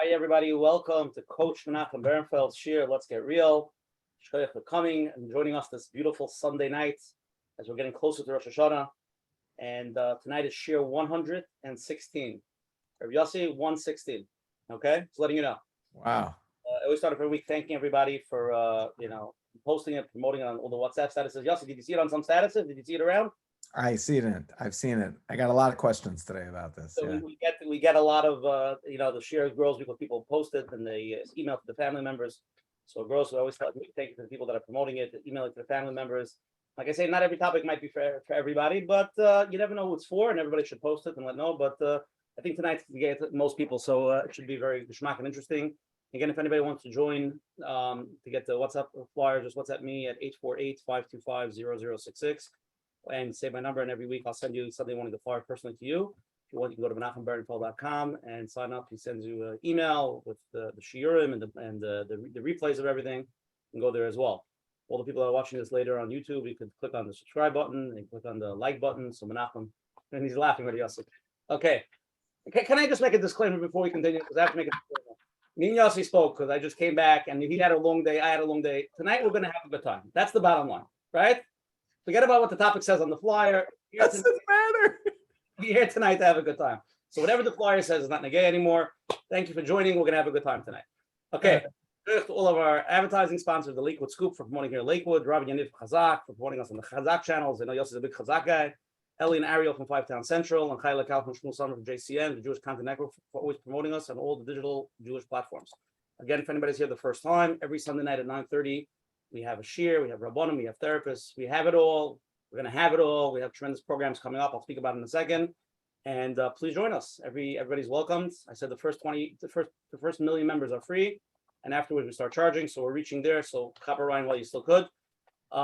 Hi, everybody. Welcome to Coach Menachem Bernfeld's Shir. Let's get real. Shkoyach for coming and joining us this beautiful Sunday night as we're getting closer to Rosh Hashanah. And tonight is Shir 116. Rabbi Yossi 116. Okay, just letting you know. Wow. I always start every week thanking everybody for posting it, promoting it on all the WhatsApp statuses. Yossi, did you see it on some statuses? Did you see it around? I see it. I've seen it. I got a lot of questions today about this. So yeah. we get a lot of the shares grows because people post it and they email to the family members. So it grows. So I always thank you to the people that are promoting it, email it to the family members. Like I say, not every topic might be for everybody, but you never know who it's for, and everybody should post it and let know. But I think tonight's we get most people, so it should be very geschmack and interesting. Again, if anybody wants to join to get the WhatsApp flyer, just WhatsApp me at 848-525-0066 and say my number. And every week I'll send you something wanting the flyer personally to you. If you want, you can go to menachembernfeld.com and sign up. He sends you an email with the shiurim and the replays of everything. You can go there as well. All the people that are watching this later on YouTube, you could click on the subscribe button and click on the like button. So Menachem, and he's laughing already. Okay. Can I just make a disclaimer before we continue? Because I have to make a disclaimer. Me and Yossi spoke because I just came back and he had a long day. I had a long day. Tonight we're going to have a good time. That's the bottom line, right? Forget about what the topic says on the flyer. That doesn't matter. We're here tonight to have a good time. So whatever the flyer says is not negay anymore. Thank you for joining. We're going to have a good time tonight. Okay. To all of our advertising sponsors, the Lakewood Scoop for promoting here in Lakewood, Rabbi Yaniv Chazak for promoting us on the Chazak channels. I know Yossi's a big Chazak guy. Ellie and Ariel from Five Town Central, and Chayla Kal from Shmuel Summer from JCN, the Jewish Content Network, for always promoting us on all the digital Jewish platforms. Again, if anybody's here the first time, every Sunday night at 9:30, we have a shir, we have rabbanim, we have therapists, we have it all. We're going to have it all. We have tremendous programs coming up. I'll speak about it in a second. And please join us. Everybody's welcomed. I said the first million members are free, and afterwards we start charging. So we're reaching there. So chop around while you still could.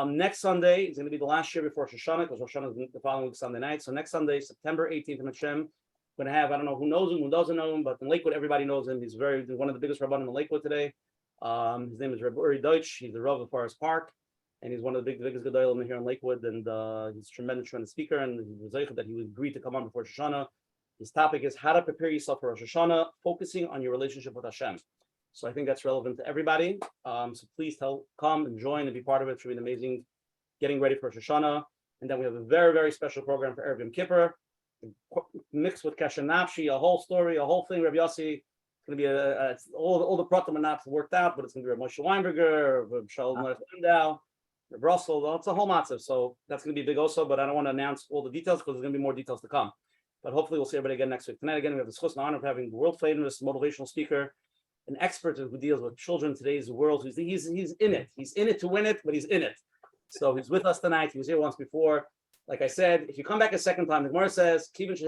Next Sunday is going to be the last year before Hashanah, because Hashanah is the following week Sunday night. So next Sunday, September 18th in Hashem, we're going to have, I don't know who knows him, who doesn't know him, but in Lakewood everybody knows him. He's one of the biggest rabbanim in Lakewood today. His name is Rabbi Uri Deutsch. He's the Rav of Forest Park. And he's one of the biggest gedolim here in Lakewood, and he's a tremendous speaker. And he was that he would agree to come on before Rosh Hashanah. His topic is how to prepare yourself for Rosh Hashanah, focusing on your relationship with Hashem. So I think that's relevant to everybody. So please come and join and be part of it. It should be an amazing getting ready for Rosh Hashanah. And then we have a very, very special program for Erev Yom Kippur, mixed with Kesher Nafshi, a whole story, a whole thing. Rabbi Yossi, it's going to be all the pratim are not worked out, but it's going to be Moshe Weinberger, Shalom Landau, Brussels. It's a whole matzav, so that's going to be big also. But I don't want to announce all the details because there's going to be more details to come. But hopefully we'll see everybody again next week. Tonight again we have the schus and honor of having the world famous motivational speaker, an expert who deals with children in today's world. He's in it. He's in it to win it, but he's in it. So he's with us tonight. He was here once before. Like I said, if you come back a second time, the Gemara says, once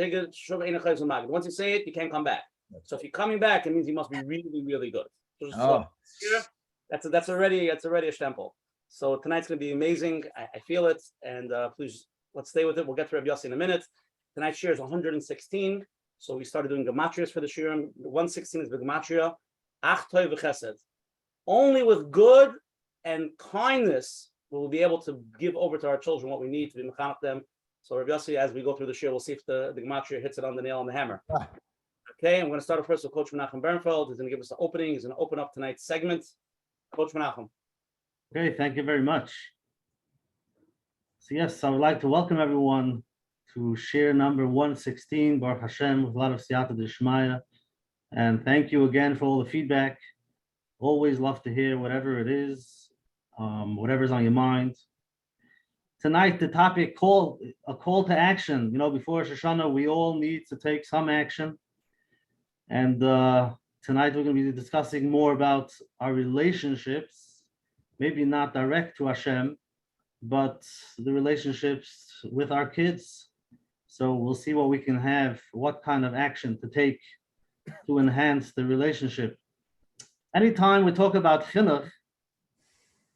you say it, you can't come back. So if you're coming back, it means you must be really, really good. So that's already a stempel. So tonight's going to be amazing. I feel it. And please, let's stay with it. We'll get to Rabbi Yossi in a minute. Tonight's shir is 116. So we started doing gematrias for the shir. 116 is the gematria. Ach toiv v'chesed. Only with good and kindness will we be able to give over to our children what we need to be mechanech them. So Rabbi Yossi, as we go through the shir, we'll see if the gematria hits it on the nail on the hammer. Okay, I'm going to start first with Coach Menachem Bernfeld. He's going to give us the opening. He's going to open up tonight's segment. Coach Menachem. Okay, thank you very much. So yes, I would like to welcome everyone to share number 116, Baruch Hashem, with a lot of siyata d'shmaya. And thank you again for all the feedback. Always love to hear whatever it is, whatever's on your mind. Tonight, the topic a call to action. You know, before Rosh Hashanah, we all need to take some action. And tonight we're going to be discussing more about our relationships, maybe not direct to Hashem, but the relationships with our kids. So we'll see what we can have, what kind of action to take to enhance the relationship. Anytime we talk about Chinuch,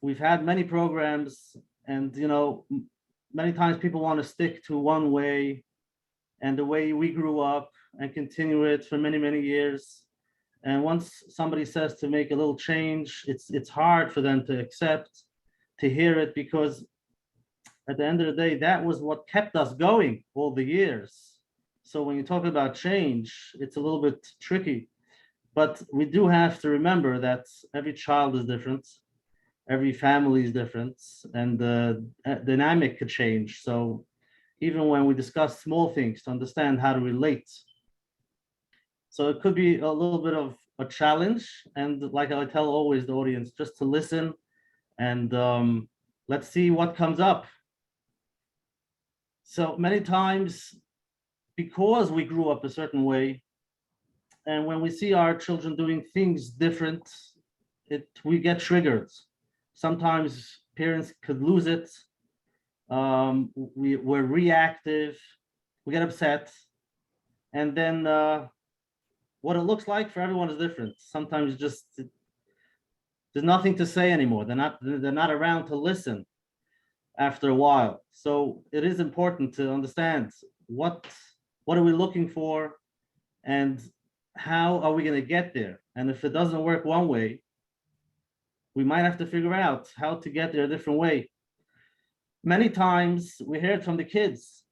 we've had many programs, and you know, many times people want to stick to one way and the way we grew up and continue it for many, many years. And once somebody says to make a little change, it's hard for them to accept, to hear it, because at the end of the day, that was what kept us going all the years. So when you talk about change, it's a little bit tricky. But we do have to remember that every child is different, every family is different, and the dynamic could change. So even when we discuss small things to understand how to relate, so it could be a little bit of a challenge. And like I tell always the audience, just to listen and let's see what comes up. So many times, because we grew up a certain way, and when we see our children doing things different, we get triggered. Sometimes parents could lose it. We're reactive, we get upset, and then what it looks like for everyone is different. Sometimes just there's nothing to say anymore. They're not around to listen after a while. So it is important to understand what are we looking for, and how are we going to get there? And if it doesn't work one way, we might have to figure out how to get there a different way. Many times we hear it from the kids.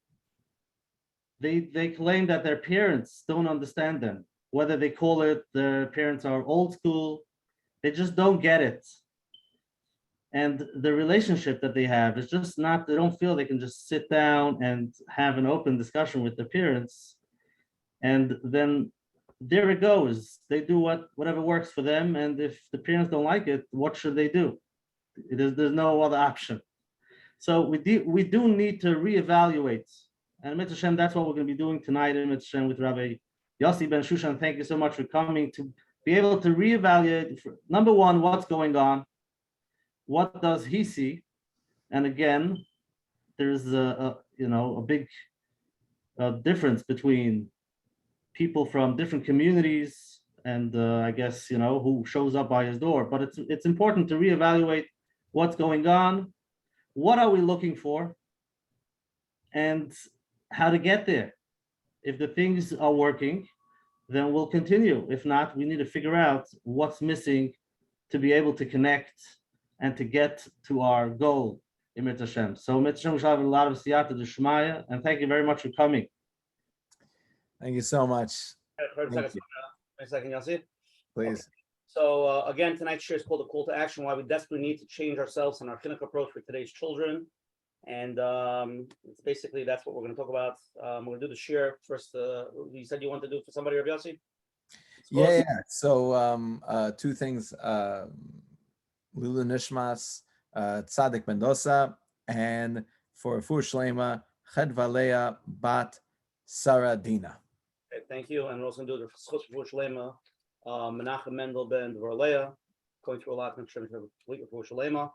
They claim that their parents don't understand them, whether they call it their parents are old school, they just don't get it. And the relationship that they have is just not, they don't feel they can just sit down and have an open discussion with their parents. And then there it goes. They do whatever works for them. And if the parents don't like it, what should they do? There's no other option. So we do need to reevaluate. And Mitzvah Shem, that's what we're going to be doing tonight in Mitzvah Shem with Rabbi Yossi Bensoussan. Thank you so much for coming to be able to reevaluate, number one, what's going on. What does he see? And again, there's a big difference between people from different communities and I guess, who shows up by his door. But it's important to reevaluate what's going on, what are we looking for, and how to get there. If the things are working, then we'll continue. If not, we need to figure out what's missing to be able to connect and to get to our goal in Mitzvah Shem. So Mitzvah Shem, we shall have a lot of siyata d'shmaya, and thank you very much for coming. Thank you so much. Wait a second, Yossi. Please. Okay. So again, tonight's share is called a call to action, why we desperately need to change ourselves and our Chinuch approach for today's children. And it's basically, that's what we're going to talk about. We're going to do the share first. You said you want to do it for somebody, Rabbi Yossi? Yeah. So two things. Lulu Nishmas, Tzadik Mendoza, and for Fur Shlema, Chedvalea Bat Sarah Dina. Okay, thank you. And we're also going to do the Fur Shlema, Menachem Mendel Ben Vorleah, going through a lot of Fur Shlema.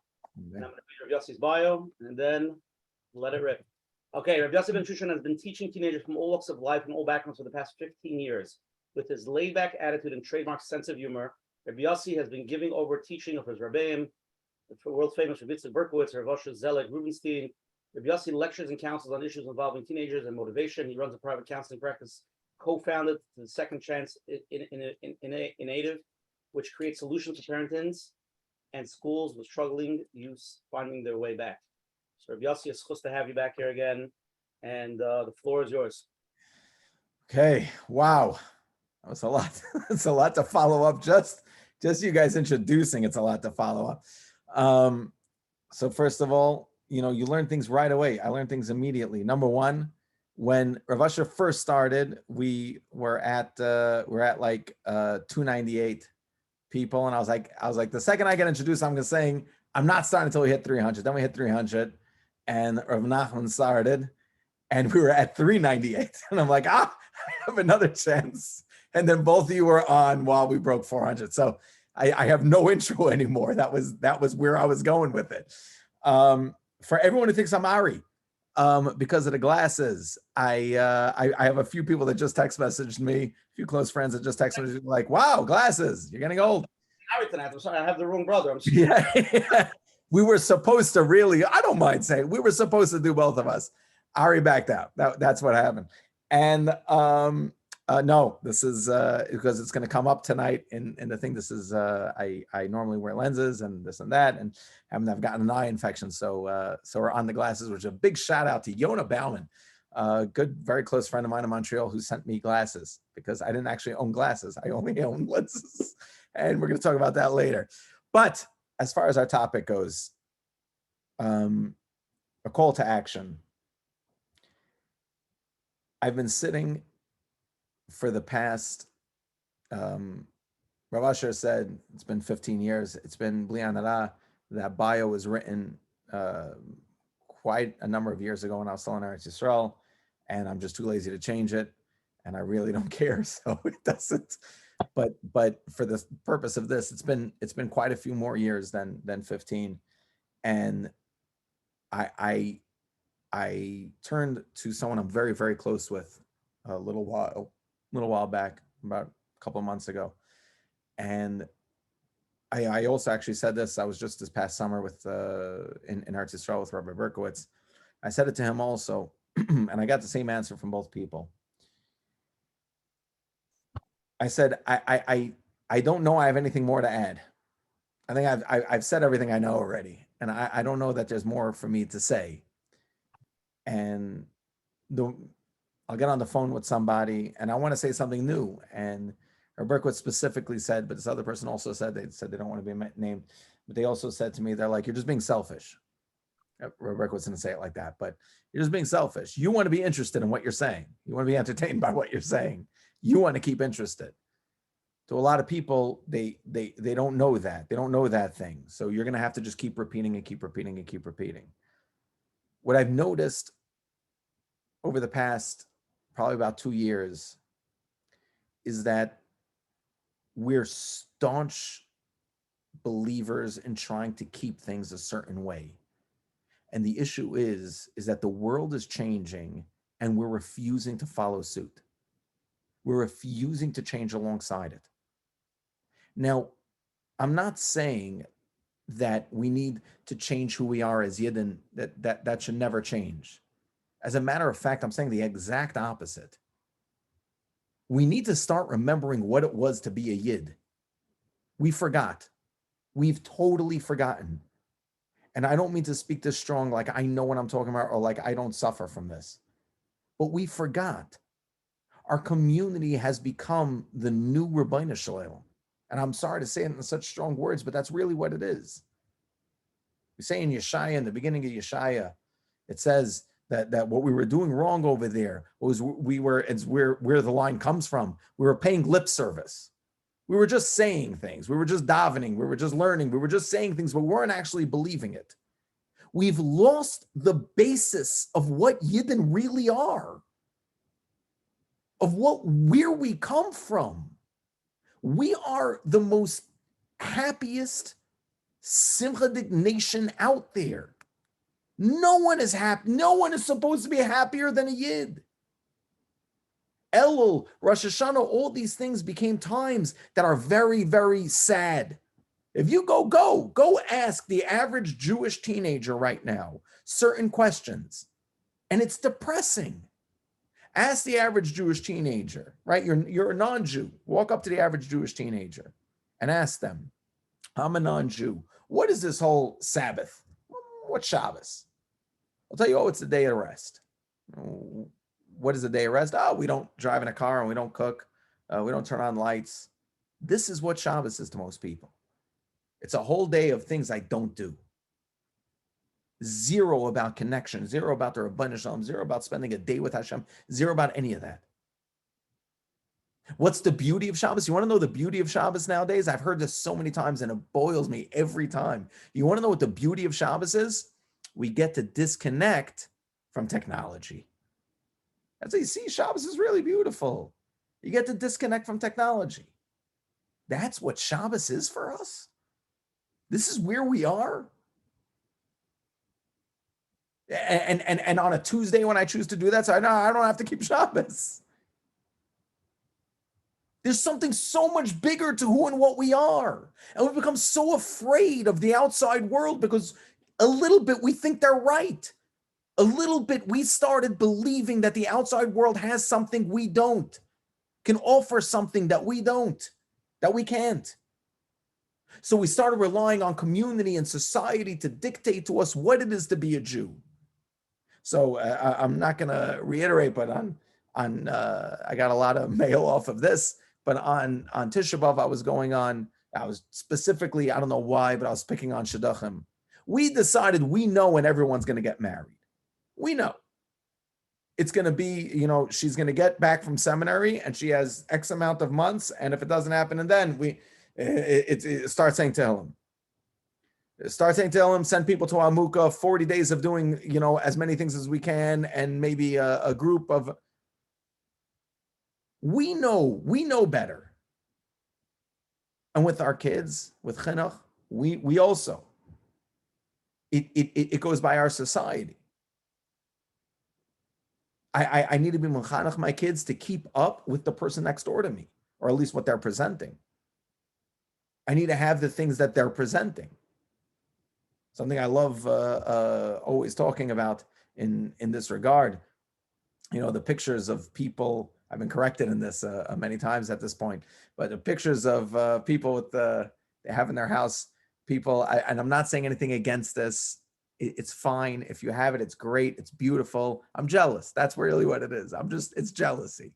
And I'm going to read Rabbi Yossi's bio and then let it rip. Okay, Rabbi Yossi Bensoussan has been teaching teenagers from all walks of life and all backgrounds for the past 15 years. With his laid-back attitude and trademark sense of humor, Rabbi Yossi has been giving over teaching of his Rabbeim, the world-famous Rabbi Berkowitz, Rosh, Zelig, Rubenstein. Rabbi Yossi lectures and counsels on issues involving teenagers and motivation. He runs a private counseling practice, co-founded the Second Chance Innovative, which creates solutions for parents and schools with struggling youth finding their way back. So Rabbi Yossi, it's supposed to have you back here again, and the floor is yours. Okay, wow, that was a lot. It's a lot to follow up. Just you guys introducing, it's a lot to follow up. So first of all, you learn things right away. I learned things immediately. Number one, when Rav Asher first started, we were at like 298 people, and I was like, the second I get introduced, I'm saying I'm not starting until we hit 300. Then we hit 300, and Rav Nachman started, and we were at 398, and I'm like, I have another chance. And then both of you were on while we broke 400. So I have no intro anymore. That was where I was going with it. For everyone who thinks I'm Ari, because of the glasses, I have a few people that just text messaged me, a few close friends that just text me like, wow, glasses, you're getting old. Ari tonight. I'm sorry, I have the wrong brother. I'm sorry. Yeah. We were supposed to I don't mind saying, we were supposed to do both of us. Ari backed out. That's what happened. And no, this is because it's going to come up tonight in the thing. This is I normally wear lenses and this and that, and I've gotten an eye infection, so we're on the glasses, which is a big shout out to Yona Bauman. a good, very close friend of mine in Montreal who sent me glasses because I didn't actually own glasses. I only own lenses. And we're going to talk about that later. But as far as our topic goes, a call to action. I've been sitting for the past, Rav Asher said it's been 15 years. It's been Bli Hanara. That bio was written quite a number of years ago when I was still in Eretz Yisrael, and I'm just too lazy to change it, and I really don't care, so it doesn't. But for the purpose of this, it's been quite a few more years than 15, and I turned to someone I'm very, very close with a little while back, about a couple of months ago, and I also actually said this. I was just this past summer with in Eretz Yisrael with Rabbi Berkowitz. I said it to him also, and I got the same answer from both people. I said, I don't know I have anything more to add. I think I've said everything I know already, and I don't know that there's more for me to say. And I'll get on the phone with somebody, and I want to say something new. And Berkowitz specifically said, but this other person also said they don't want to be named, but they also said to me, they're like, you're just being selfish. Berkowitz didn't say it like that, but you're just being selfish. You want to be interested in what you're saying. You want to be entertained by what you're saying. You want to keep interested. To a lot of people, they don't know that. They don't know that thing. So you're going to have to just keep repeating and keep repeating and keep repeating. What I've noticed over the past probably about 2 years is that we're staunch believers in trying to keep things a certain way. And the issue is that the world is changing and we're refusing to follow suit. We're refusing to change alongside it. Now, I'm not saying that we need to change who we are as Yidden, that should never change. As a matter of fact, I'm saying the exact opposite. We need to start remembering what it was to be a Yid. We forgot. We've totally forgotten. And I don't mean to speak this strong like I know what I'm talking about or like I don't suffer from this. But we forgot. Our community has become the new Rabbeinu Shalom. And I'm sorry to say it in such strong words, but that's really what it is. We say in Yeshaya, in the beginning of Yeshaya, it says that what we were doing wrong over there was it's where the line comes from. We were paying lip service. We were just saying things. We were just davening. We were just learning. We were just saying things, but we weren't actually believing it. We've lost the basis of what Yidden really are, of where we come from. We are the most happiest Simchadik nation out there. No one is happy. No one is supposed to be happier than a Yid. Elul, Rosh Hashanah, all these things became times that are very, very sad. If you go ask the average Jewish teenager right now certain questions, and it's depressing. Ask the average Jewish teenager, right? You're a non-Jew. Walk up to the average Jewish teenager and ask them, I'm a non-Jew. What is this whole Sabbath? What's Shabbos? I'll tell you, it's the day of rest. What is the day of rest? Oh, we don't drive in a car and we don't cook. We don't turn on lights. This is what Shabbos is to most people. It's a whole day of things I don't do. Zero about connection, zero about the Rabbeinu Shalom, zero about spending a day with Hashem, zero about any of that. What's the beauty of Shabbos? You want to know the beauty of Shabbos nowadays? I've heard this so many times and it boils me every time. You want to know what the beauty of Shabbos is? We get to disconnect from technology. That's how you see Shabbos is really beautiful. You get to disconnect from technology. That's what Shabbos is for us. This is where we are. And on a Tuesday when I choose to do that, so I don't have to keep Shabbos. There's something so much bigger to who and what we are. And we've become so afraid of the outside world because a little bit we think they're right. A little bit we started believing that the outside world has something we don't, can offer something that we don't, that we can't. So we started relying on community and society to dictate to us what it is to be a Jew. So I'm not going to reiterate, but I got a lot of mail off of this, but on Tisha B'Av, I was specifically, I don't know why, but I was picking on Shidduchim. We decided we know when everyone's going to get married. We know. It's going to be, she's going to get back from seminary and she has X amount of months. And if it doesn't happen, and then it start saying Tehillim. Start saying Tehillim, send people to Amukah, 40 days of doing, as many things as we can, and maybe a group of, we know better. And with our kids, with Chinuch, we also, it goes by our society. I need to be mechanech my kids to keep up with the person next door to me, or at least what they're presenting. I need to have the things that they're presenting. Something I love always talking about in this regard, the pictures of people. I've been corrected in this many times at this point, but the pictures of people with they have in their house, and I'm not saying anything against this. It's fine. If you have it, it's great. It's beautiful. I'm jealous. That's really what it is. It's jealousy.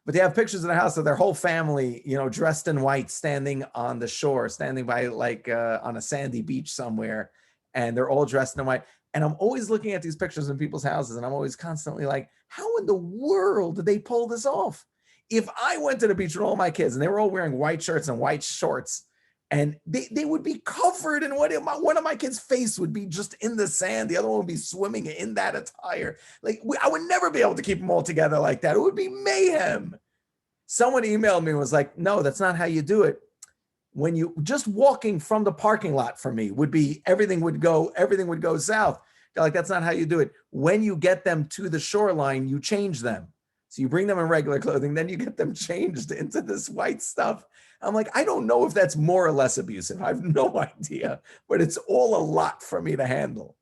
But they have pictures in the house of their whole family, dressed in white, standing on the shore, standing by on a sandy beach somewhere. And they're all dressed in white. And I'm always looking at these pictures in people's houses. And I'm always constantly like, how in the world did they pull this off? If I went to the beach with all my kids and they were all wearing white shirts and white shorts, and they would be covered in one of my kids' face would be just in the sand. The other one would be swimming in that attire. I would never be able to keep them all together like that. It would be mayhem. Someone emailed me and was like, no, that's not how you do it. When you just walking from the parking lot for me would be, everything would go south. They're like, that's not how you do it. When you get them to the shoreline, you change them. So you bring them in regular clothing, then you get them changed into this white stuff. I'm like, I don't know if that's more or less abusive. I have no idea, but it's all a lot for me to handle.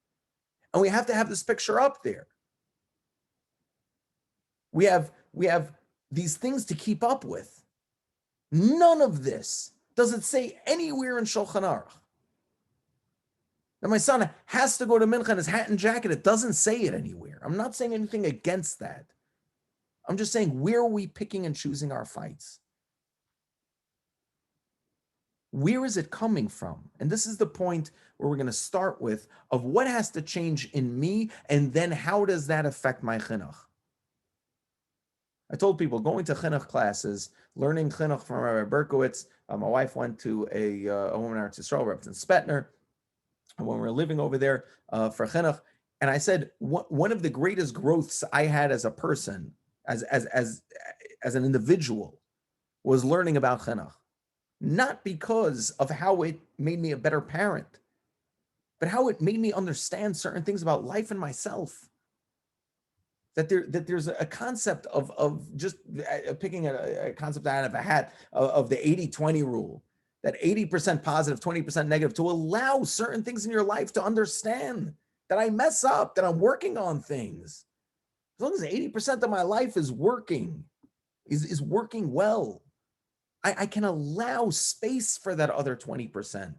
And we have to have this picture up there. We have these things to keep up with. None of this does it say anywhere in Shulchan Aruch. Now my son has to go to mincha in his hat and jacket. It doesn't say it anywhere. I'm not saying anything against that. I'm just saying, where are we picking and choosing our fights? Where is it coming from? And this is the point where we're going to start with of what has to change in me, and then how does that affect my chinuch? I told people going to chinuch classes, learning chinuch from Rabbi Berkowitz. My wife went to a woman in Eretz Yisrael, Rabbi Spetner, when we were living over there for chinuch. And I said, one of the greatest growths I had as a person, as an individual, was learning about chinuch. Not because of how it made me a better parent, but how it made me understand certain things about life and myself. That there's a concept of just picking a concept out of a hat of the 80-20 rule, that 80% positive, 20% negative, to allow certain things in your life to understand that I mess up, that I'm working on things. As long as 80% of my life is working, is working well, I can allow space for that other 20%.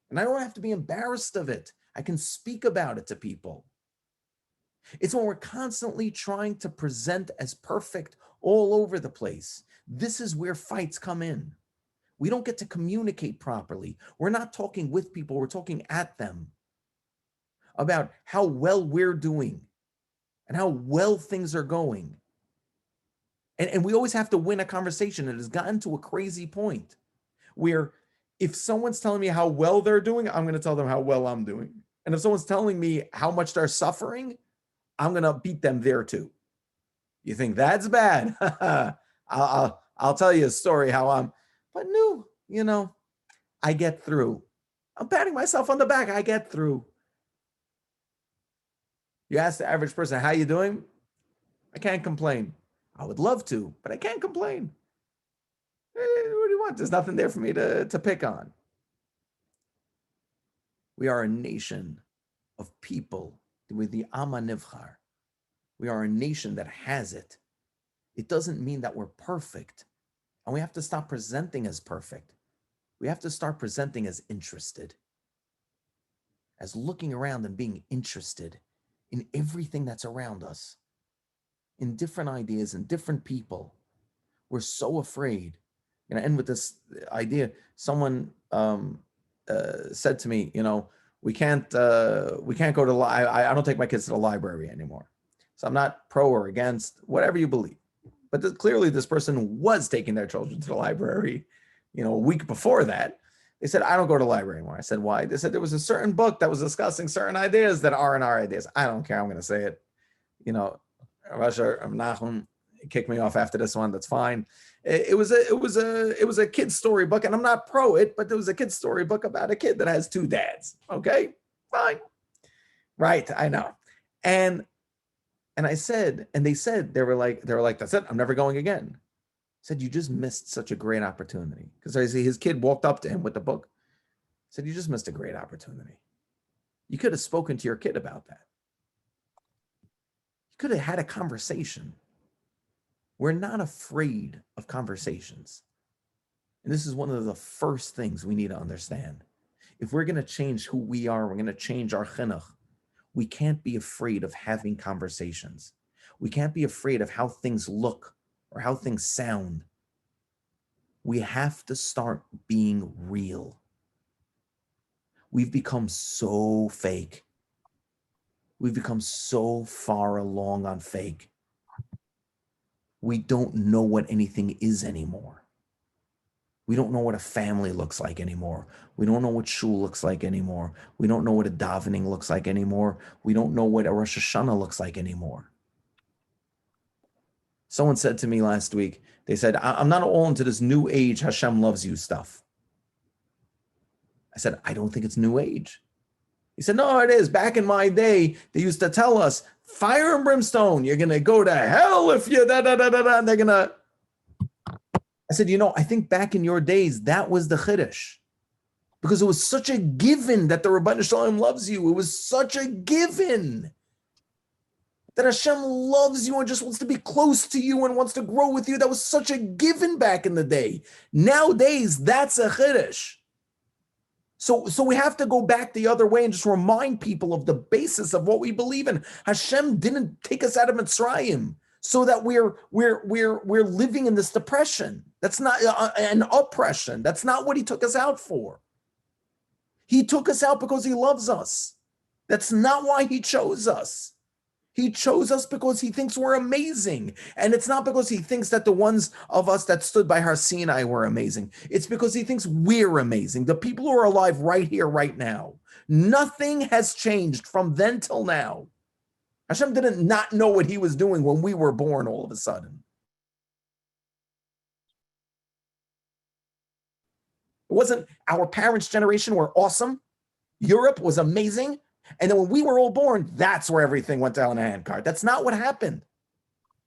And I don't have to be embarrassed of it. I can speak about it to people. It's when we're constantly trying to present as perfect all over the place. This is where fights come in. We don't get to communicate properly. We're not talking with people, we're talking at them about how well we're doing and how well things are going. And we always have to win a conversation. It has gotten to a crazy point where if someone's telling me how well they're doing, I'm going to tell them how well I'm doing. And if someone's telling me how much they're suffering, I'm going to beat them there too. You think that's bad? I'll tell you a story but no, I get through. I'm patting myself on the back. I get through. You ask the average person, how you doing? I can't complain. I would love to, but I can't complain. What do you want? There's nothing there for me to pick on. We are a nation of people with the Amma Nivchar. We are a nation that has it. It doesn't mean that we're perfect. And we have to stop presenting as perfect. We have to start presenting as interested, as looking around and being interested in everything that's around us, in different ideas and different people. We're so afraid. And I end with this idea. Someone said to me, we can't go to I don't take my kids to the library anymore. So I'm not pro or against whatever you believe. But clearly this person was taking their children to the library, a week before that. They said, I don't go to the library anymore. I said, why? They said there was a certain book that was discussing certain ideas that aren't our ideas. I don't care. I'm going to say it. Russia, Menachem kicked me off after this one. That's fine. It was a kid's story book, and I'm not pro it, but there was a kid's story book about a kid that has two dads. Okay, fine. Right, I know. And I said, and they were like, that's it. I'm never going again. I said, you just missed such a great opportunity. Because I see his kid walked up to him with the book. I said, you just missed a great opportunity. You could have spoken to your kid about that. You could have had a conversation. We're not afraid of conversations. And this is one of the first things we need to understand. If we're going to change who we are, we're going to change our chinuch. We can't be afraid of having conversations. We can't be afraid of how things look or how things sound. We have to start being real. We've become so fake. We've become so far along on fake. We don't know what anything is anymore. We don't know what a family looks like anymore. We don't know what shul looks like anymore. We don't know what a davening looks like anymore. We don't know what a Rosh Hashanah looks like anymore. Someone said to me last week, they said, I'm not all into this new age Hashem loves you stuff. I said, I don't think it's new age. He said, no, it is. Back in my day, they used to tell us, fire and brimstone, you're going to go to hell if you da-da-da-da-da, and they're going to... I said, I think back in your days, that was the chiddush. Because it was such a given that the Rabbi Shalom loves you. It was such a given that Hashem loves you and just wants to be close to you and wants to grow with you. That was such a given back in the day. Nowadays, that's a chiddush. So we have to go back the other way and just remind people of the basis of what we believe in. Hashem didn't take us out of Mitzrayim so that we're living in this depression. That's not an oppression. That's not what he took us out for. He took us out because he loves us. That's not why he chose us. He chose us because he thinks we're amazing. And it's not because he thinks that the ones of us that stood by Har Sinai were amazing. It's because he thinks we're amazing. The people who are alive right here, right now. Nothing has changed from then till now. Hashem didn't not know what he was doing when we were born all of a sudden. It wasn't our parents' generation were awesome. Europe was amazing. And then when we were all born, that's where everything went down a handcart. That's not what happened.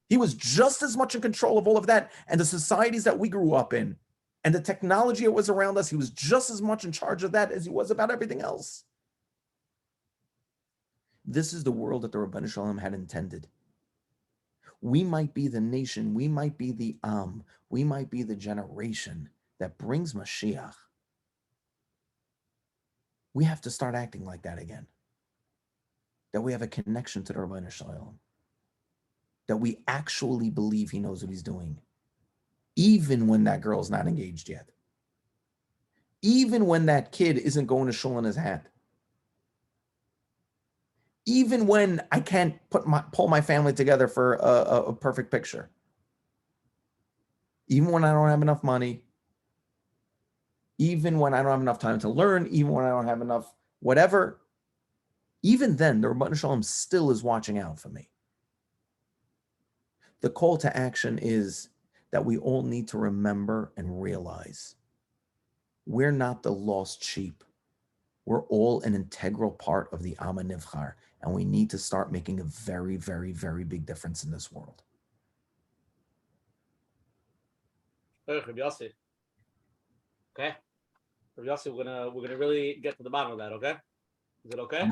He was just as much in control of all of that and the societies that we grew up in and the technology that was around us. He was just as much in charge of that as he was about everything else. This is the world that the Rabbeinu Shalom had intended. We might be the nation, we might be the we might be the generation that brings Mashiach. We have to start acting like that again. That we have a connection to the Rabbeinu Shalom. That we actually believe he knows what he's doing. Even when that girl's not engaged yet. Even when that kid isn't going to shul in his hat. Even when I can't pull my family together for a perfect picture. Even when I don't have enough money. Even when I don't have enough time to learn. Even when I don't have enough whatever. Even then, the Rabbeinu Shalom still is watching out for me. The call to action is that we all need to remember and realize we're not the lost sheep. We're all an integral part of the Am HaNivchar, and we need to start making a very, very, very big difference in this world. Rabbi Yossi. Okay. Rabbi Yossi, we're gonna really get to the bottom of that, okay? Is it okay?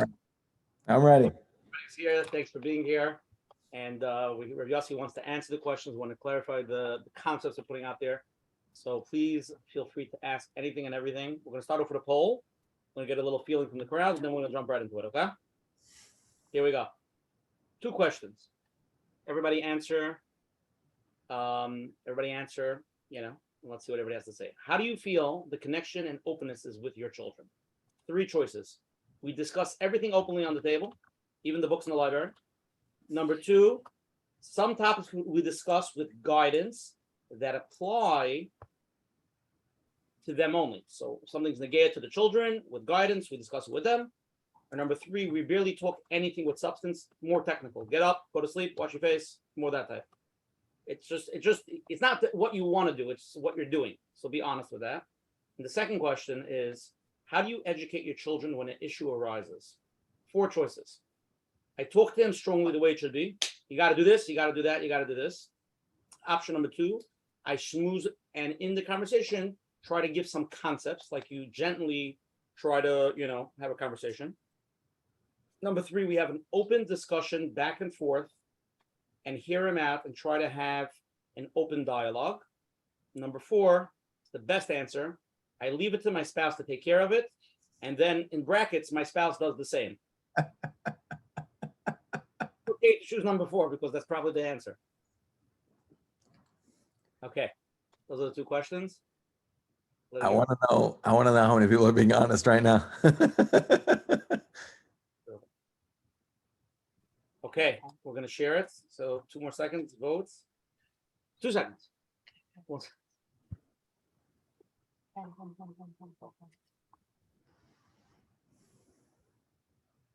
I'm ready. Everybody's here. Thanks for being here. And Rabbi Yossi wants to answer the questions, want to clarify the concepts we're putting out there. So please feel free to ask anything and everything. We're going to start off with a poll. We're going to get a little feeling from the crowd, and then we're going to jump right into it, okay? Here we go. 2 questions. Everybody answer. Let's see what everybody has to say. How do you feel the connection and openness is with your children? 3 choices. We discuss everything openly on the table, even the books in the library. Number 2, some topics we discuss with guidance that apply to them only. So something's negated to the children with guidance, we discuss it with them. Or number 3, we barely talk anything with substance, more technical. Get up, go to sleep, wash your face, more that type. It's not what you want to do, it's what you're doing. So be honest with that. And the second question is, how do you educate your children when an issue arises? 4 choices. I talk to them strongly the way it should be. You got to do this, you got to do that, you got to do this. Option number 2, I schmooze, and in the conversation, try to give some concepts, like you gently try to, have a conversation. Number 3, we have an open discussion back and forth and hear him out and try to have an open dialogue. Number 4, the best answer, I leave it to my spouse to take care of it. And then in brackets, my spouse does the same. Okay, choose number 4 because that's probably the answer. Okay, those are the 2 questions. I want to know how many people are being honest right now. Okay, we're going to share it. So 2 more seconds, votes. 2 seconds. 1 second.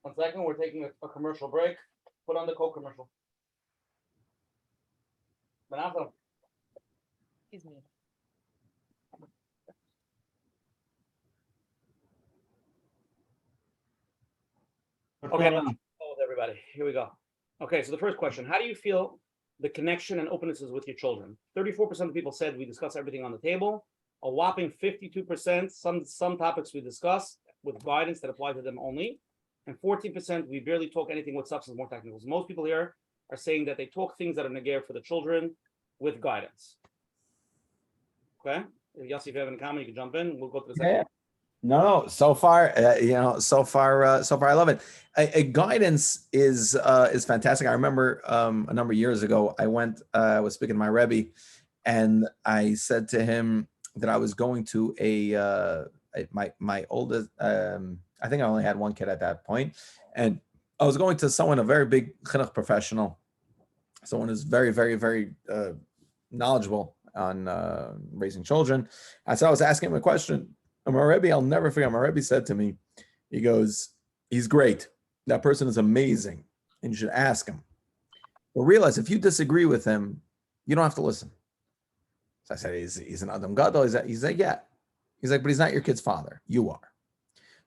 One second, we're taking a commercial break. Put on the Coke commercial. Menachem. He's muted. Okay, with everybody. Here we go. Okay, so the first question, how do you feel the connection and openness is with your children? 34% of people said we discuss everything on the table. A whopping 52%, some topics we discuss with guidance that apply to them only. And 14%, we barely talk anything with substance, more technicals. Most people here are saying that they talk things that are negative for the children with guidance. Okay, Yossi, if you have any comment, you can jump in. We'll go to the second. Yeah. No, so far, so far I love it. Guidance is fantastic. I remember a number of years ago, I was speaking to my Rebbe, and I said to him that I was going to my oldest. I think I only had 1 kid at that point, and I was going to someone, a very big Chinuch professional, someone who's very, very, very knowledgeable on raising children. I was asking him a question. And my Rebbe, I'll never forget, my Rebbe said to me, he goes, he's great. That person is amazing. And you should ask him. But realize if you disagree with him, you don't have to listen. So I said, he's an Adam Gadol. He's like, yeah. He's like, but he's not your kid's father. You are.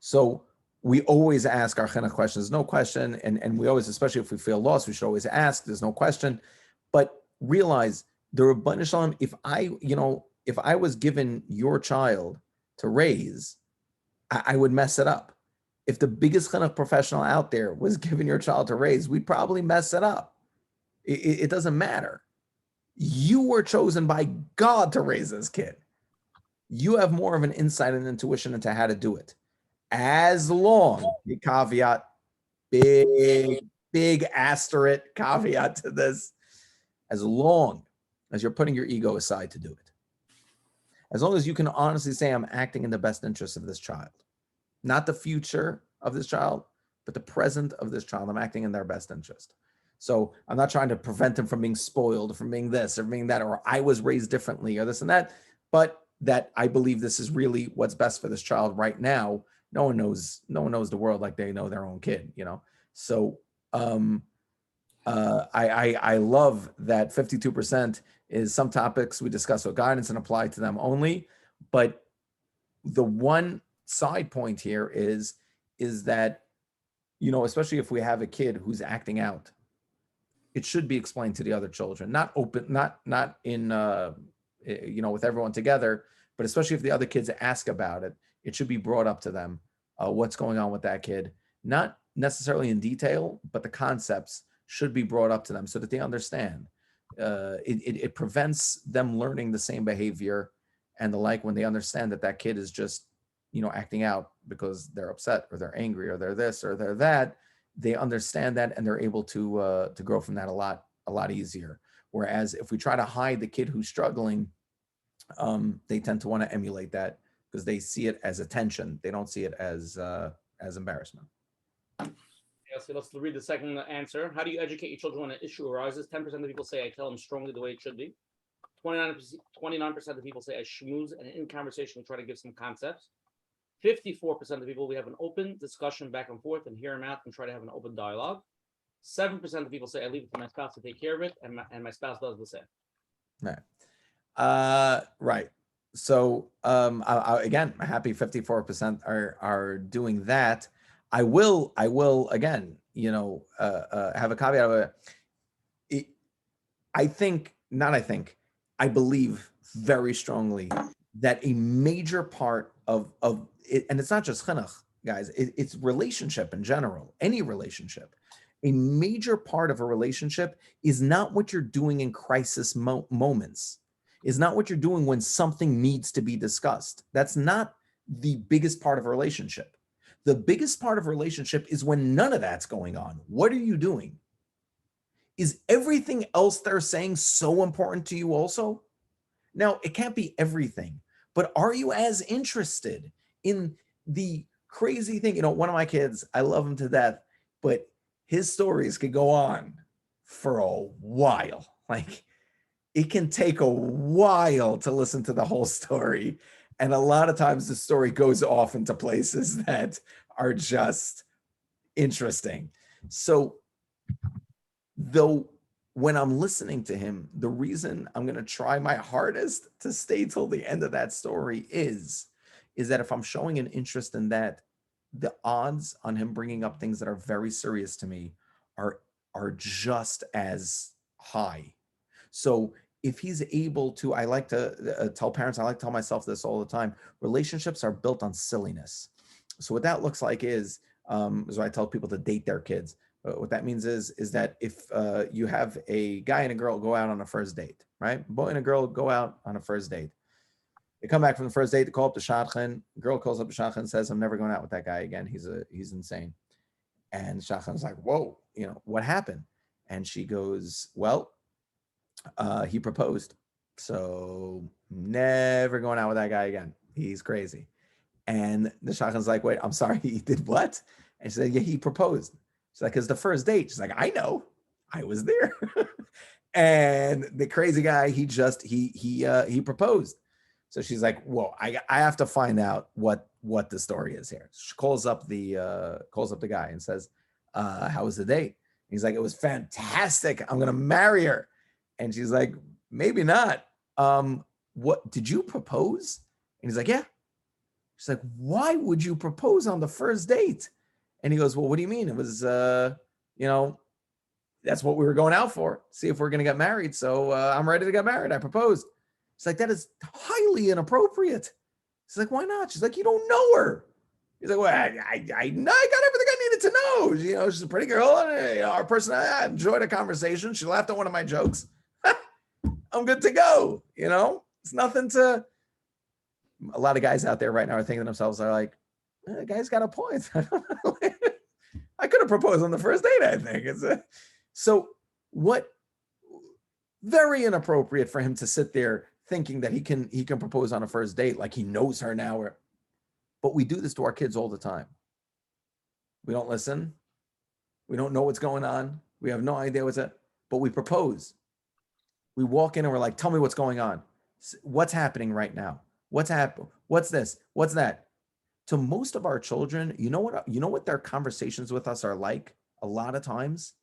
So we always ask our chinuch questions. There's no question. And we always, especially if we feel lost, we should always ask. There's no question. But realize the Rabban Shalom, if I was given your child to raise, I would mess it up. If the biggest chinuch professional out there was given your child to raise, we'd probably mess it up. It doesn't matter. You were chosen by God to raise this kid. You have more of an insight and intuition into how to do it. As long, big caveat, big asterisk caveat to this, as long as you're putting your ego aside to do it. As long as you can honestly say, I'm acting in the best interest of this child, not the future of this child, but the present of this child. I'm acting in their best interest. So I'm not trying to prevent them from being spoiled, from being this or being that, or I was raised differently or this and that, but that I believe this is really what's best for this child right now. No one knows the world like they know their own kid, So I love that 52% is some topics we discuss with guidance and apply to them only. But the one side point here is that, especially if we have a kid who's acting out, it should be explained to the other children, not in, with everyone together, but especially if the other kids ask about it, it should be brought up to them. What's going on with that kid, not necessarily in detail, but the concepts should be brought up to them so that they understand. It prevents them learning the same behavior and the like when they understand that kid is just, acting out because they're upset or they're angry or they're this or they're that. they understand that and they're able to grow from that a lot easier. Whereas if we try to hide the kid who's struggling, they tend to want to emulate that because they see it as attention. They don't see it as embarrassment. Yes, so let's read the second answer. How do you educate your children when an issue arises? 10% of people say I tell them strongly the way it should be. 29% of people say I schmooze, and in conversation we try to give some concepts. 54% of people, we have an open discussion back and forth and hear them out and try to have an open dialogue. 7% of people say I leave it to my spouse to take care of it, and my spouse does the same. Right. So again, happy 54% are doing that. I will again, have a caveat of it. I believe very strongly that a major part of it, and it's not just chinuch, guys, it's relationship in general, any relationship. A major part of a relationship is not what you're doing in crisis moments, is not what you're doing when something needs to be discussed. That's not the biggest part of a relationship. The biggest part of a relationship is when none of that's going on. What are you doing? Is everything else they're saying so important to you also? Now, it can't be everything, but are you as interested in the crazy thing? One of my kids, I love him to death, but his stories could go on for a while. Like, it can take a while to listen to the whole story. And a lot of times the story goes off into places that are just interesting. So, though, when I'm listening to him, the reason I'm going to try my hardest to stay till the end of that story is that if I'm showing an interest in that, the odds on him bringing up things that are very serious to me are just as high. So if he's able to, I like to tell parents, I like to tell myself this all the time, relationships are built on silliness. So what that looks like is I tell people to date their kids. What that means is that if you have a guy and a girl go out on a first date, right? Boy and a girl go out on a first date. They come back from the first date, they call up the shadchan. Girl calls up the shadchan and says, I'm never going out with that guy again. He's insane. And shadchan's like, whoa, what happened? And she goes, well, he proposed. So never going out with that guy again. He's crazy. And the shadchan's like, wait, I'm sorry, he did what? And she said, yeah, he proposed. She's like, it's the first date. She's like, I know, I was there. And the crazy guy, he proposed. So she's like, whoa, I have to find out what the story is here. She calls up the guy and says, how was the date? He's like, it was fantastic. I'm going to marry her. And she's like, maybe not. What, did you propose? And he's like, yeah. She's like, why would you propose on the first date? And he goes, well, what do you mean? It was, that's what we were going out for. See if we're going to get married. So I'm ready to get married. I proposed. She's like, that is highly inappropriate. She's like, why not? She's like, you don't know her. He's like, well, I got everything I needed to know. She's a pretty girl. And, our person, I enjoyed a conversation. She laughed at one of my jokes. I'm good to go. It's nothing to, a lot of guys out there right now are thinking to themselves, they're like, the guy's got a point. I could have proposed on the first date, I think. So what, very inappropriate for him to sit there thinking that he can propose on a first date, like he knows her now. But we do this to our kids all the time. We don't listen. We don't know what's going on. We have no idea but we propose. We walk in and we're like, tell me what's going on. What's happening right now? What's happening? What's this? What's that? To most of our children, you know what their conversations with us are like a lot of times?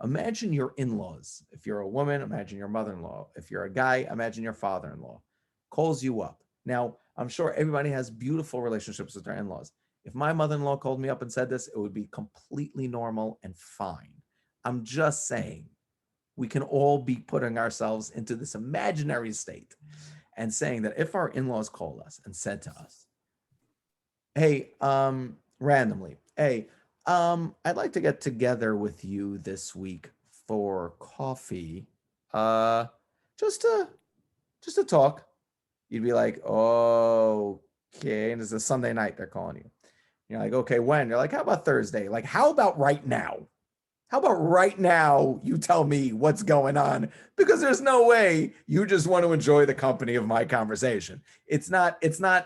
Imagine your in-laws. If you're a woman, imagine your mother-in-law. If you're a guy, imagine your father-in-law calls you up. Now, I'm sure everybody has beautiful relationships with their in-laws. If my mother-in-law called me up and said this, it would be completely normal and fine. I'm just saying, we can all be putting ourselves into this imaginary state and saying that if our in-laws called us and said to us, hey, randomly, hey, I'd like to get together with you this week for coffee, just to talk. You'd be like, oh, okay. And it's a Sunday night, they're calling you. You're like, okay, when? You're like, how about Thursday? Like, how about right now? How about right now you tell me what's going on? Because there's no way you just want to enjoy the company of my conversation. That's not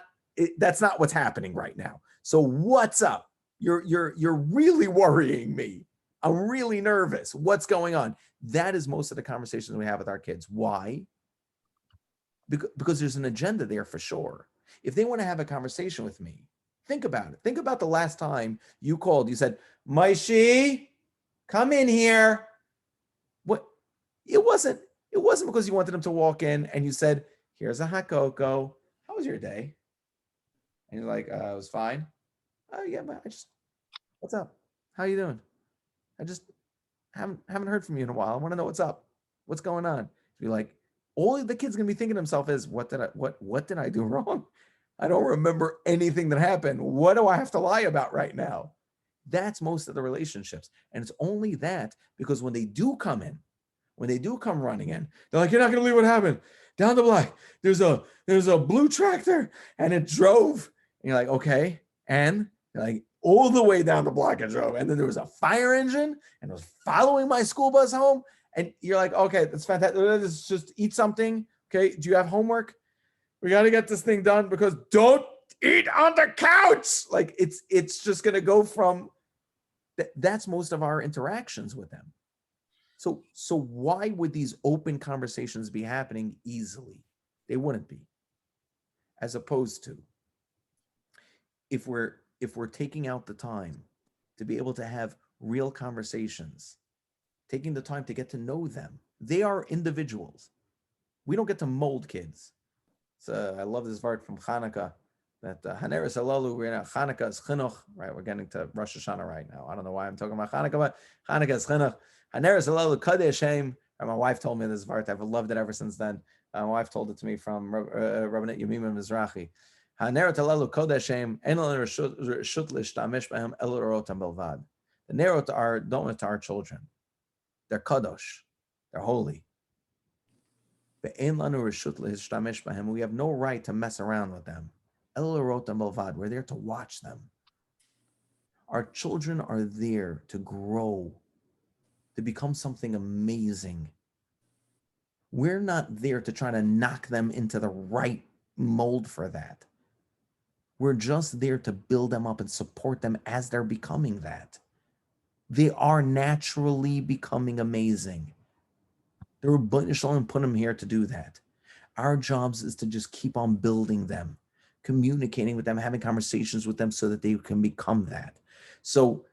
what's happening right now. So what's up? You're really worrying me. I'm really nervous. What's going on? That is most of the conversations we have with our kids. Why? Because there's an agenda there for sure. If they want to have a conversation with me, think about it. Think about the last time you called. You said, Maishi, come in here. What? It wasn't because you wanted them to walk in and you said, here's a hot cocoa. How was your day? And you're like, it was fine. Oh yeah, but what's up? How you doing? I just haven't heard from you in a while. I want to know what's up. What's going on? You're like, all the kid's gonna be thinking to himself is, what did I do wrong? I don't remember anything that happened. What do I have to lie about right now? That's most of the relationships. And it's only that because when they do come running in, they're like, you're not going to believe what happened. Down the block, there's a blue tractor and it drove. And you're like, okay. And you're like, all the way down the block it drove. And then there was a fire engine and it was following my school bus home. And you're like, okay, that's fantastic. Let's just eat something. Okay. Do you have homework? We got to get this thing done because don't eat on the couch. Like it's just going to go from that's most of our interactions with them. So why would these open conversations be happening easily? They wouldn't be. As opposed to if we're taking out the time to be able to have real conversations, taking the time to get to know them. They are individuals. We don't get to mold kids. So I love this part from Hanukkah that Haneres Alalu, we're in Hanukkah is Chinuch, right? We're getting to Rosh Hashanah right now. I don't know why I'm talking about Hanukkah, but Hanukkah is Chinuch. Haneres Alalu Kadesh Shem. My wife told me this part. I've loved it ever since then. My wife told it to me from Rabbi Yomim Mizrahi. Haneres Alalu Kadesh Shem. Enel Reshut Lishtamish Behem El Rotam Belvad. The Nerot don't want to our children. They're kadosh. They're holy. We have no right to mess around with them. We're there to watch them. Our children are there to grow, to become something amazing. We're not there to try to knock them into the right mold for that. We're just there to build them up and support them as they're becoming that. They are naturally becoming amazing. The Rebbeinu Shalom put them here to do that. Our jobs is to just keep on building them, communicating with them, having conversations with them so that they can become that. So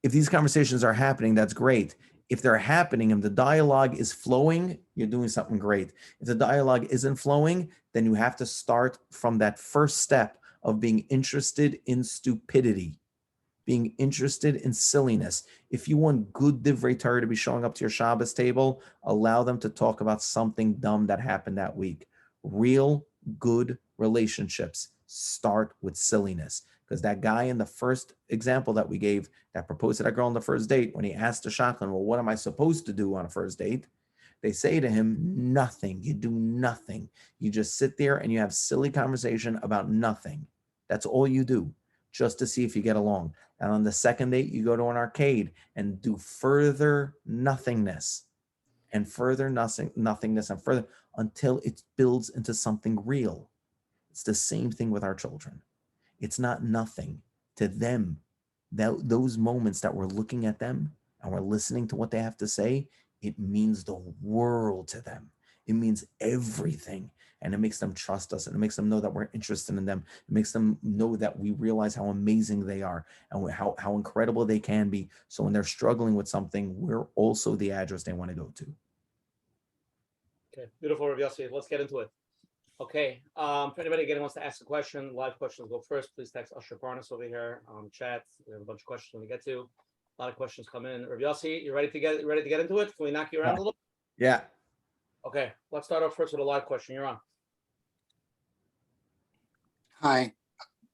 if these conversations are happening, that's great. If they're happening and the dialogue is flowing, you're doing something great. If the dialogue isn't flowing, then you have to start from that first step of being interested in stupidity, being interested in silliness. If you want good divrei Torah to be showing up to your Shabbos table, allow them to talk about something dumb that happened that week. Real good relationships start with silliness. Because that guy in the first example that we gave that proposed to that girl on the first date, when he asked the shotgun, well, what am I supposed to do on a first date? They say to him, nothing. You do nothing. You just sit there and you have silly conversation about nothing. That's all you do, just to see if you get along. And on the second date, you go to an arcade and do further nothingness and further nothingness and further until it builds into something real. It's the same thing with our children. It's not nothing to them. Those moments that we're looking at them and we're listening to what they have to say, it means the world to them. It means everything. And it makes them trust us. And it makes them know that we're interested in them. It makes them know that we realize how amazing they are and how incredible they can be. So when they're struggling with something, we're also the address they want to go to. Okay, beautiful, Rabbi Yossi. Let's get into it. Okay, for anybody again who wants to ask a question, live questions go first. Please text Usher Barnes over here on chat. We have a bunch of questions when we get to. A lot of questions come in. Rabbi Yossi, you ready to get into it? Can we knock you around a little? Yeah. Okay, let's start off first with a live question. You're on. Hi,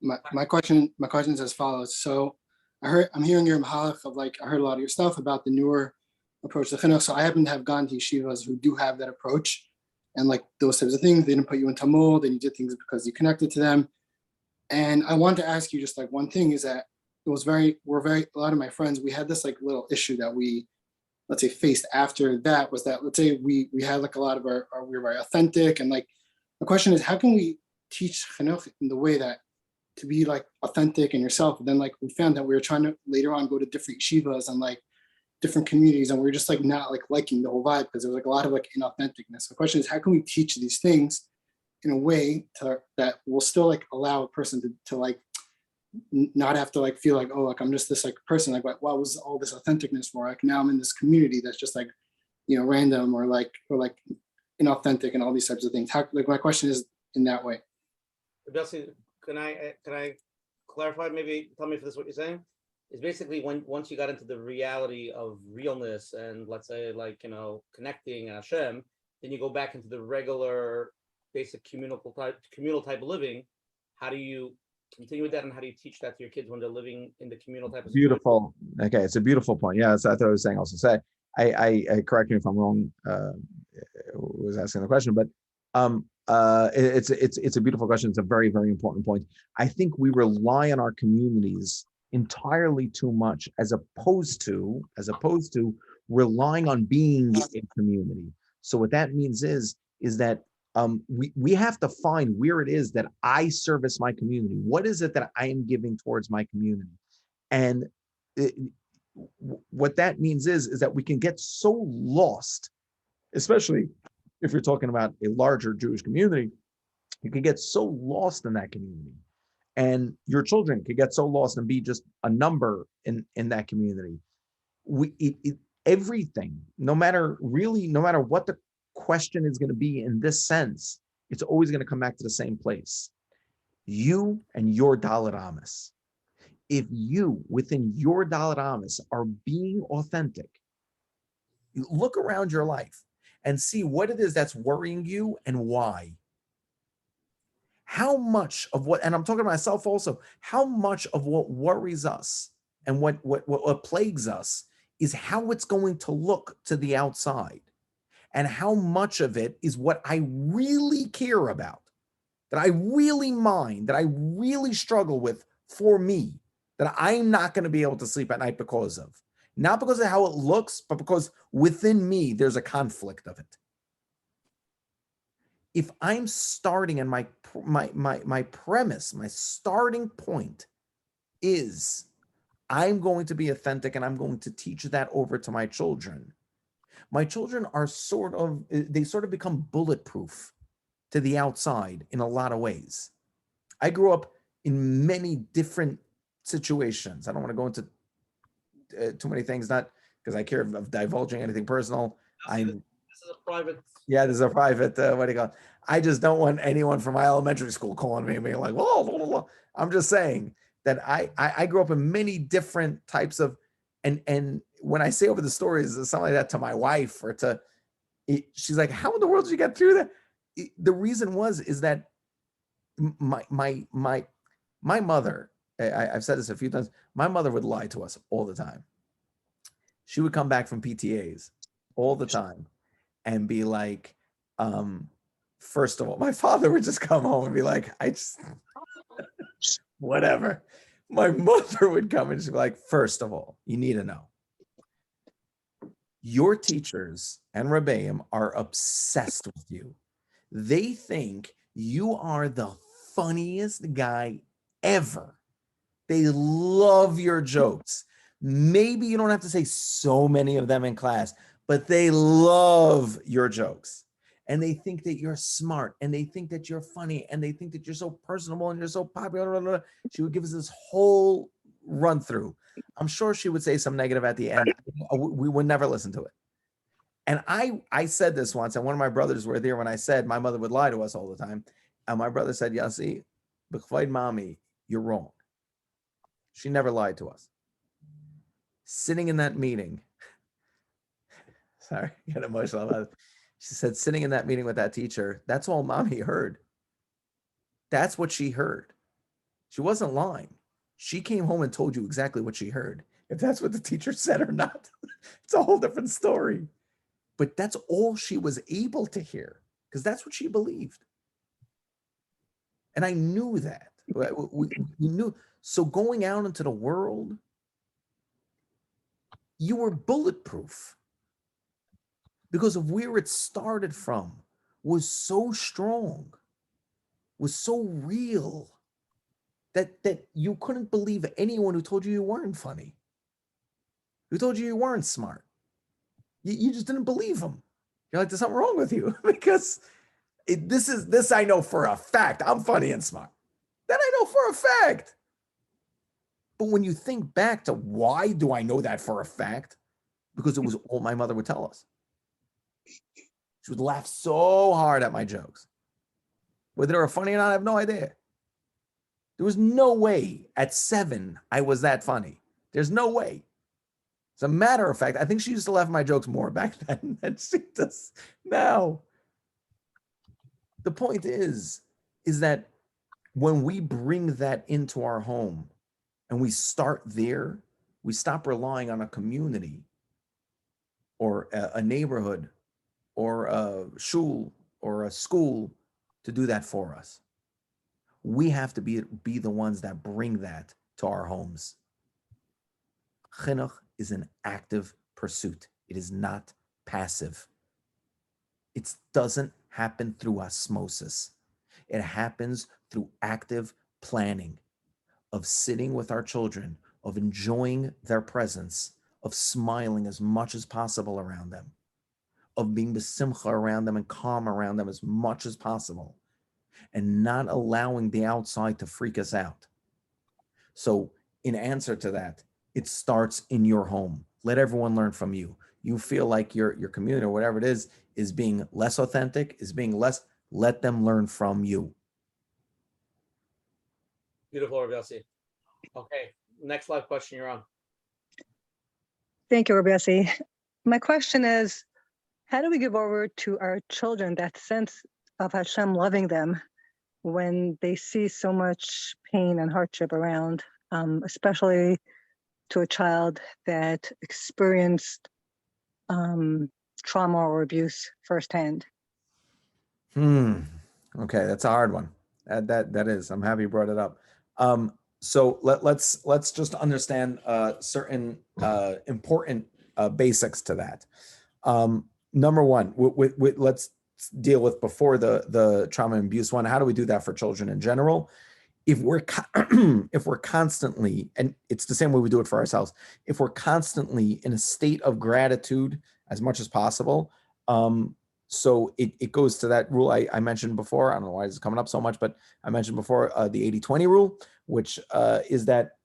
my question is as follows. So I'm hearing your mahalach of I heard a lot of your stuff about the newer approach to chinuch. So I happen to have gone to yeshivas who do have that approach, and those types of things. They didn't put you into mold, and you did things because you connected to them. And I wanted to ask you just one thing is that a lot of my friends, we had this like little issue that we, let's say, faced after that, was that, let's say we had like a lot of we were very authentic, and like the question is, how can we teach chinuch in the way that to be like authentic and yourself? And then like we found that we were trying to later on go to different yeshivas and like different communities, and we were just like not like liking the whole vibe because there was like a lot of like inauthenticness. The question is, how can we teach these things in a way that will still like allow a person to like not have to like feel like, oh, like I'm just this like person, like what was all this authenticness for? Like now I'm in this community that's just like, random or like inauthentic and all these types of things. How, like, my question is in that way. Yossi, can I clarify? Maybe tell me if this is what you're saying. Is basically once you got into the reality of realness and let's say like connecting and Hashem, then you go back into the regular basic communal type of living. How do you continue with that, and how do you teach that to your kids when they're living in the communal type of situation? Beautiful. Okay, it's a beautiful point. Yeah, that's what I was saying. Also, say I correct me if I'm wrong. Was asking the question, but it's a beautiful question. It's a very, very important point. I think we rely on our communities entirely too much, as opposed to relying on being a community. So what that means is that we have to find where it is that I service my community. What is it that I am giving towards my community? And what that means is that we can get so lost, especially if you're talking about a larger Jewish community, you can get so lost in that community. And your children could get so lost and be just a number in that community. Everything, no matter what the question is going to be in this sense, it's always going to come back to the same place. You and your Dalet Amis. If you, within your Dalet Amis, are being authentic, look around your life and see what it is that's worrying you and why. How much of what, and I'm talking to myself also, how much of what worries us and what plagues us is how it's going to look to the outside, and how much of it is what I really care about, that I really mind, that I really struggle with for me, that I'm not going to be able to sleep at night because of. Not because of how it looks, but because within me, there's a conflict of it. If I'm starting and my premise, my starting point is I'm going to be authentic and I'm going to teach that over to my children are sort of become bulletproof to the outside in a lot of ways. I grew up in many different situations. I don't want to go into too many things, not because I care of divulging anything personal. This is a private. Yeah, this is a private, what do you call it? I just don't want anyone from my elementary school calling me and being like, whoa, blah, blah, blah. I'm just saying that I grew up in many different types of, and when I say over the stories, something like that to my wife or to, she's like, how in the world did you get through that? The reason is that my mother, I've said this a few times, my mother would lie to us all the time. She would come back from PTAs all the time and be like, first of all, my father would just come home and be like, whatever. My mother would come and she'd be like, first of all, you need to know. Your teachers and Rebbeim are obsessed with you. They think you are the funniest guy ever. They love your jokes. Maybe you don't have to say so many of them in class, but they love your jokes. And they think that you're smart, and they think that you're funny, and they think that you're so personable and you're so popular. She would give us this whole run through. I'm sure she would say some negative at the end. We would never listen to it. And I said this once, and one of my brothers were there when I said my mother would lie to us all the time. And my brother said, Yossi, b'chvod mommy, you're wrong. She never lied to us. Sitting in that meeting, sorry, I get emotional about it. She said, sitting in that meeting with that teacher, that's all mommy heard. That's what she heard. She wasn't lying. She came home and told you exactly what she heard. If that's what the teacher said or not, it's a whole different story. But that's all she was able to hear because that's what she believed. And I knew that. We knew. So going out into the world, you were bulletproof because of where it started from was so strong, was so real that you couldn't believe anyone who told you weren't funny, who told you weren't smart. You just didn't believe them. You're like, there's something wrong with you because this I know for a fact. I'm funny and smart. That I know for a fact. But when you think back to why do I know that for a fact? Because it was all my mother would tell us. She would laugh so hard at my jokes. Whether they were funny or not, I have no idea. There was no way at 7 I was that funny. There's no way. As a matter of fact, I think she used to laugh at my jokes more back then than she does now. The point is that when we bring that into our home and we start there, we stop relying on a community or a neighborhood or a shul or a school to do that for us. We have to be the ones that bring that to our homes. Chinuch is an active pursuit. It is not passive. It doesn't happen through osmosis. It happens through active planning of sitting with our children, of enjoying their presence, of smiling as much as possible around them, of being besimcha around them and calm around them as much as possible, and not allowing the outside to freak us out. So in answer to that, it starts in your home. Let everyone learn from you. You feel like your community or whatever it is being less authentic, is being less, let them learn from you. Beautiful, Rabbi Yossi. Okay, next live question, you're on. Thank you, Rabbi Yossi. My question is, how do we give over to our children that sense of Hashem loving them when they see so much pain and hardship around, especially to a child that experienced trauma or abuse firsthand? Okay, that's a hard one. That is. I'm happy you brought it up. So let's just understand certain important basics to that. Number one, let's deal with before the trauma and abuse one. How do we do that for children in general? If we're constantly, and it's the same way we do it for ourselves, if we're constantly in a state of gratitude as much as possible, so it goes to that rule I mentioned before. I don't know why it's coming up so much, but I mentioned before the 80-20 rule, which is that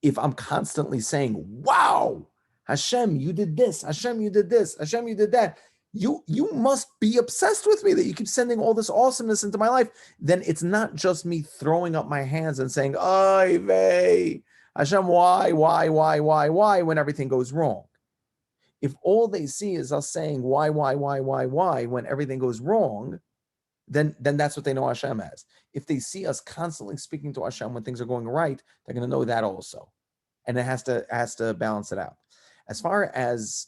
if I'm constantly saying, wow, Hashem, you did this, Hashem, you did this, Hashem, you did that, you must be obsessed with me that you keep sending all this awesomeness into my life, then it's not just me throwing up my hands and saying, oy vey, Hashem, why, when everything goes wrong. If all they see is us saying why when everything goes wrong, then that's what they know Hashem as. If they see us constantly speaking to Hashem when things are going right, they're going to know that also. And it has to balance it out. As far as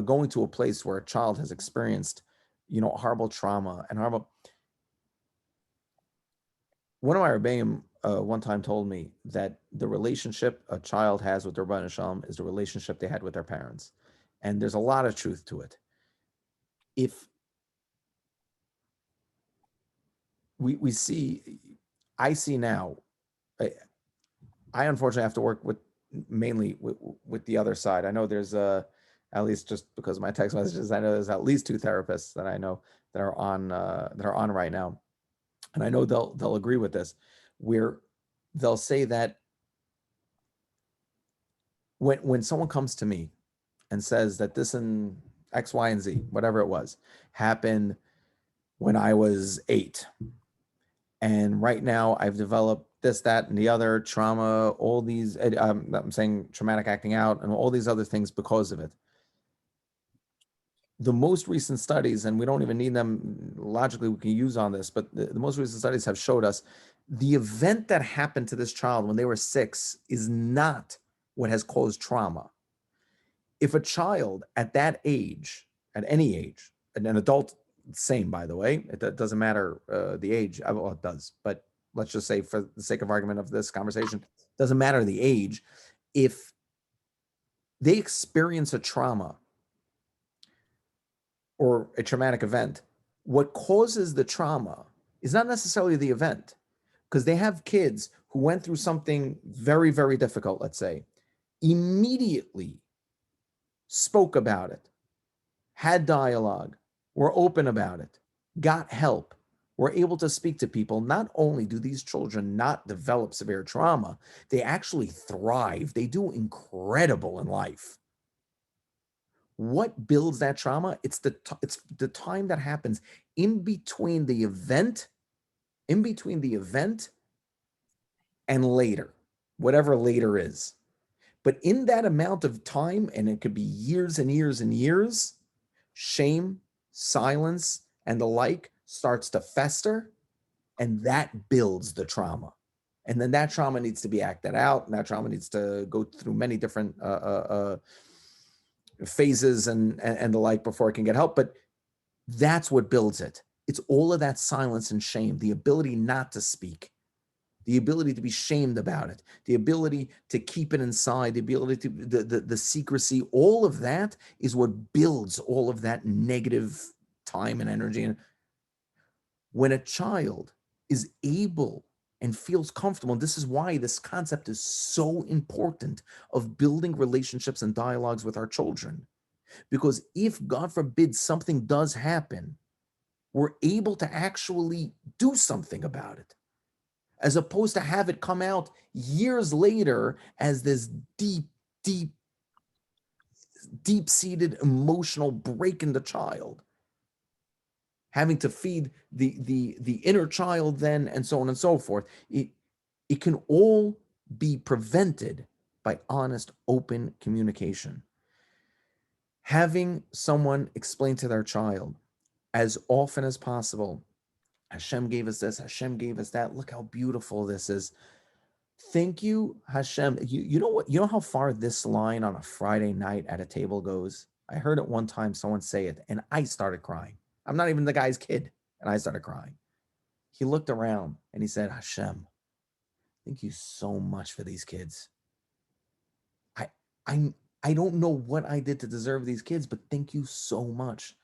going to a place where a child has experienced, horrible trauma and horrible. One of my Rebbeim one time told me that the relationship a child has with their Rebbeinu Shalom is the relationship they had with their parents. And there's a lot of truth to it. If I see now, I unfortunately have to work mainly with the other side. I know there's at least just because of my text messages, I know there's at least 2 therapists that I know that are on right now. And I know they'll agree with this, where they'll say that when someone comes to me and says that this and X, Y, and Z, whatever it was, happened when I was 8. And right now I've developed this, that, and the other trauma, all these, I'm saying traumatic acting out and all these other things because of it. The most recent studies, and we don't even need them logically, we can use on this, but the most recent studies have showed us the event that happened to this child when they were 6 is not what has caused trauma. If a child at that age, at any age, and an adult, same by the way, it doesn't matter the age, well it does, but let's just say for the sake of argument of this conversation, doesn't matter the age, if they experience a trauma or a traumatic event, what causes the trauma is not necessarily the event, because they have kids who went through something very, very difficult, let's say, immediately spoke about it, had dialogue, were open about it, got help, were able to speak to people. Not only do these children not develop severe trauma, they actually thrive. They do incredible in life. What builds that trauma? It's the time that happens in between the event and later, whatever later is. But in that amount of time, and it could be years and years and years, shame, silence, and the like starts to fester, and that builds the trauma. And then that trauma needs to be acted out, and that trauma needs to go through many different phases and the like before it can get help. But that's what builds it. It's all of that silence and shame, the ability not to speak, the ability to be shamed about it, the ability to keep it inside, the ability to the secrecy. All of that is what builds all of that negative time and energy. And when a child is able and feels comfortable, and this is why this concept is so important of building relationships and dialogues with our children, because if, God forbid, something does happen, we're able to actually do something about it, as opposed to have it come out years later as this deep-seated emotional break in the child, having to feed the inner child then, and so on and so forth. It can all be prevented by honest, open communication. Having someone explain to their child as often as possible, Hashem gave us this, Hashem gave us that, look how beautiful this is. Thank you, Hashem. You know what? You know how far this line on a Friday night at a table goes? I heard it one time, someone say it, and I started crying. I'm not even the guy's kid, and I started crying. He looked around and he said, Hashem, thank you so much for these kids. I don't know what I did to deserve these kids, but thank you so much.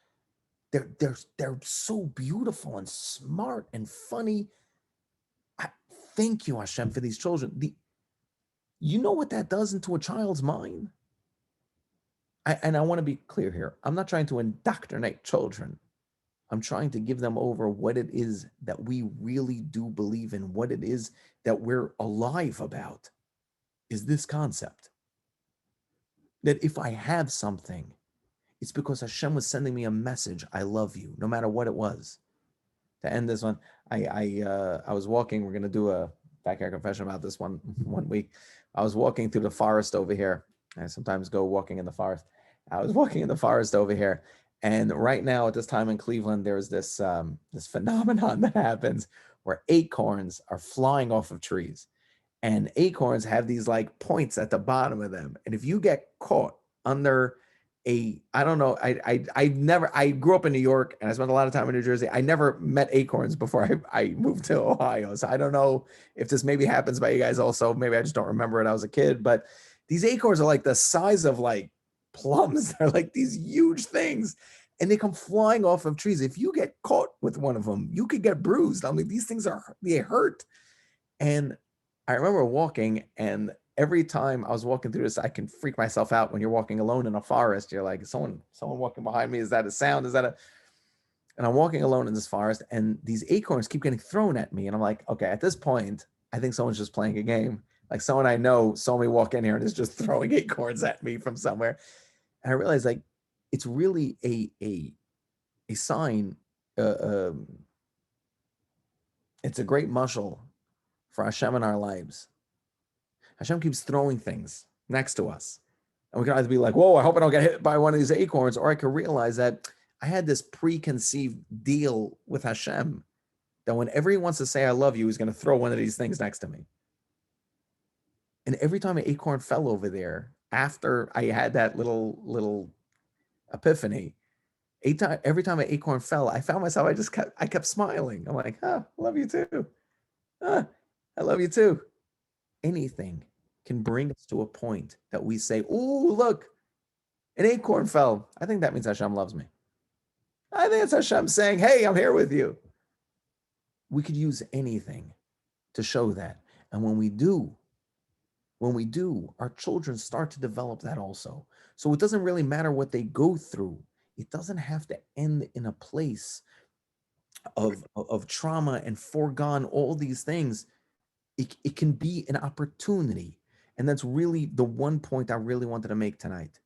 They're so beautiful and smart and funny. Thank you, Hashem, for these children. You know what that does into a child's mind? And I want to be clear here. I'm not trying to indoctrinate children. I'm trying to give them over what it is that we really do believe in, what it is that we're alive about, is this concept. That if I have something, it's because Hashem was sending me a message. I love you, no matter what it was. To end this one, I was walking. We're gonna do a backyard confession about this one week. I was walking through the forest over here. I sometimes go walking in the forest. I was walking in the forest over here, and right now at this time in Cleveland, there's this this phenomenon that happens where acorns are flying off of trees, and acorns have these like points at the bottom of them, and if you get caught under I don't know, I grew up in New York and I spent a lot of time in New Jersey. I never met acorns before I moved to Ohio. So I don't know if this maybe happens by you guys also. Maybe I just don't remember it. I was a kid, but these acorns are like the size of like plums. They're like these huge things and they come flying off of trees. If you get caught with one of them, you could get bruised. I mean, these things they hurt. And I remember walking, and every time I was walking through this, I can freak myself out when you're walking alone in a forest. You're like, someone walking behind me. Is that a sound? And I'm walking alone in this forest, and these acorns keep getting thrown at me. And I'm like, okay, at this point, I think someone's just playing a game. Like someone I know saw me walk in here and is just throwing acorns at me from somewhere. And I realized like, it's really a sign. It's a great mashal for Hashem in our lives. Hashem keeps throwing things next to us. And we can either be like, whoa, I hope I don't get hit by one of these acorns, or I can realize that I had this preconceived deal with Hashem that whenever he wants to say I love you, he's going to throw one of these things next to me. And every time an acorn fell over there, after I had that little epiphany, every time an acorn fell, I found myself, I kept smiling. I'm like, I love you too. I love you too. Anything can bring us to a point that we say, "Ooh, look, an acorn fell. I think that means Hashem loves me. I think it's Hashem saying, hey, I'm here with you." We could use anything to show that. And when we do, our children start to develop that also. So it doesn't really matter what they go through. It doesn't have to end in a place of trauma and foregone all these things. It can be an opportunity. And that's really the one point I really wanted to make tonight.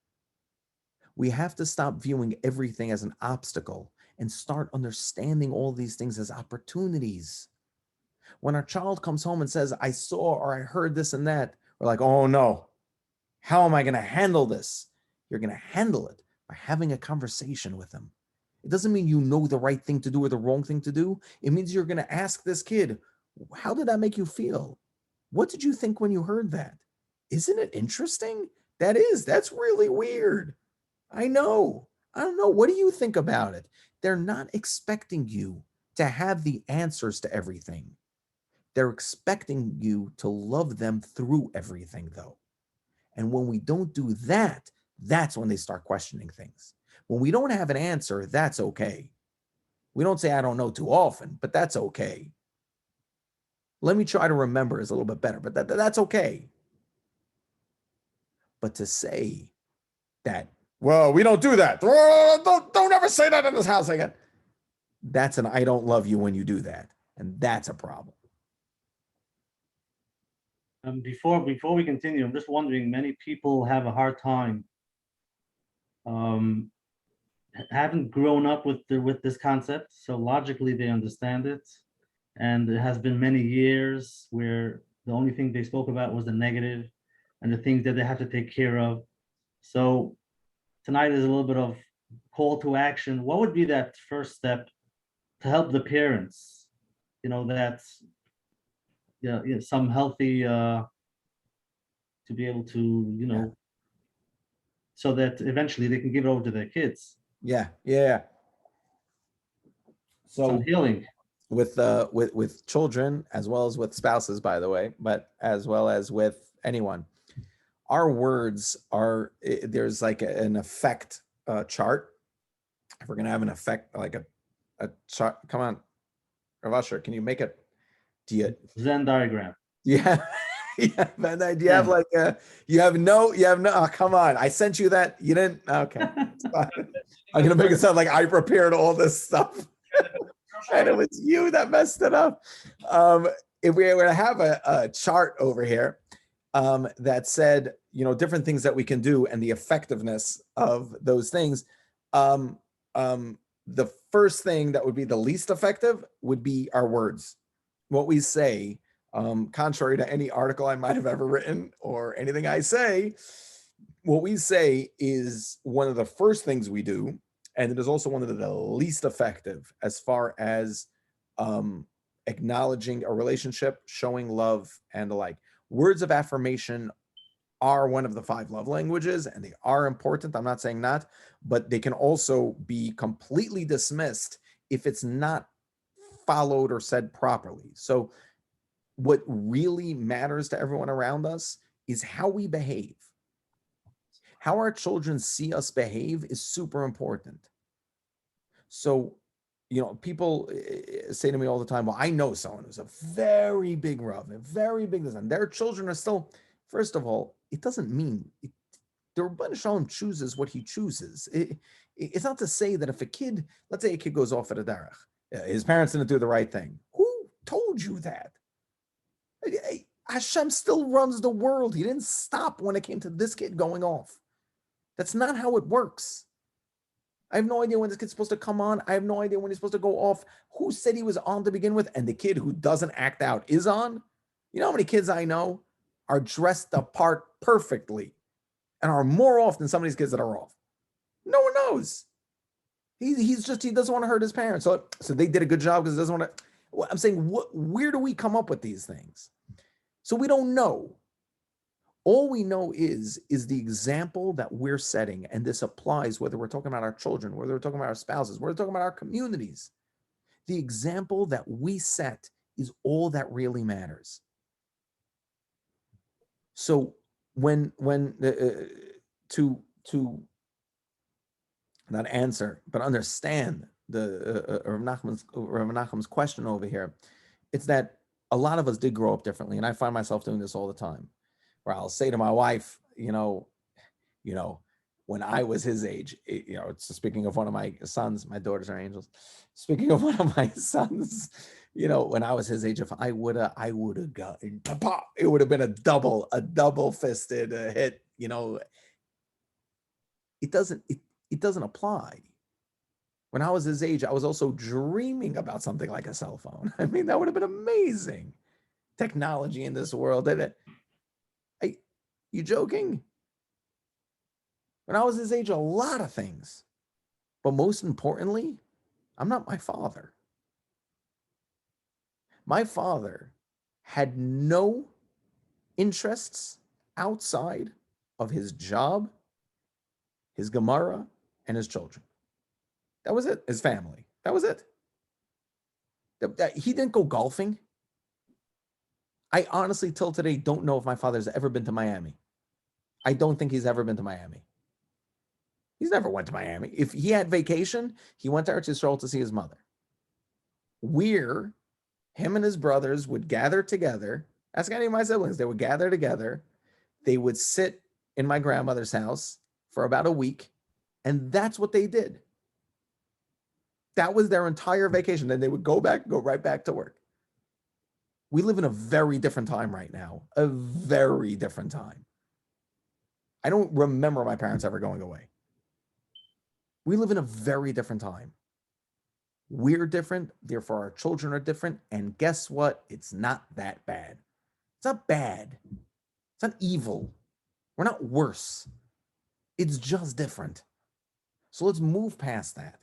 We have to stop viewing everything as an obstacle and start understanding all these things as opportunities. When our child comes home and says, I saw or I heard this and that, we're like, oh no, how am I going to handle this? You're going to handle it by having a conversation with them. It doesn't mean you know the right thing to do or the wrong thing to do. It means you're going to ask this kid, how did that make you feel? What did you think when you heard that? Isn't it interesting? That's really weird. I know. I don't know. What do you think about it? They're not expecting you to have the answers to everything. They're expecting you to love them through everything, though. And when we don't do that, that's when they start questioning things. When we don't have an answer, that's okay. We don't say, I don't know too often, but that's okay. Let me try to remember is a little bit better, but that's okay. But to say that, well, we don't do that. Don't ever say that in this house again. That's an I don't love you when you do that. And that's a problem. Before we continue, I'm just wondering, many people have a hard time, haven't grown up with this concept, so logically they understand it, and it has been many years where the only thing they spoke about was the negative and the things that they have to take care of. So tonight is a little bit of call to action. What would be that first step to help the parents? That's some healthy to be able to so that eventually they can give it over to their kids. Yeah. Some So healing with children as well as with spouses, by the way, but as well as with anyone, our words are, there's like an effect chart. If we're gonna have an effect, like a chart, come on, Rav Asher, can you make it? Do you Venn diagram? Yeah. Yeah, Venn diagram. Do you have like you have no, oh, come on. I sent you that. You didn't? Okay. I'm gonna make it sound like I prepared all this stuff. And it was you that messed it up. If we were to have a chart over here that said, different things that we can do and the effectiveness of those things, the first thing that would be the least effective would be our words. What we say, contrary to any article I might have ever written or anything I say, what we say is one of the first things we do, and it is also one of the least effective as far as acknowledging a relationship, showing love, and the like. Words of affirmation are one of the 5 love languages, and they are important. I'm not saying not, but they can also be completely dismissed if it's not followed or said properly. So what really matters to everyone around us is how we behave. How our children see us behave is super important. So, people say to me all the time, well, I know someone who's a very big Rav, a very big this, and their children are still, first of all, it doesn't mean, the Rebbeinu Shalom chooses what he chooses. It's not to say that if a kid, let's say a kid goes off at a derech, his parents didn't do the right thing. Who told you that? Hashem still runs the world. He didn't stop when it came to this kid going off. That's not how it works. I have no idea when this kid's supposed to come on. I have no idea when he's supposed to go off. Who said he was on to begin with? And the kid who doesn't act out is on? You know how many kids I know are dressed apart perfectly and are more off than some of these kids that are off? No one knows. He doesn't want to hurt his parents. So they did a good job because he doesn't want to. I'm saying, where do we come up with these things? So we don't know. All we know is the example that we're setting, and this applies whether we're talking about our children, whether we're talking about our spouses, whether we're talking about our communities. The example that we set is all that really matters. So to not answer, but understand the Rav Menachem's question over here, it's that a lot of us did grow up differently, and I find myself doing this all the time, where I'll say to my wife, when I was his age, it's speaking of one of my sons, my daughters are angels. Speaking of one of my sons, when I was his age, if I would have gotten, it would have been a double fisted hit. It doesn't apply. When I was his age, I was also dreaming about something like a cell phone. I mean, that would have been amazing. Technology in this world. You joking? When I was his age, a lot of things. But most importantly, I'm not my father. My father had no interests outside of his job, his Gemara, and his children. That was it. His family. That was it. He didn't go golfing. I honestly, till today, don't know if my father's ever been to Miami. I don't think he's ever been to Miami. He's never went to Miami. If he had vacation, he went to Eretz Yisrael to see his mother. Him and his brothers would gather together. Ask any of my siblings. They would gather together. They would sit in my grandmother's house for about a week, and that's what they did. That was their entire vacation. Then they would go right back to work. We live in a very different time right now, a very different time. I don't remember my parents ever going away. We live in a very different time. We're different, therefore our children are different. And guess what? It's not that bad. It's not bad. It's not evil. We're not worse. It's just different. So let's move past that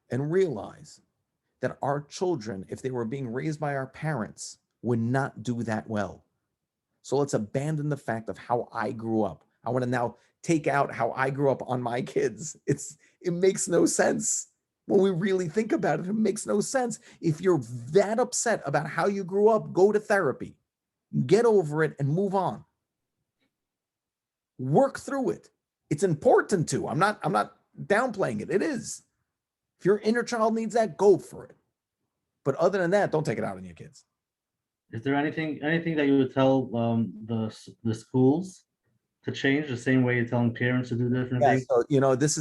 and realize that our children, if they were being raised by our parents, would not do that well. So let's abandon the fact of how I grew up. I want to now take out how I grew up on my kids. It makes no sense. When we really think about it, it makes no sense. If you're that upset about how you grew up, go to therapy. Get over it and move on. Work through it. It's important to. I'm not downplaying it. It is. If your inner child needs that, go for it. But other than that, don't take it out on your kids. Is there anything that you would tell the schools to change the same way you're telling parents to do different things? So this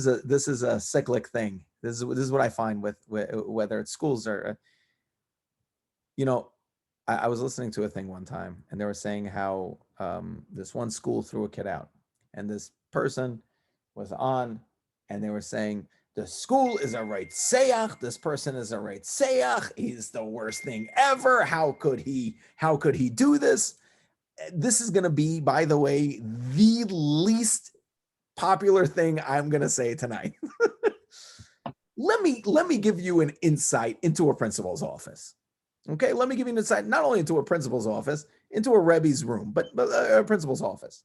is a cyclic thing. This is what I find with whether it's schools or I was listening to a thing one time, and they were saying how this one school threw a kid out, and this person was on, and they were saying the school is a Reitzeach. This person is a Reitzeach. He's the worst thing ever. How could he do this? This is going to be, by the way, the least popular thing I'm going to say tonight. Let me give you an insight into a principal's office. Okay, let me give you an insight not only into a principal's office, into a Rebbe's room, but a principal's office.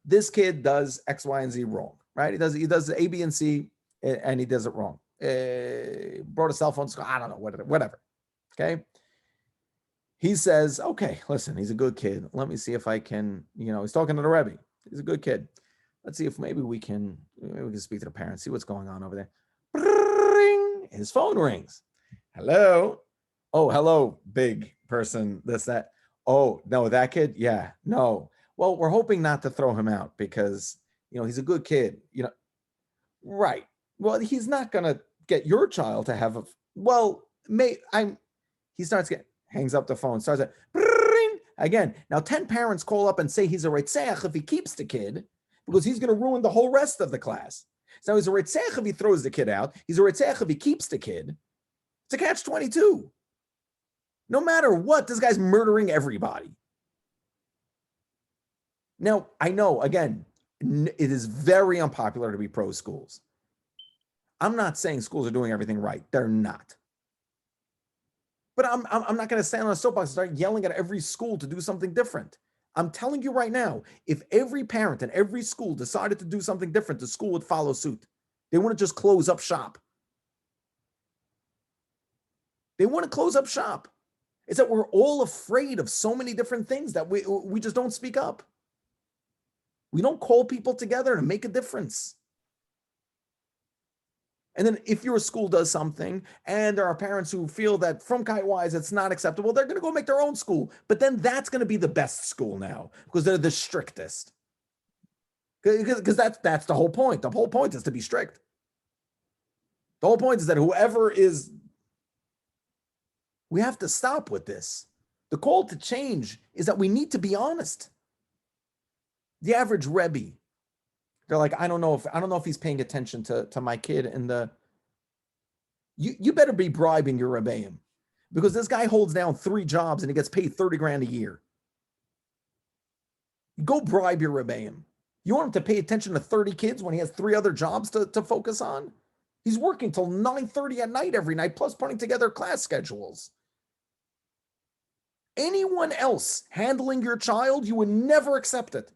This kid does X, Y, and Z wrong, right? He does A, B, and C, and he does it wrong. Brought a cell phone, I don't know, whatever. Okay. He says, okay, listen, he's a good kid. Let me see if I can, he's talking to the Rebbe. He's a good kid. Let's see if maybe we can speak to the parents, see what's going on over there. Ring. His phone rings. Hello. Oh, hello, big person. This, that. Oh, no, that kid? Yeah, no. Well, we're hoping not to throw him out because, he's a good kid. Right. Well, he's not going to get your child to have he starts hangs up the phone, starts at again. Now 10 parents call up and say he's a Reitzeach if he keeps the kid because he's going to ruin the whole rest of the class. So he's a Reitzeach if he throws the kid out. He's a Reitzeach if he keeps the kid. It's a catch-22. No matter what, this guy's murdering everybody. Now, I know, again, it is very unpopular to be pro schools. I'm not saying schools are doing everything right. They're not. But I'm not going to stand on a soapbox and start yelling at every school to do something different. I'm telling you right now, if every parent and every school decided to do something different, the school would follow suit. They wouldn't just close up shop. They want to close up shop. It's that we're all afraid of so many different things that we just don't speak up. We don't call people together to make a difference. And then if your school does something and there are parents who feel that from wise it's not acceptable, they're going to go make their own school. But then that's going to be the best school now because they're the strictest. Because that's the whole point. The whole point is to be strict. The whole point is that whoever is, we have to stop with this. The call to change is that we need to be honest. The average Rebbe, they're like, I don't know if he's paying attention to my kid. And you better be bribing your Rebbeim, because this guy holds down 3 jobs and he gets paid 30 grand a year. Go bribe your Rebbeim. You want him to pay attention to 30 kids when he has 3 other jobs to focus on? He's working till 9:30 at night every night, plus putting together class schedules. Anyone else handling your child, you would never accept it.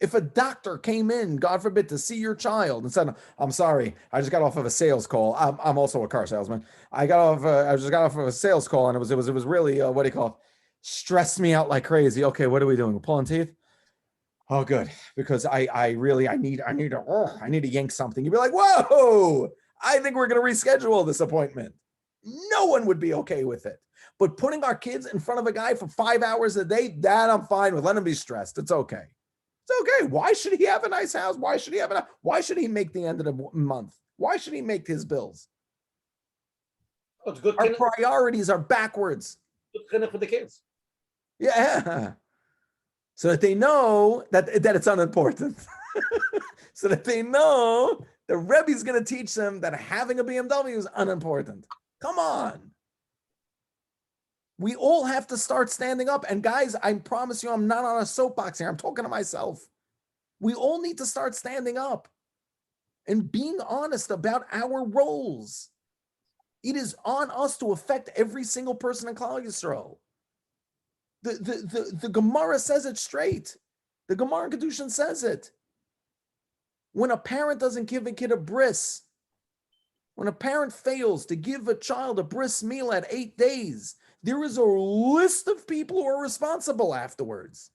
If a doctor came in, God forbid, to see your child and said, I'm sorry, I just got off of a sales call. I'm also a car salesman. I just got off of a sales call, and it was really, what do you call it? Stressed me out like crazy. Okay, what are we doing? We're pulling teeth? Oh, good. Because I need to yank something. You'd be like, whoa, I think we're going to reschedule this appointment. No one would be okay with it. But putting our kids in front of a guy for 5 hours a day, that I'm fine with. Let him be stressed. It's okay. It's okay. Why should he have a nice house? Why should he make the end of the month? Why should he make his bills? Oh, it's good. Our priorities are backwards. Good for the kids. Yeah. So that they know that it's unimportant. So that they know the Rebbe's going to teach them that having a BMW is unimportant. Come on. We all have to start standing up. And guys, I promise you, I'm not on a soapbox here. I'm talking to myself. We all need to start standing up and being honest about our roles. It is on us to affect every single person in Klal Yisrael. The Gemara says it straight. The Gemara in Kedushin says it. When a parent doesn't give a kid a bris, when a parent fails to give a child a bris meal at 8 days, there is a list of people who are responsible afterwards.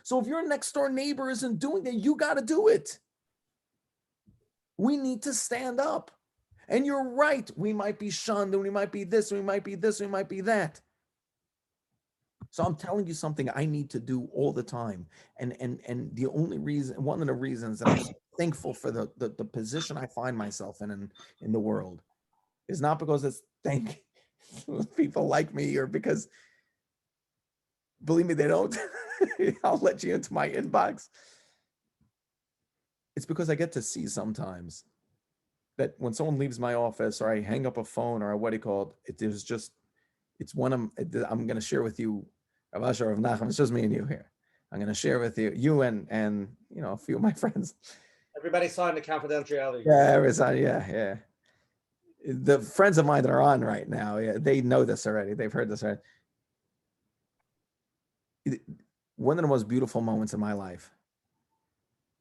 So if your next door neighbor isn't doing that, you got to do it. We need to stand up. And you're right. We might be shunned, and we might be this, we might be this, we might be that. So I'm telling you something I need to do all the time. And the only reason, one of the reasons that I'm so thankful for the position I find myself in the world is not because it's people like me, or because, believe me, they don't. I'll let you into my inbox. It's because I get to see sometimes that when someone leaves my office, or I hang up a phone, or what do you call it? It's one I'm going to share with you. Rav Asher, Rav Nachum, it's just me and you here. I'm going to share with you and a few of my friends. Everybody signed the confidentiality. Yeah. The friends of mine that are on right now, they know this already. They've heard this already. One of the most beautiful moments in my life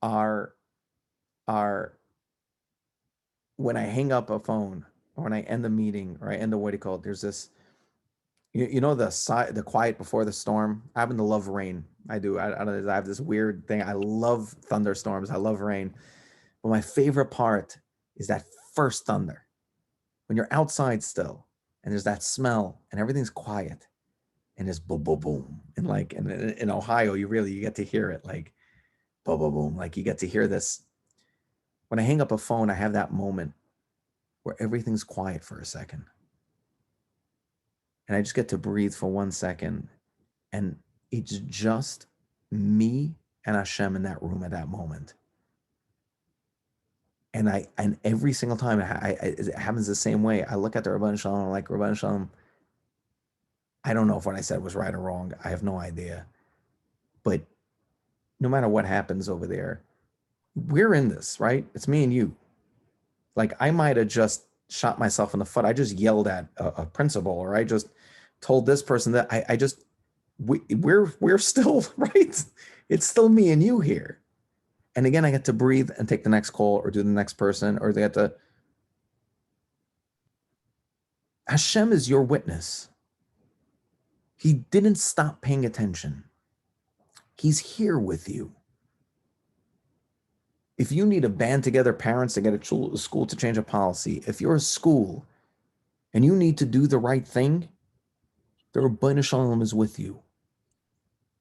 are when I hang up a phone, or when I end the meeting, or I end the, what do you call it? There's this, the quiet before the storm. I happen to love rain. I do. I have this weird thing. I love thunderstorms. I love rain. But my favorite part is that first thunder. When you're outside still, and there's that smell, and everything's quiet, and it's boom, boom, boom. And like in Ohio, you get to hear it, like boom, boom, boom. Like you get to hear this. When I hang up a phone, I have that moment where everything's quiet for a second. And I just get to breathe for 1 second. And it's just me and Hashem in that room at that moment. And every single time it happens the same way. I look at the Rabban Shalom, I'm like, Rabban Shalom, I don't know if what I said was right or wrong. I have no idea. But no matter what happens over there, we're in this, right? It's me and you. Like, I might have just shot myself in the foot. I just yelled at a principal, or I just told this person that we're still, right? It's still me and you here. And again, I get to breathe and take the next call, or do the next person, or they get to. Hashem is your witness. He didn't stop paying attention. He's here with you. If you need to band together parents to get a school to change a policy, if you're a school and you need to do the right thing, the Rabbeinu Shalom is with you.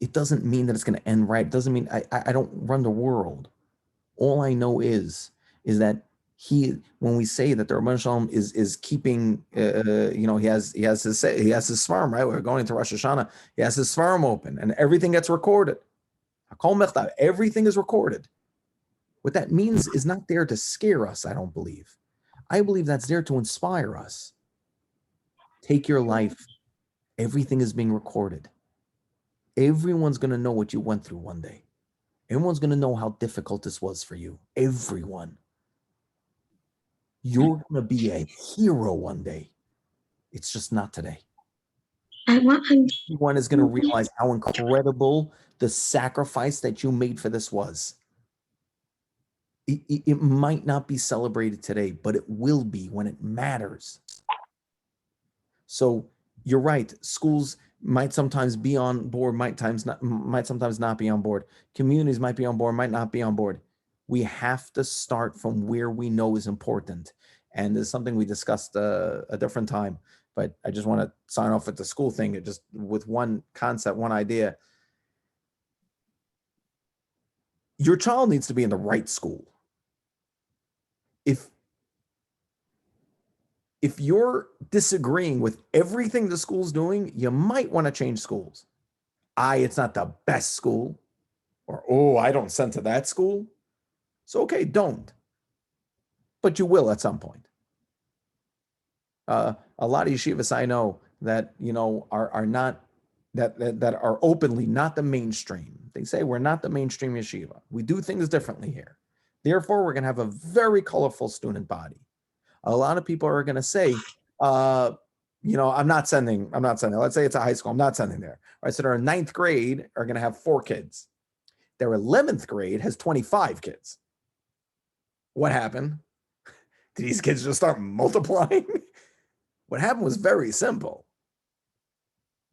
It doesn't mean that it's going to end right. It doesn't mean I don't run the world. All I know is that when we say that the Rabbeinu Shalom is keeping, he has his svarim, right? We're going into Rosh Hashanah. He has his svarim open, and everything gets recorded. Everything is recorded. What that means is not there to scare us, I don't believe. I believe that's there to inspire us. Take your life. Everything is being recorded. Everyone's going to know what you went through one day. Everyone's going to know how difficult this was for you. Everyone. You're going to be a hero one day. It's just not today. Everyone is going to realize how incredible the sacrifice that you made for this was. It might not be celebrated today, but it will be when it matters. So you're right. Schools might sometimes be on board, might sometimes not be on board. Communities might be on board, might not be on board. We have to start from where we know is important. And there's something we discussed a different time, but I just want to sign off with the school thing, just with one concept, one idea. Your child needs to be in the right school. If you're disagreeing with everything the school's doing, you might want to change schools. It's not the best school, or I don't send to that school. So okay, don't. But you will at some point. A lot of yeshivas I know that are not that are openly not the mainstream. They say we're not the mainstream yeshiva. We do things differently here. Therefore, we're going to have a very colorful student body. A lot of people are going to say, I'm not sending. Let's say it's a high school. I'm not sending there. Right? So their 9th grade are going to have 4 kids. Their 11th grade has 25 kids. What happened? Did these kids just start multiplying? What happened was very simple.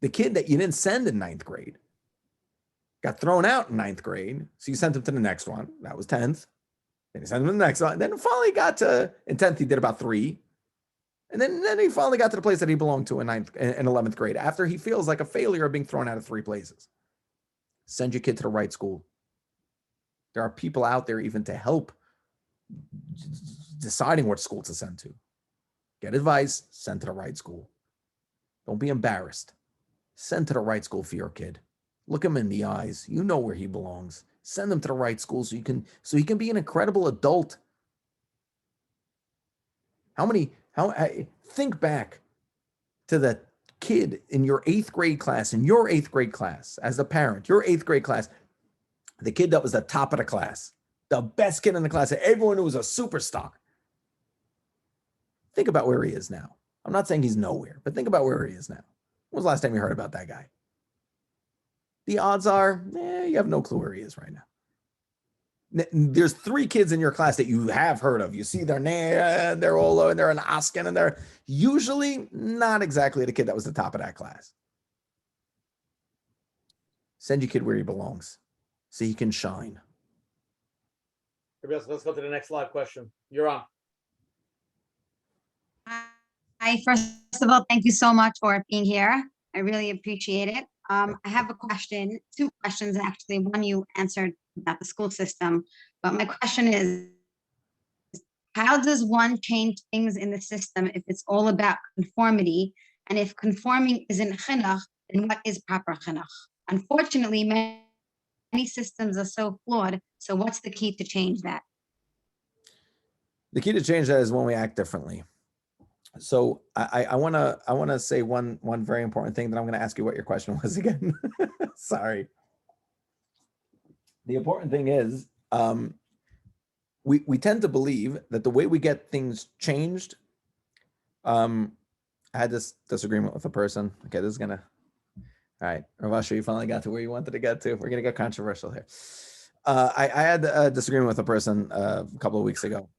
The kid that you didn't send in 9th grade got thrown out in 9th grade. So you sent him to the next one. That was 10th. Then you sent him to the next one. Then finally got to, in 10th, he did about 3. And then he finally got to the place that he belonged to in 11th grade after he feels like a failure of being thrown out of 3 places. Send your kid to the right school. There are people out there even to help deciding what school to send to. Get advice, send to the right school. Don't be embarrassed. Send to the right school for your kid. Look him in the eyes. You know where he belongs. Send him to the right school so he can be an incredible adult. Think back to the kid in your 8th grade class, as a parent, your 8th grade class, the kid that was the top of the class, the best kid in the class, everyone knew was a superstar. Think about where he is now. I'm not saying he's nowhere, but think about where he is now. When was the last time you heard about that guy? The odds are, you have no clue where he is right now. There's 3 kids in your class that you have heard of. You see their name, they're all and they're an Oscar, and they're usually not exactly the kid that was the top of that class. Send your kid where he belongs so he can shine. Let's go to the next live question. You're on. Hi, first of all, thank you so much for being here. I really appreciate it. I have a question, 2 questions actually. One you answered about the school system, but my question is, how does one change things in the system if it's all about conformity? And if conforming isn't chinuch, then what is proper chinuch? Unfortunately, many systems are so flawed. So what's the key to change that? The key to change that is when we act differently. So I want to say one very important thing that I'm going to ask you what your question was again. Sorry. The important thing is we tend to believe that the way we get things changed. I had this disagreement with a person. Okay, this is gonna. All right, Ravasha, you finally got to where you wanted to get to. We're gonna get controversial here. I had a disagreement with a person a couple of weeks ago.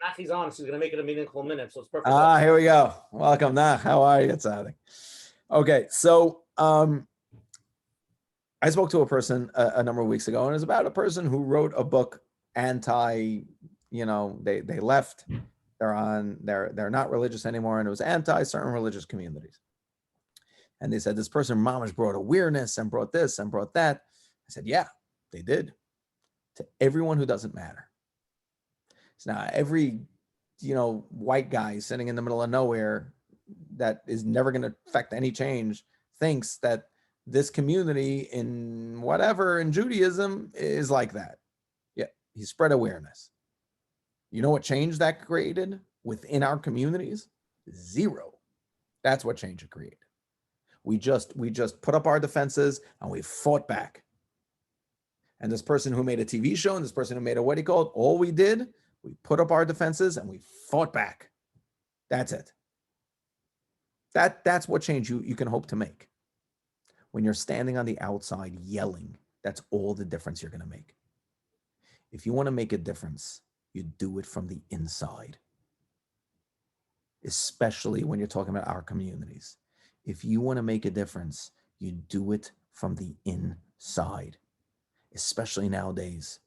Nachi's on, so he's going to make it a meaningful minute, so it's perfect. Here we go. Welcome, Nach. How are you? It's Okay, so I spoke to a person a number of weeks ago, and it was about a person who wrote a book anti, they left, they're not religious anymore, and it was anti certain religious communities. And they said this person, mamash, brought awareness and brought this and brought that. I said, yeah, they did, to everyone who doesn't matter. So now every, white guy sitting in the middle of nowhere that is never going to affect any change thinks that this community in whatever in Judaism is like that. Yeah, he spread awareness. You know what change that created within our communities? Zero. That's what change it created. We just put up our defenses and we fought back. And this person who made a TV show and this person who made a what he called, all we did, we put up our defenses and we fought back. That's it. That's what change you can hope to make. When you're standing on the outside yelling, that's all the difference you're going to make. If you want to make a difference, you do it from the inside, especially when you're talking about our communities. If you want to make a difference, you do it from the inside, especially nowadays.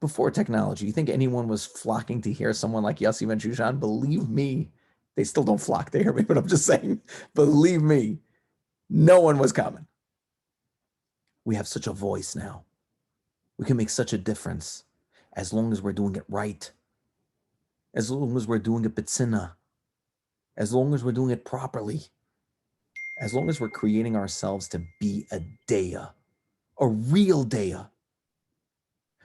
Before technology, you think anyone was flocking to hear someone like Yossi Bensoussan? Believe me, they still don't flock to hear me, but I'm just saying, believe me, no one was coming. We have such a voice now. We can make such a difference as long as we're doing it right, as long as we're doing it b'tzina, as long as we're doing it properly, as long as we're creating ourselves to be a deya, a real deya,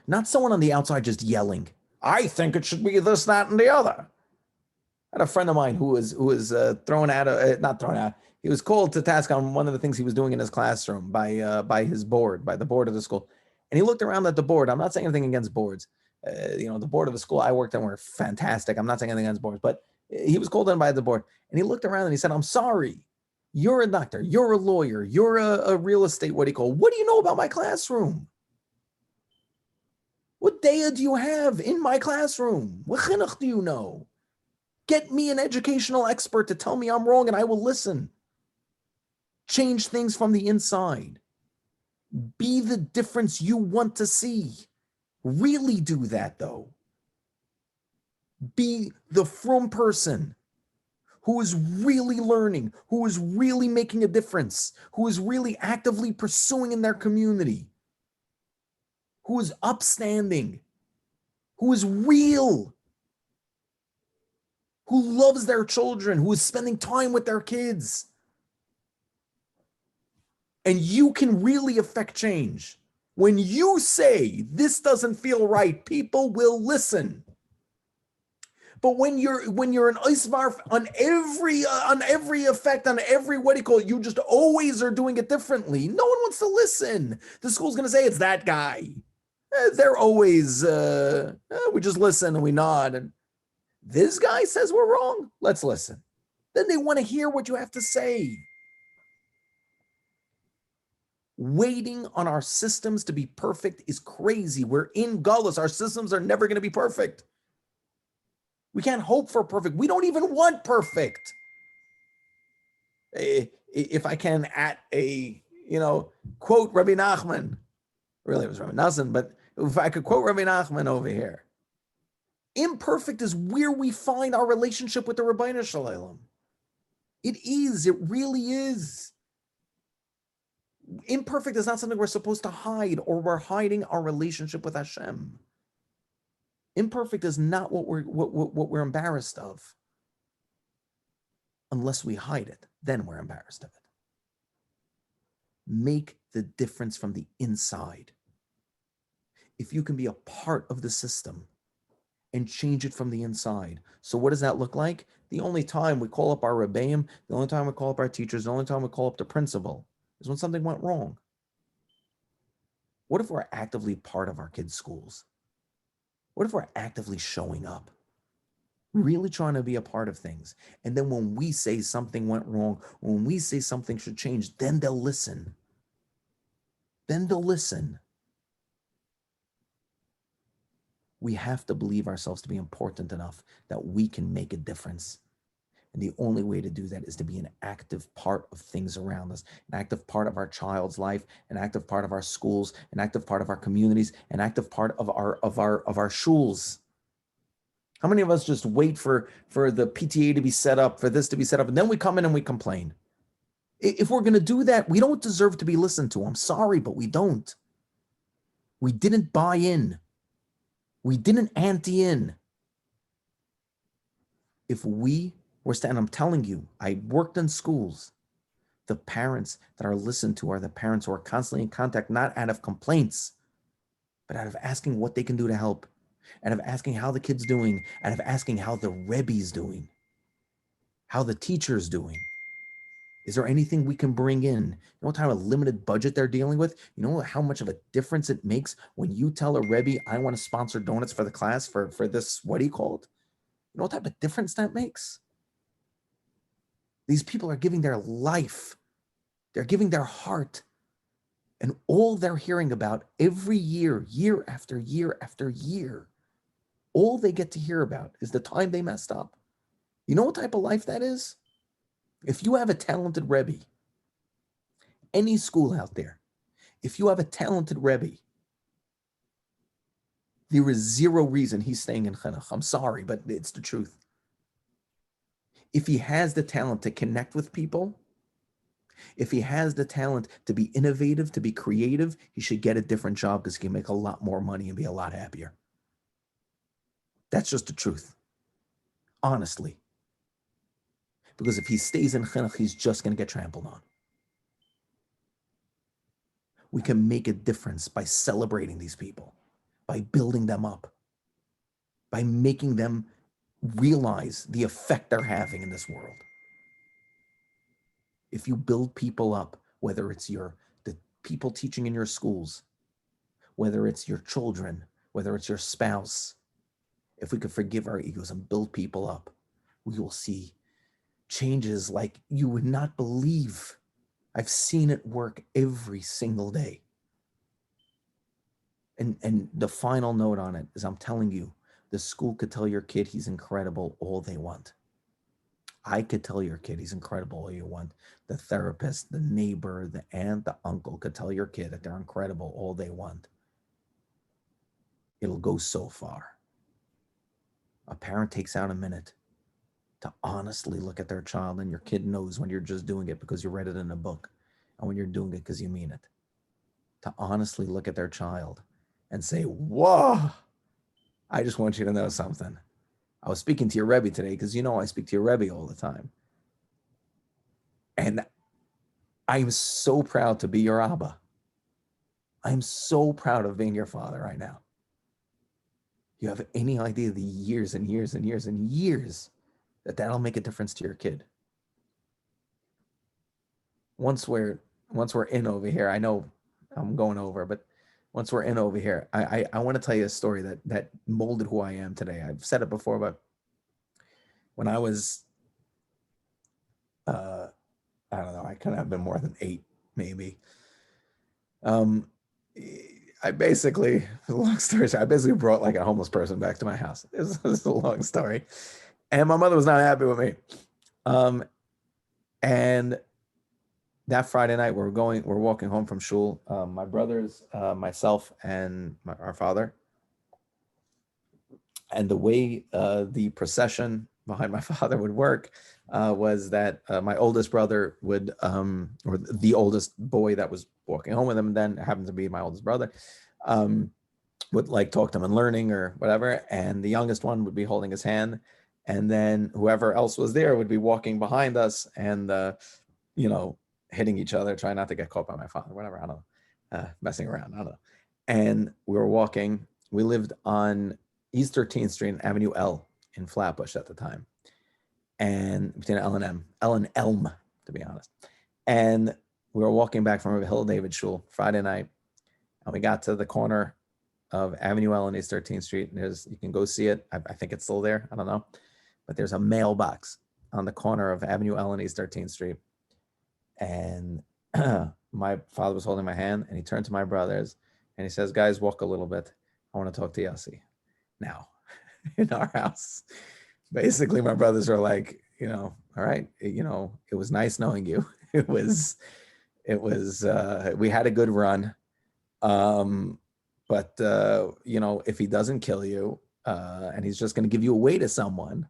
not someone on the outside just yelling, I think it should be this, that, and the other. I had a friend of mine who was thrown out, not thrown out, he was called to task on one of the things he was doing in his classroom by his board, by the board of the school. And he looked around at the board. I'm not saying anything against boards. The board of the school I worked in were fantastic. I'm not saying anything against boards, but he was called in by the board. And he looked around and he said, I'm sorry, you're a doctor, you're a lawyer, you're a real estate, what do you know about my classroom? What data do you have in my classroom? What chinuch do you know? Get me an educational expert to tell me I'm wrong and I will listen. Change things from the inside. Be the difference you want to see. Really do that though. Be the frum person who is really learning, who is really making a difference, who is really actively pursuing in their community, who is upstanding, who is real, who loves their children, who is spending time with their kids. And you can really affect change. When you say this doesn't feel right, people will listen. But when you're an isvar on every effect, on every what do you call it, you just always are doing it differently. No one wants to listen. The school's going to say it's that guy. They're always we just listen and we nod. And this guy says we're wrong. Let's listen. Then they want to hear what you have to say. Waiting on our systems to be perfect is crazy. We're in gullus. Our systems are never going to be perfect. We can't hope for perfect. We don't even want perfect. If I can quote Rabbi Nachman, really it was Rabbi Nassan, but if I could quote Rabbi Nachman over here, imperfect is where we find our relationship with the Rabbeinu Shalom. It is, it really is. Imperfect is not something we're supposed to hide, or we're hiding our relationship with Hashem. Imperfect is not what we're embarrassed of. Unless we hide it, then we're embarrassed of it. Make the difference from the inside. If you can be a part of the system and change it from the inside. So what does that look like? The only time we call up our rebbeim, the only time we call up our teachers, the only time we call up the principal is when something went wrong. What if we're actively part of our kids' schools? What if we're actively showing up? Really trying to be a part of things. And then when we say something went wrong, when we say something should change, then they'll listen. Then they'll listen. We have to believe ourselves to be important enough that we can make a difference. And the only way to do that is to be an active part of things around us, an active part of our child's life, an active part of our schools, an active part of our communities, an active part of our shuls. How many of us just wait for the PTA to be set up, for this to be set up, and then we come in and we complain? If we're going to do that, we don't deserve to be listened to. I'm sorry, but we don't. We didn't buy in. We didn't ante in. If we were standing, I'm telling you, I worked in schools. The parents that are listened to are the parents who are constantly in contact, not out of complaints, but out of asking what they can do to help, out of asking how the kid's doing, out of asking how the Rebbe's doing, how the teacher's doing. Is there anything we can bring in? You know what kind of limited budget they're dealing with? You know how much of a difference it makes when you tell a Rebbe, I want to sponsor donuts for the class for this, what do you call it? You know what type of difference that makes? These people are giving their life. They're giving their heart. And all they're hearing about every year, year after year after year, all they get to hear about is the time they messed up. You know what type of life that is? If you have a talented Rebbe, any school out there, if you have a talented Rebbe, there is zero reason he's staying in Chinuch. I'm sorry, but it's the truth. If he has the talent to connect with people, if he has the talent to be innovative, to be creative, he should get a different job because he can make a lot more money and be a lot happier. That's just the truth. Honestly. Because if he stays in Chinuch, he's just going to get trampled on. We can make a difference by celebrating these people, by building them up, by making them realize the effect they're having in this world. If you build people up, whether it's the people teaching in your schools, whether it's your children, whether it's your spouse, if we could forgive our egos and build people up, we will see changes like you would not believe. I've seen it work every single day. And the final note on it is, I'm telling you, the school could tell your kid he's incredible all they want. I could tell your kid he's incredible all you want. The therapist, the neighbor, the aunt, the uncle could tell your kid that they're incredible all they want. It'll go so far. A parent takes out a minute to honestly look at their child, and your kid knows when you're just doing it because you read it in a book and when you're doing it because you mean it. To honestly look at their child and say, whoa, I just want you to know something. I was speaking to your Rebbe today because you know I speak to your Rebbe all the time. And I'm so proud to be your Abba. I'm so proud of being your father right now. You have any idea the years and years and years and years that'll make a difference to your kid? Once we're in over here, I know I'm going over, but once we're in over here, I want to tell you a story that molded who I am today. I've said it before, but when I was, I don't know, I couldn't have been more than 8, maybe. I basically, long story short, I basically brought like a homeless person back to my house. This is a long story. And my mother was not happy with me. And that Friday night, we're walking home from shul. My brothers, myself, and our father. And the way the procession behind my father would work was that my oldest brother would, or the oldest boy that was walking home with him, and then happened to be my oldest brother, would like talk to him and learning or whatever. And the youngest one would be holding his hand. And then whoever else was there would be walking behind us and, hitting each other, trying not to get caught by my father, whatever, I don't know, messing around, I don't know. And we were walking, we lived on East 13th Street and Avenue L in Flatbush at the time. And between L and Elm, to be honest. And we were walking back from Hill David Shul Friday night, and we got to the corner of Avenue L and East 13th Street. And you can go see it. I think it's still there. I don't know. But there's a mailbox on the corner of Avenue L and East 13th Street. And my father was holding my hand, and he turned to my brothers and he says, guys, walk a little bit. I want to talk to Yossi. Now, in our house, basically my brothers are like, all right, it was nice knowing you. It was, we had a good run. But if he doesn't kill you, and he's just going to give you away to someone,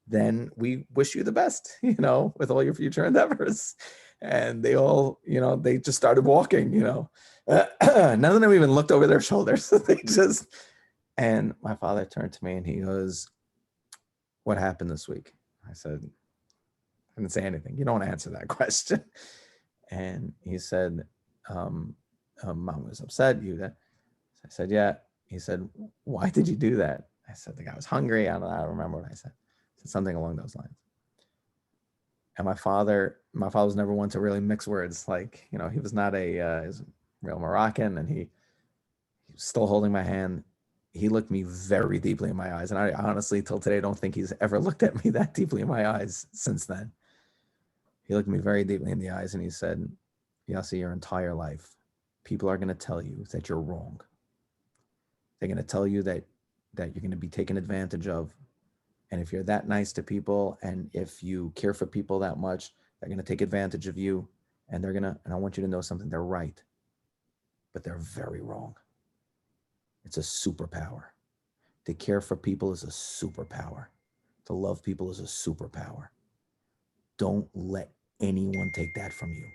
then we wish you the best, with all your future endeavors. And they all, they just started walking, none of them even looked over their shoulders. And my father turned to me and he goes, "What happened this week?" I said, "I didn't say anything. You don't want to answer that question." And he said, Mom was upset. I said, "Yeah." He said, "Why did you do that?" I said, "The guy was hungry." I don't remember what I said. I said something along those lines. And my father was never one to really mix words. Like, he was not he was real Moroccan, and he was still holding my hand. He looked me very deeply in my eyes. And I honestly, till today, don't think he's ever looked at me that deeply in my eyes since then. He looked me very deeply in the eyes and he said, "Yossi, your entire life, people are going to tell you that you're wrong. They're going to tell you that you're going to be taken advantage of. And if you're that nice to people, and if you care for people that much, they're going to take advantage of you. And and I want you to know something, they're right, but they're very wrong. It's a superpower. To care for people is a superpower. To love people is a superpower. Don't let anyone take that from you.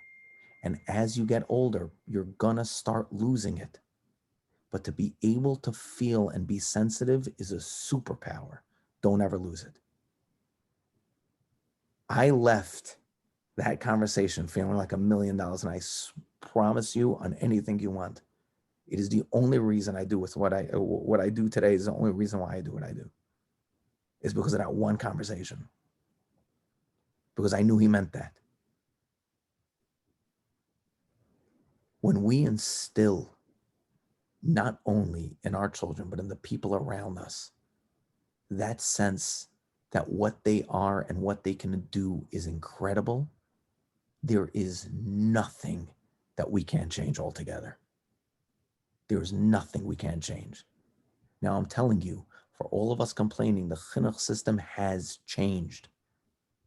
And as you get older, you're going to start losing it. But to be able to feel and be sensitive is a superpower. Don't ever lose it." I left that conversation feeling like $1 million. And I promise you, on anything you want, it is the only reason I do with what I do today is the only reason why I do what I do. It's because of that one conversation. Because I knew he meant that. When we instill, not only in our children, but in the people around us, that sense that what they are and what they can do is incredible, there is nothing that we can't change altogether. There is nothing we can't change. Now, I'm telling you, for all of us complaining, the Chinuch system has changed.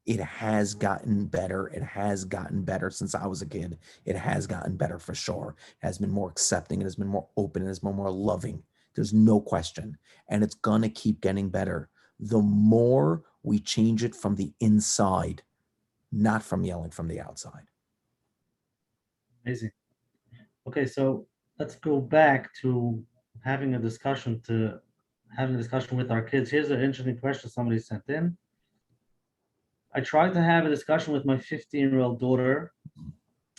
It has gotten better. It has gotten better since I was a kid. It has gotten better for sure. It has been more accepting. It has been more open. It has been more loving. There's no question. And it's going to keep getting better. The more we change it from the inside, not from yelling from the outside. Amazing. Okay, so let's go back to having a discussion with our kids. Here's an interesting question somebody sent in. I tried to have a discussion with my 15-year-old daughter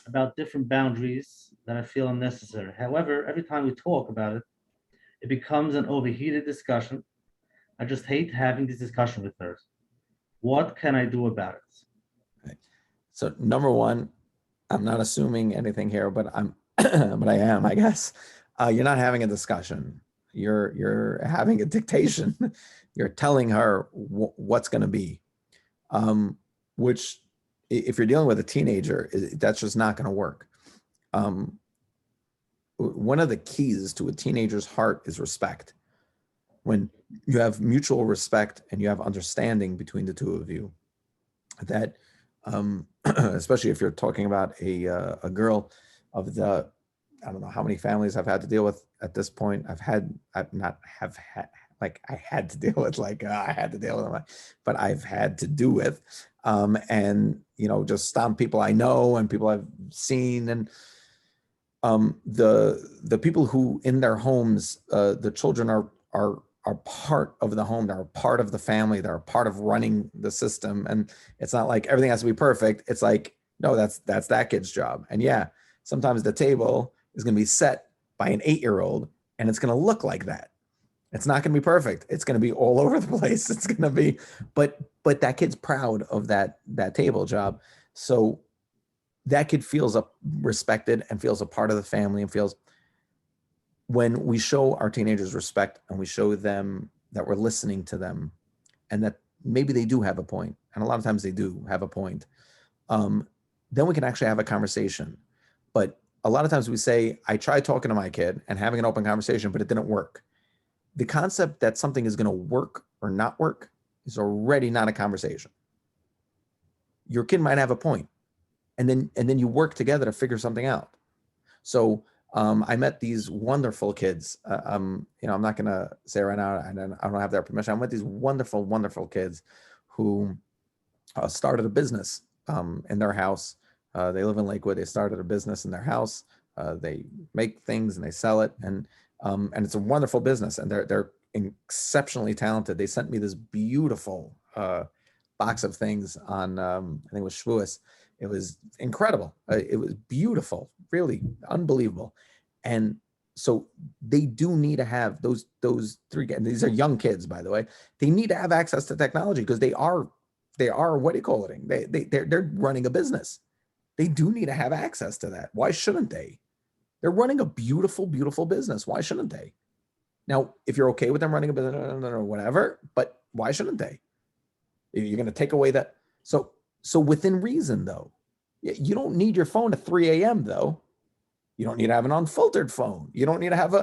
about different boundaries that I feel unnecessary. However, every time we talk about it, it becomes an overheated discussion. I just hate having this discussion with her. What can I do about it? Right. So number one, I'm not assuming anything here, but but I am, I guess. You're not having a discussion. You're having a dictation. You're telling her what's going to be, which if you're dealing with a teenager, that's just not going to work. One of the keys to a teenager's heart is respect. When you have mutual respect and you have understanding between the two of you, that especially if you're talking about a girl of the, I don't know how many families I've had to deal with at this point. I had to deal with, I had to deal with them, but I've had to do with, and just people I know and people I've seen, and the people who in their homes, the children are part of the home. They're a part of the family. They're a part of running the system. And it's not like everything has to be perfect. It's like, no, that's that kid's job. And yeah, sometimes the table is going to be set by an 8-year-old and it's going to look like that. It's not going to be perfect. It's going to be all over the place. It's going to be, but that kid's proud of that table job. So that kid feels respected and feels a part of the family and feels, when we show our teenagers respect and we show them that we're listening to them and that maybe they do have a point, and a lot of times they do have a point, then we can actually have a conversation. But a lot of times we say, I tried talking to my kid and having an open conversation, but it didn't work. The concept that something is going to work or not work is already not a conversation. your kid might have a point, and then you work together to figure something out. So I met these wonderful kids. I'm not gonna say right now, and I don't have their permission. I met these wonderful, wonderful kids who started a business in their house. They live in Lakewood. They started a business in their house. They make things and they sell it, and it's a wonderful business. And they're exceptionally talented. They sent me this beautiful box of things on I think it was Shavuos. It was incredible. It was beautiful, really unbelievable. And so they do need to have those three. And these are young kids, by the way. They need to have access to technology because they are what do you call it? They're running a business. They do need to have access to that. Why shouldn't they? They're running a beautiful, beautiful business. Why shouldn't they? Now, if you're okay with them running a business or whatever, but why shouldn't they? You're going to take away that. So within reason, though, you don't need your phone at 3 a.m. though. You don't need to have an unfiltered phone. You don't need to have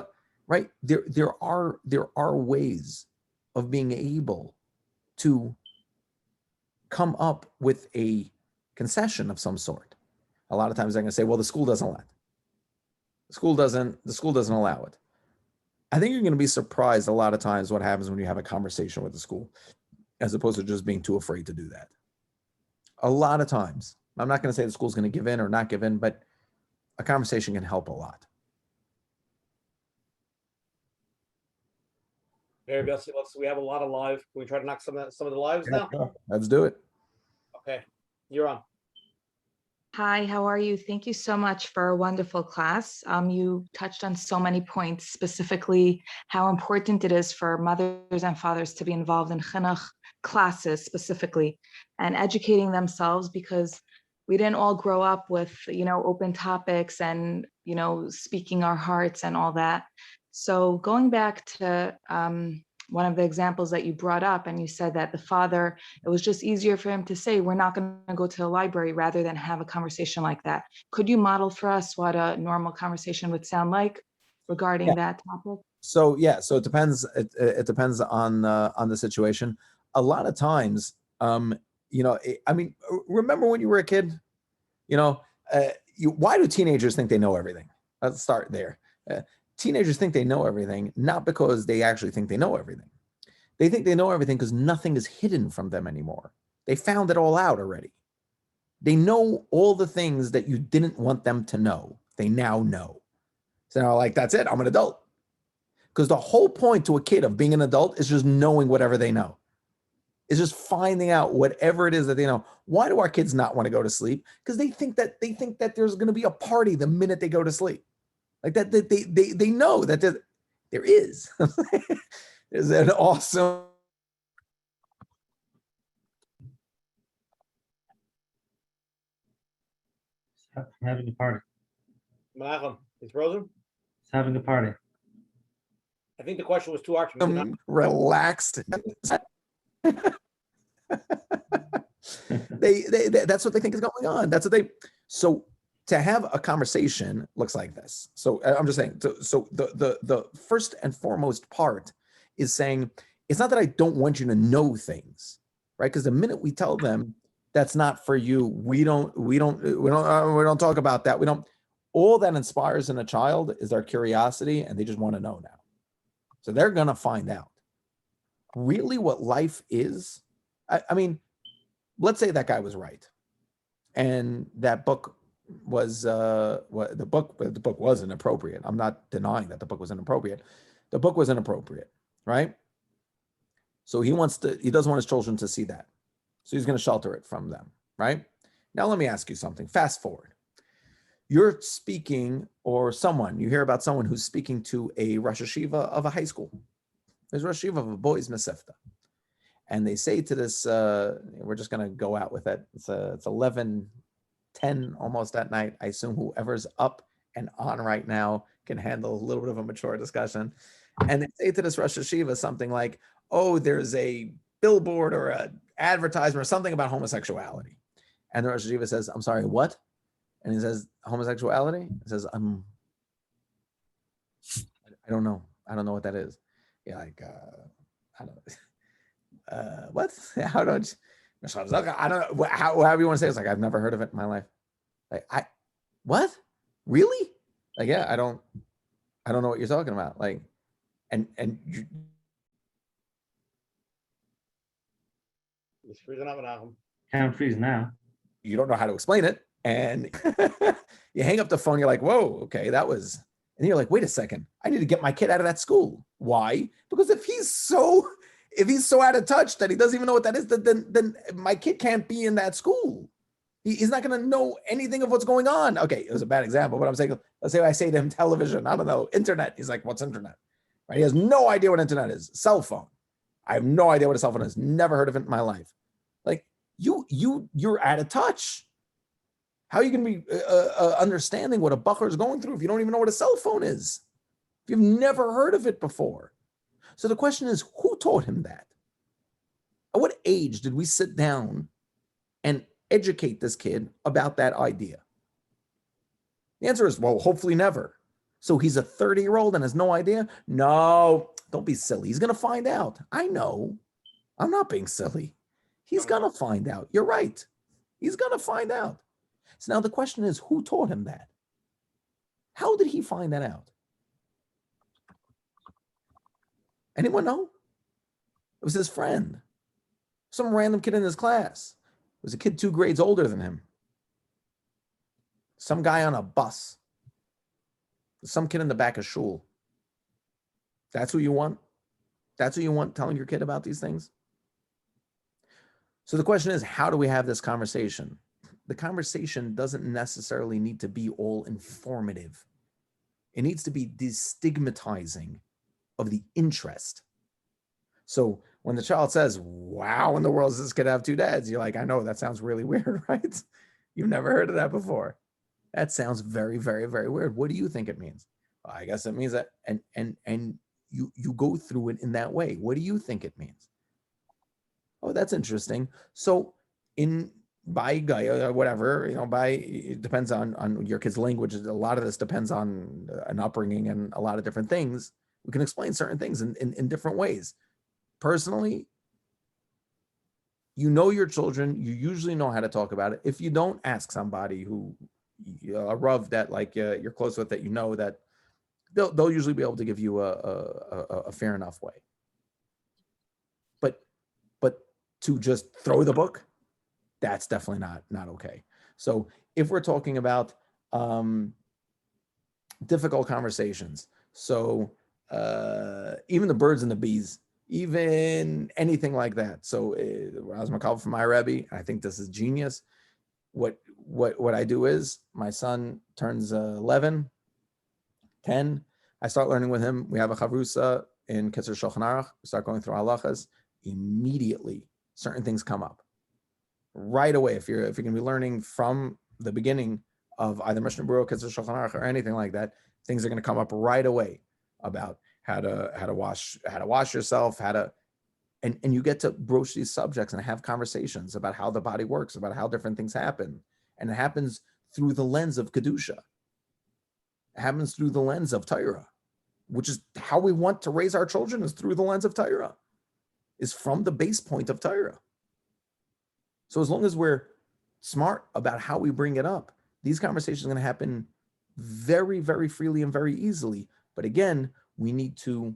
right. There are ways of being able to come up with a concession of some sort. A lot of times they're going to say, well, the school doesn't allow it. The school doesn't allow it. I think you're going to be surprised a lot of times what happens when you have a conversation with the school, as opposed to just being too afraid to do that. A lot of times, I'm not going to say the school's going to give in or not give in, but a conversation can help a lot. Very Yossi, we have a lot of live. Can we try to knock some of the lives now? Sure. Let's do it. Okay, you're on. Hi, how are you? Thank you so much for a wonderful class. You touched on so many points, specifically how important it is for mothers and fathers to be involved in Chinuch classes specifically and educating themselves, because we didn't all grow up with, open topics and, speaking our hearts and all that. So going back to one of the examples that you brought up, and you said that the father, it was just easier for him to say, we're not going to go to the library rather than have a conversation like that. Could you model for us what a normal conversation would sound like regarding that topic? So it depends. It depends on the situation. A lot of times, remember when you were a kid, why do teenagers think they know everything? Let's start there. Teenagers think they know everything, not because they actually think they know everything. They think they know everything because nothing is hidden from them anymore. They found it all out already. They know all the things that you didn't want them to know. They now know. So now, that's it. I'm an adult. Because the whole point to a kid of being an adult is just knowing whatever they know. It's just finding out whatever it is that they know. Why do our kids not want to go to sleep? Because they think that there's going to be a party the minute they go to sleep. Like that, they know that there is. There's an awesome. Having a party. Menachem, he's frozen. It's having a party. I think the question was too hard. Relaxed. That's what they think is going on. That's what they. So to have a conversation looks like this. So I'm just saying. So the first and foremost part is saying it's not that I don't want you to know things, right? Because the minute we tell them that's not for you, we don't talk about that. We don't. All that inspires in a child is their curiosity, and they just want to know now. So they're gonna find out really what life is. I mean, let's say that guy was right, and that book was the book was inappropriate. I'm not denying that the book was inappropriate. The book was inappropriate, right? So he doesn't want his children to see that. So he's going to shelter it from them, right? Now let me ask you something. Fast forward. You're speaking, or you hear about someone who's speaking to a Rosh Hashiva of a high school. There's Rosh Hashiva of a boys' Mesefta. And they say to this, we're just going to go out with it. It's 11:10 almost at night. I assume whoever's up and on right now can handle a little bit of a mature discussion. And they say to this Rosh Hashiva something like, oh, there's a billboard or an advertisement or something about homosexuality. And the Rosh Hashiva says, I'm sorry, what? And he says, homosexuality? He says, I don't know. I don't know what that is. Yeah, I don't know. What? How don't I don't know, however you want to say it. It's like, I've never heard of it in my life. Like, what? Really? Like, yeah, I don't know what you're talking about. Like, and you, It's freezing up, Menachem. Can't freeze now. you don't know how to explain it. And you hang up the phone, you're like, whoa, okay, that was, and then you're like, wait a second, I need to get my kid out of that school. Why? Because if he's so out of touch that he doesn't even know what that is, then my kid can't be in that school. He's not going to know anything of what's going on. Okay, it was a bad example, but I'm saying, let's say I say to him, television, I don't know, internet. He's like, what's internet? Right? He has no idea what internet is. Cell phone. I have no idea what a cell phone is. Never heard of it in my life. Like, you're out of touch. How are you going to be understanding what a bacher is going through if you don't even know what a cell phone is? If you've never heard of it before. So the question is, who taught him that? At what age did we sit down and educate this kid about that idea? The answer is, well, hopefully never. So he's a 30-year-old and has no idea? No, don't be silly. He's going to find out. I know. I'm not being silly. He's going to find out. You're right. He's going to find out. So now the question is, who taught him that? How did he find that out? Anyone know? It was his friend. Some random kid in his class. It was a kid 2 grades older than him. Some guy on a bus. Some kid in the back of shul. That's who you want? That's who you want telling your kid about these things? So the question is, how do we have this conversation? The conversation doesn't necessarily need to be all informative. It needs to be destigmatizing of the interest. So when the child says, wow, in the world does this kid have 2 dads? You're like, I know, that sounds really weird, right? You've never heard of that before. That sounds very, very, very weird. What do you think it means? Well, I guess it means that, and you go through it in that way. What do you think it means? Oh, that's interesting. So by Gaia, whatever, it depends on your kid's language. A lot of this depends on an upbringing and a lot of different things. We can explain certain things in different ways. Personally, you know your children, you usually know how to talk about it. If you don't, ask somebody who, a Rav that like you're close with, that you know, that they'll usually be able to give you a fair enough way. But to just throw the book, that's definitely not okay. So if we're talking about difficult conversations, so even the birds and the bees, even anything like that. So Raz Makal from my Rebbe, I think this is genius. What I do is, my son turns 11, 10. I start learning with him. We have a chavrusa in Ketzer Shulchan Aruch. We start going through halachas. Immediately, certain things come up. Right away, if you're going to be learning from the beginning of either Mishnah Berurah, Ketzer Shulchan Aruch, or anything like that, things are going to come up right away about how to wash yourself, and you get to broach these subjects and have conversations about how the body works, about how different things happen. And it happens through the lens of Kedusha. It happens through the lens of Torah, which is how we want to raise our children, is through the lens of Torah, is from the base point of Torah. So as long as we're smart about how we bring it up, these conversations are going to happen very, very freely and very easily. But again, we need to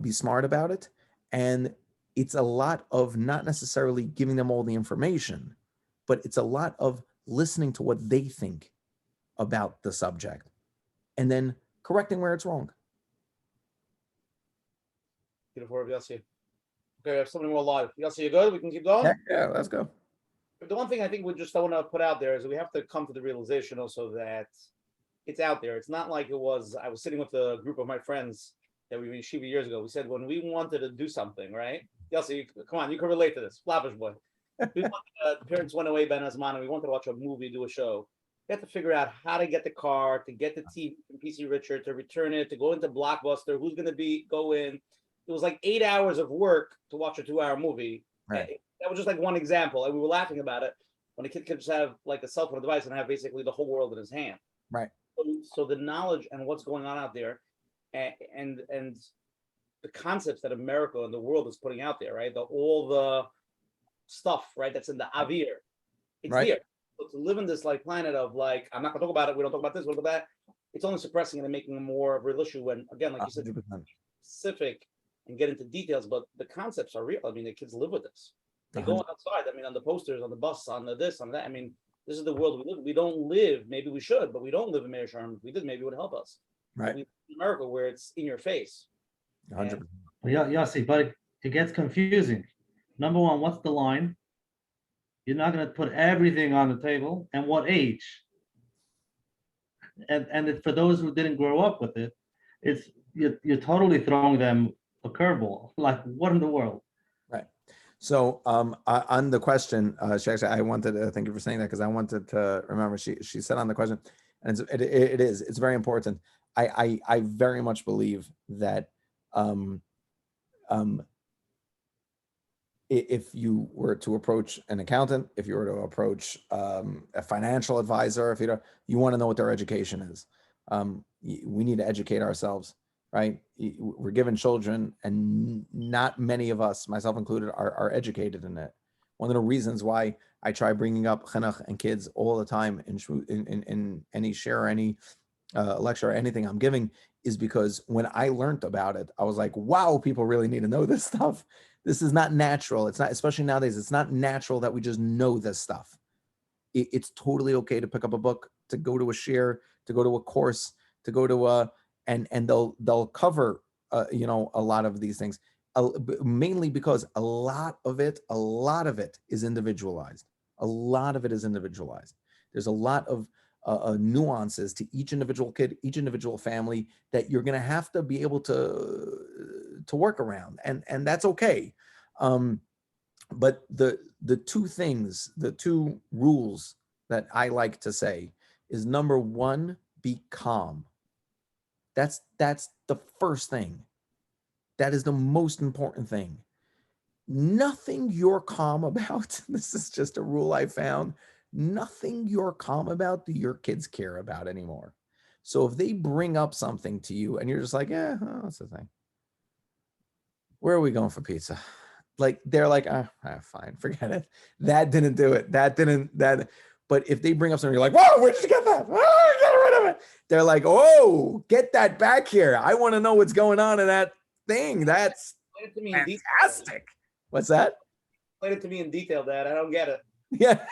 be smart about it. And it's a lot of not necessarily giving them all the information, but it's a lot of listening to what they think about the subject and then correcting where it's wrong. Beautiful, Rabbi Yossi. Okay, we have somebody more live. Yossi, you good? We can keep going? Yeah, let's go. The one thing I think we just want to put out there is we have to come to the realization also that it's out there. It's not like it was, I was sitting with a group of my friends that we were in Yeshiva years ago. We said, when we wanted to do something, right? Yossi, come on, you can relate to this. Flappish boy. The parents went away, Ben Azman, and we wanted to watch a movie, do a show. We had to figure out how to get the car, to get the TV from PC Richard, to return it, to go into Blockbuster, who's going to go in. It was like 8 hours of work to watch a 2-hour movie. Right. That was just like one example, and we were laughing about it. When a kid could just have like a cell phone device and have basically the whole world in his hand. Right. So the knowledge and what's going on out there, and the concepts that America and the world is putting out there, right? All the stuff, right? That's in the avir. It's Right. there. So to live in this like planet of like, I'm not gonna talk about it. We don't talk about this. We don't talk about that. It's only suppressing it and making it more of a real issue. When again, like you said, 100%. specific and get into details, but the concepts are real. I mean, the kids live with this. They go outside. I mean, on the posters, on the bus, on the this, on that. I mean, this is the world we live. We don't live. Maybe we should, but we don't live in Meir Sharm. If we did, maybe it would help us. Right. We live in America where it's in your face. 100%. Yeah, Yossi, but it gets confusing. Number one, what's the line? You're not going to put everything on the table, and what age? And for those who didn't grow up with it, it's you're totally throwing them a curveball. Like, what in the world? Right. So on the question, actually, I wanted to thank you for saying that, because I wanted to remember she said on the question, and it's very important. I very much believe that if you were to approach an accountant, if you were to approach a financial advisor, if you want to know what their education is, we need to educate ourselves, right? We're given children, and not many of us, myself included, are educated in it. One of the reasons why I try bringing up chinuch and kids all the time in any share or any lecture or anything I'm giving, is because when I learned about it, I was like, wow, people really need to know this stuff. This is not natural. It's not, especially nowadays, it's not natural that we just know this stuff. It's totally okay to pick up a book, to go to a share, to go to a course, to go to a, and they'll cover, a lot of these things, mainly because a lot of it is individualized. A lot of it is individualized. There's a lot of nuances to each individual kid, each individual family, that you're going to have to be able to work around, and that's okay. But the two rules that I like to say is, number one, be calm. That's the first thing. That is the most important thing. Nothing you're calm about, this is just a rule I found, nothing you're calm about do your kids care about anymore. So if they bring up something to you and you're just like, yeah, that's the thing. Where are we going for pizza? Like, they're like, fine, forget it. That didn't do it. But if they bring up something, you're like, whoa, where'd you get that? Oh, get rid of it. They're like, oh, get that back here. I want to know what's going on in that thing. That's fantastic. What's that? Explain it to me in detail, Dad. I don't get it. Yeah,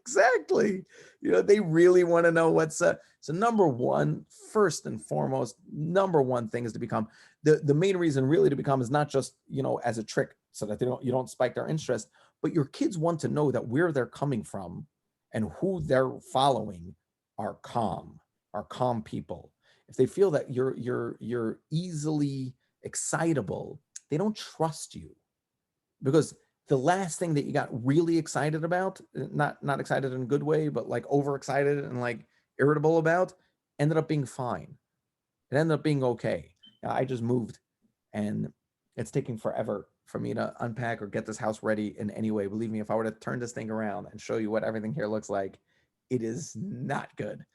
exactly. They really want to know what's so number one, first and foremost, number one thing is to become the main reason really to become is not just, as a trick so that you don't spike their interest, but your kids want to know that where they're coming from and who they're following are calm people. If they feel that you're easily excitable, they don't trust you, because the last thing that you got really excited about, not excited in a good way, but like overexcited and like irritable about, ended up being fine. It ended up being okay. I just moved, and it's taking forever for me to unpack or get this house ready in any way. Believe me, if I were to turn this thing around and show you what everything here looks like, it is not good.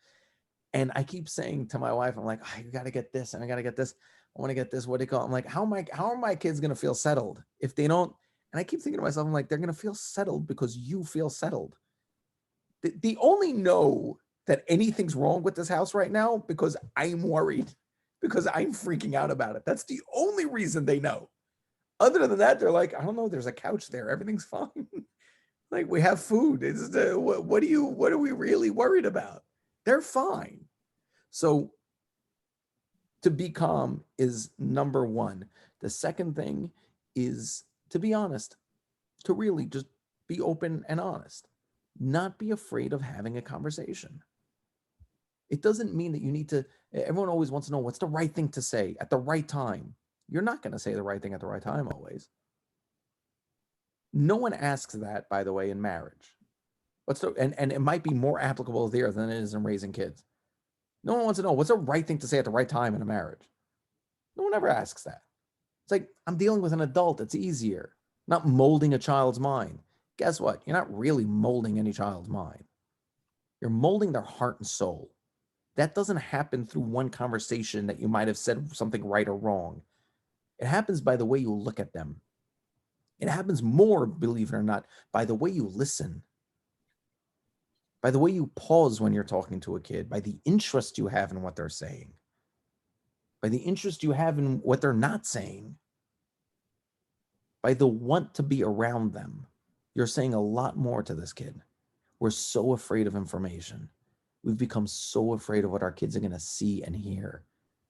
And I keep saying to my wife, I'm like, I got to get this and I got to get this. I want to get this. What do you call it? I'm like, how are my kids going to feel settled if they don't? And I keep thinking to myself, I'm like, they're going to feel settled because you feel settled. They only know that anything's wrong with this house right now because I'm worried, because I'm freaking out about it. That's the only reason they know. Other than that, they're like, I don't know, there's a couch there. Everything's fine. Like, we have food. It's what are we really worried about? They're fine. So to be calm is number one. The second thing is to be honest, to really just be open and honest, not be afraid of having a conversation. It doesn't mean that you need to, everyone always wants to know what's the right thing to say at the right time. You're not going to say the right thing at the right time always. No one asks that, by the way, in marriage. And it might be more applicable there than it is in raising kids. No one wants to know what's the right thing to say at the right time in a marriage. No one ever asks that. It's like, I'm dealing with an adult. It's easier. Not molding a child's mind. Guess what? You're not really molding any child's mind. You're molding their heart and soul. That doesn't happen through one conversation that you might have said something right or wrong. It happens by the way you look at them. It happens more, believe it or not, by the way you listen, by the way you pause when you're talking to a kid, by the interest you have in what they're saying, by the interest you have in what they're not saying, by the want to be around them. You're saying a lot more to this kid. We're so afraid of information. We've become so afraid of what our kids are going to see and hear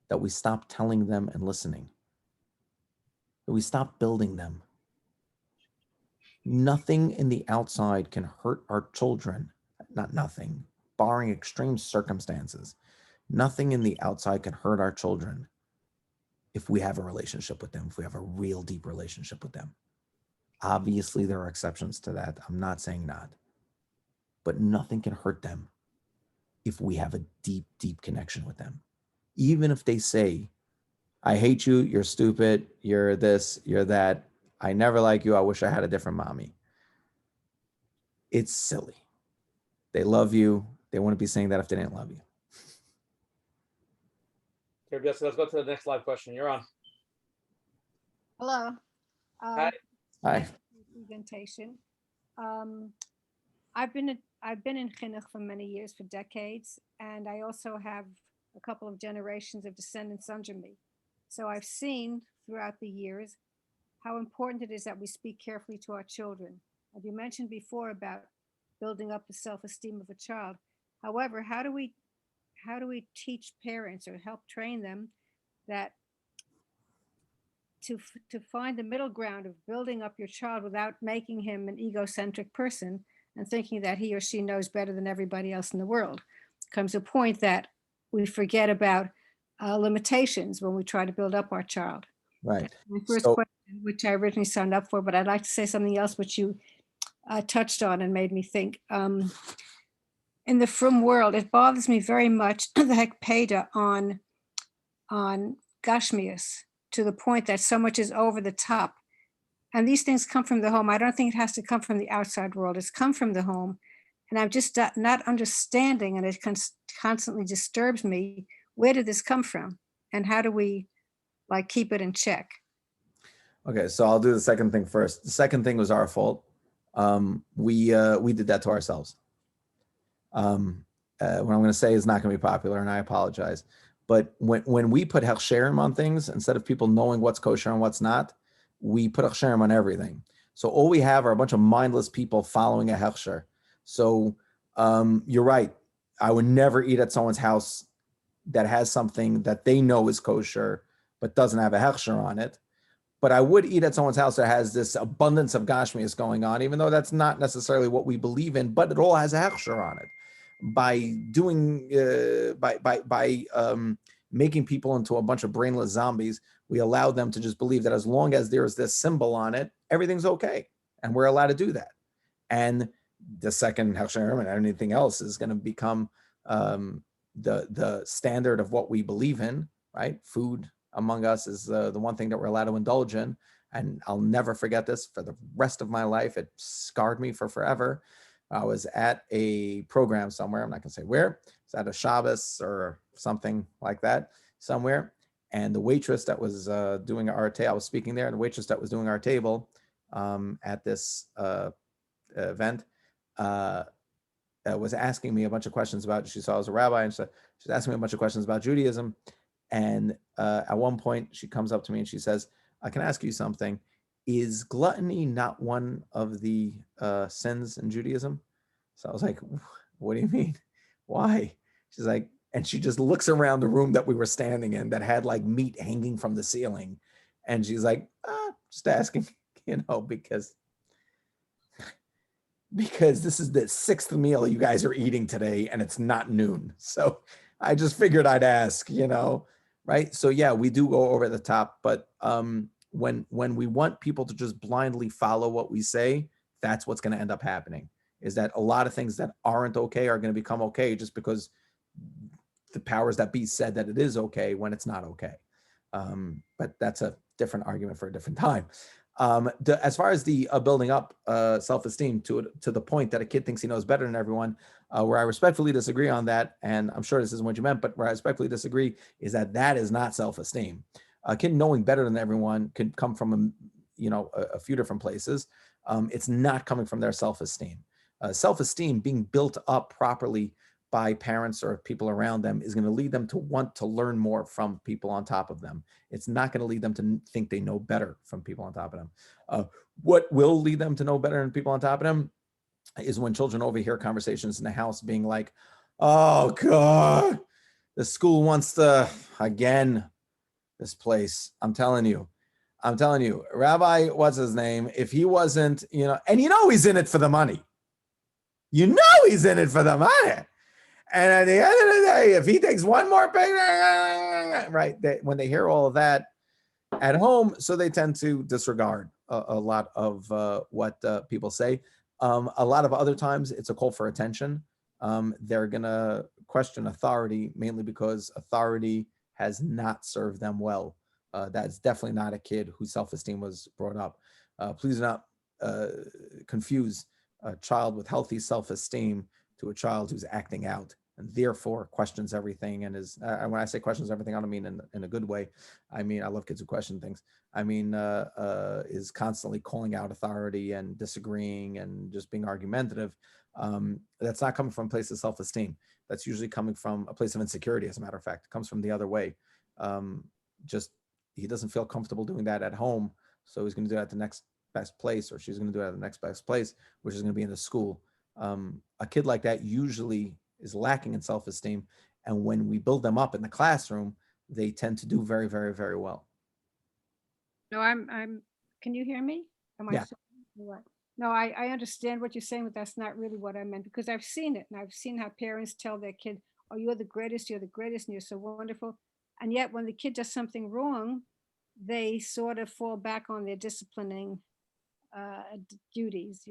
that we stop telling them and listening. That we stop building them. Nothing in the outside can hurt our children. Not nothing, barring extreme circumstances. Nothing in the outside can hurt our children if we have a relationship with them, if we have a real deep relationship with them. Obviously, there are exceptions to that. I'm not saying not. But nothing can hurt them if we have a deep, deep connection with them. Even if they say, I hate you, you're stupid, you're this, you're that, I never like you, I wish I had a different mommy. It's silly. They love you. They wouldn't be saying that if they didn't love you. Okay, Jesse, let's go to the next live question. You're on. Hello. Hi. Hi. Presentation. I've been in Chinuch for many years, for decades, and I also have a couple of generations of descendants under me. So I've seen throughout the years how important it is that we speak carefully to our children. And you mentioned before about building up the self-esteem of a child. However, how do we teach parents or help train them that to find the middle ground of building up your child without making him an egocentric person and thinking that he or she knows better than everybody else in the world? Comes a point that we forget about limitations when we try to build up our child. Right. My first question, which I originally signed up for, but I'd like to say something else which you touched on and made me think. In the frum world, it bothers me very much the hekpeda on gashmius, to the point that so much is over the top. And these things come from the home. I don't think it has to come from the outside world. It's come from the home. And I'm just not understanding, and it constantly disturbs me. Where did this come from? And how do we keep it in check? Okay, so I'll do the second thing first. The second thing was our fault. We did that to ourselves. What I'm going to say is not going to be popular, and I apologize. But when we put hechsherim on things, instead of people knowing what's kosher and what's not, we put hechsherim on everything. So all we have are a bunch of mindless people following a hechsher. So you're right. I would never eat at someone's house that has something that they know is kosher, but doesn't have a hechsher on it. But I would eat at someone's house that has this abundance of gashmias going on, even though that's not necessarily what we believe in, but it all has a hechsher on it. By doing, making people into a bunch of brainless zombies, we allow them to just believe that as long as there's this symbol on it, everything's okay. And we're allowed to do that. And the second hechsher and anything else is going to become the standard of what we believe in, right? Food among us is the one thing that we're allowed to indulge in. And I'll never forget this for the rest of my life. It scarred me for forever. I was at a program somewhere. I'm not going to say where. It's at a Shabbos or something like that somewhere. And the waitress that was doing our table, I was speaking there, and the waitress that was doing our table at this event was asking me a bunch of questions about, she saw I was a rabbi, and she's asking me a bunch of questions about Judaism. And at one point she comes up to me and she says, I can ask you something. Is gluttony not one of the sins in Judaism? So I was like, what do you mean? Why? She's like, and she just looks around the room that we were standing in that had like meat hanging from the ceiling. And she's like, just asking, because this is the sixth meal you guys are eating today and it's not noon. So I just figured I'd ask, right? So yeah, we do go over the top, but when we want people to just blindly follow what we say, that's what's going to end up happening, is that a lot of things that aren't okay are going to become okay just because the powers that be said that it is okay when it's not okay. But that's a different argument for a different time. As far as the building up self-esteem to the point that a kid thinks he knows better than everyone, where I respectfully disagree on that, and I'm sure this isn't what you meant, but where I respectfully disagree is that is not self-esteem. A kid knowing better than everyone could come from a few different places. It's not coming from their self-esteem. Self-esteem being built up properly by parents or people around them is going to lead them to want to learn more from people on top of them. It's not going to lead them to think they know better from people on top of them. What will lead them to know better than people on top of them is when children overhear conversations in the house being like, oh God, the school wants to, again, this place, I'm telling you, Rabbi, what's his name? If he wasn't, and he's in it for the money. He's in it for the money. And at the end of the day, if he takes one more picture, right, when they hear all of that at home, so they tend to disregard a lot of what people say. A lot of other times, it's a call for attention. They're going to question authority, mainly because authority has not served them well. That's definitely not a kid whose self-esteem was brought up. Please do not confuse a child with healthy self-esteem to a child who's acting out and therefore questions everything and is, when I say questions everything, I don't mean in a good way. I mean, I love kids who question things. I mean, is constantly calling out authority and disagreeing and just being argumentative. That's not coming from a place of self-esteem. That's usually coming from a place of insecurity, as a matter of fact. It comes from the other way. Just, he doesn't feel comfortable doing that at home, so he's going to do it at the next best place, or she's going to do it at the next best place, which is going to be in the school. A kid like that usually is lacking in self-esteem, and when we build them up in the classroom, they tend to do very, very, very well. No, I'm, can you hear me? Am I? Yeah. What? No, I understand what you're saying, but that's not really what I meant, because I've seen it, and I've seen how parents tell their kid, oh, you're the greatest, and you're so wonderful. And yet when the kid does something wrong, they sort of fall back on their disciplining duties,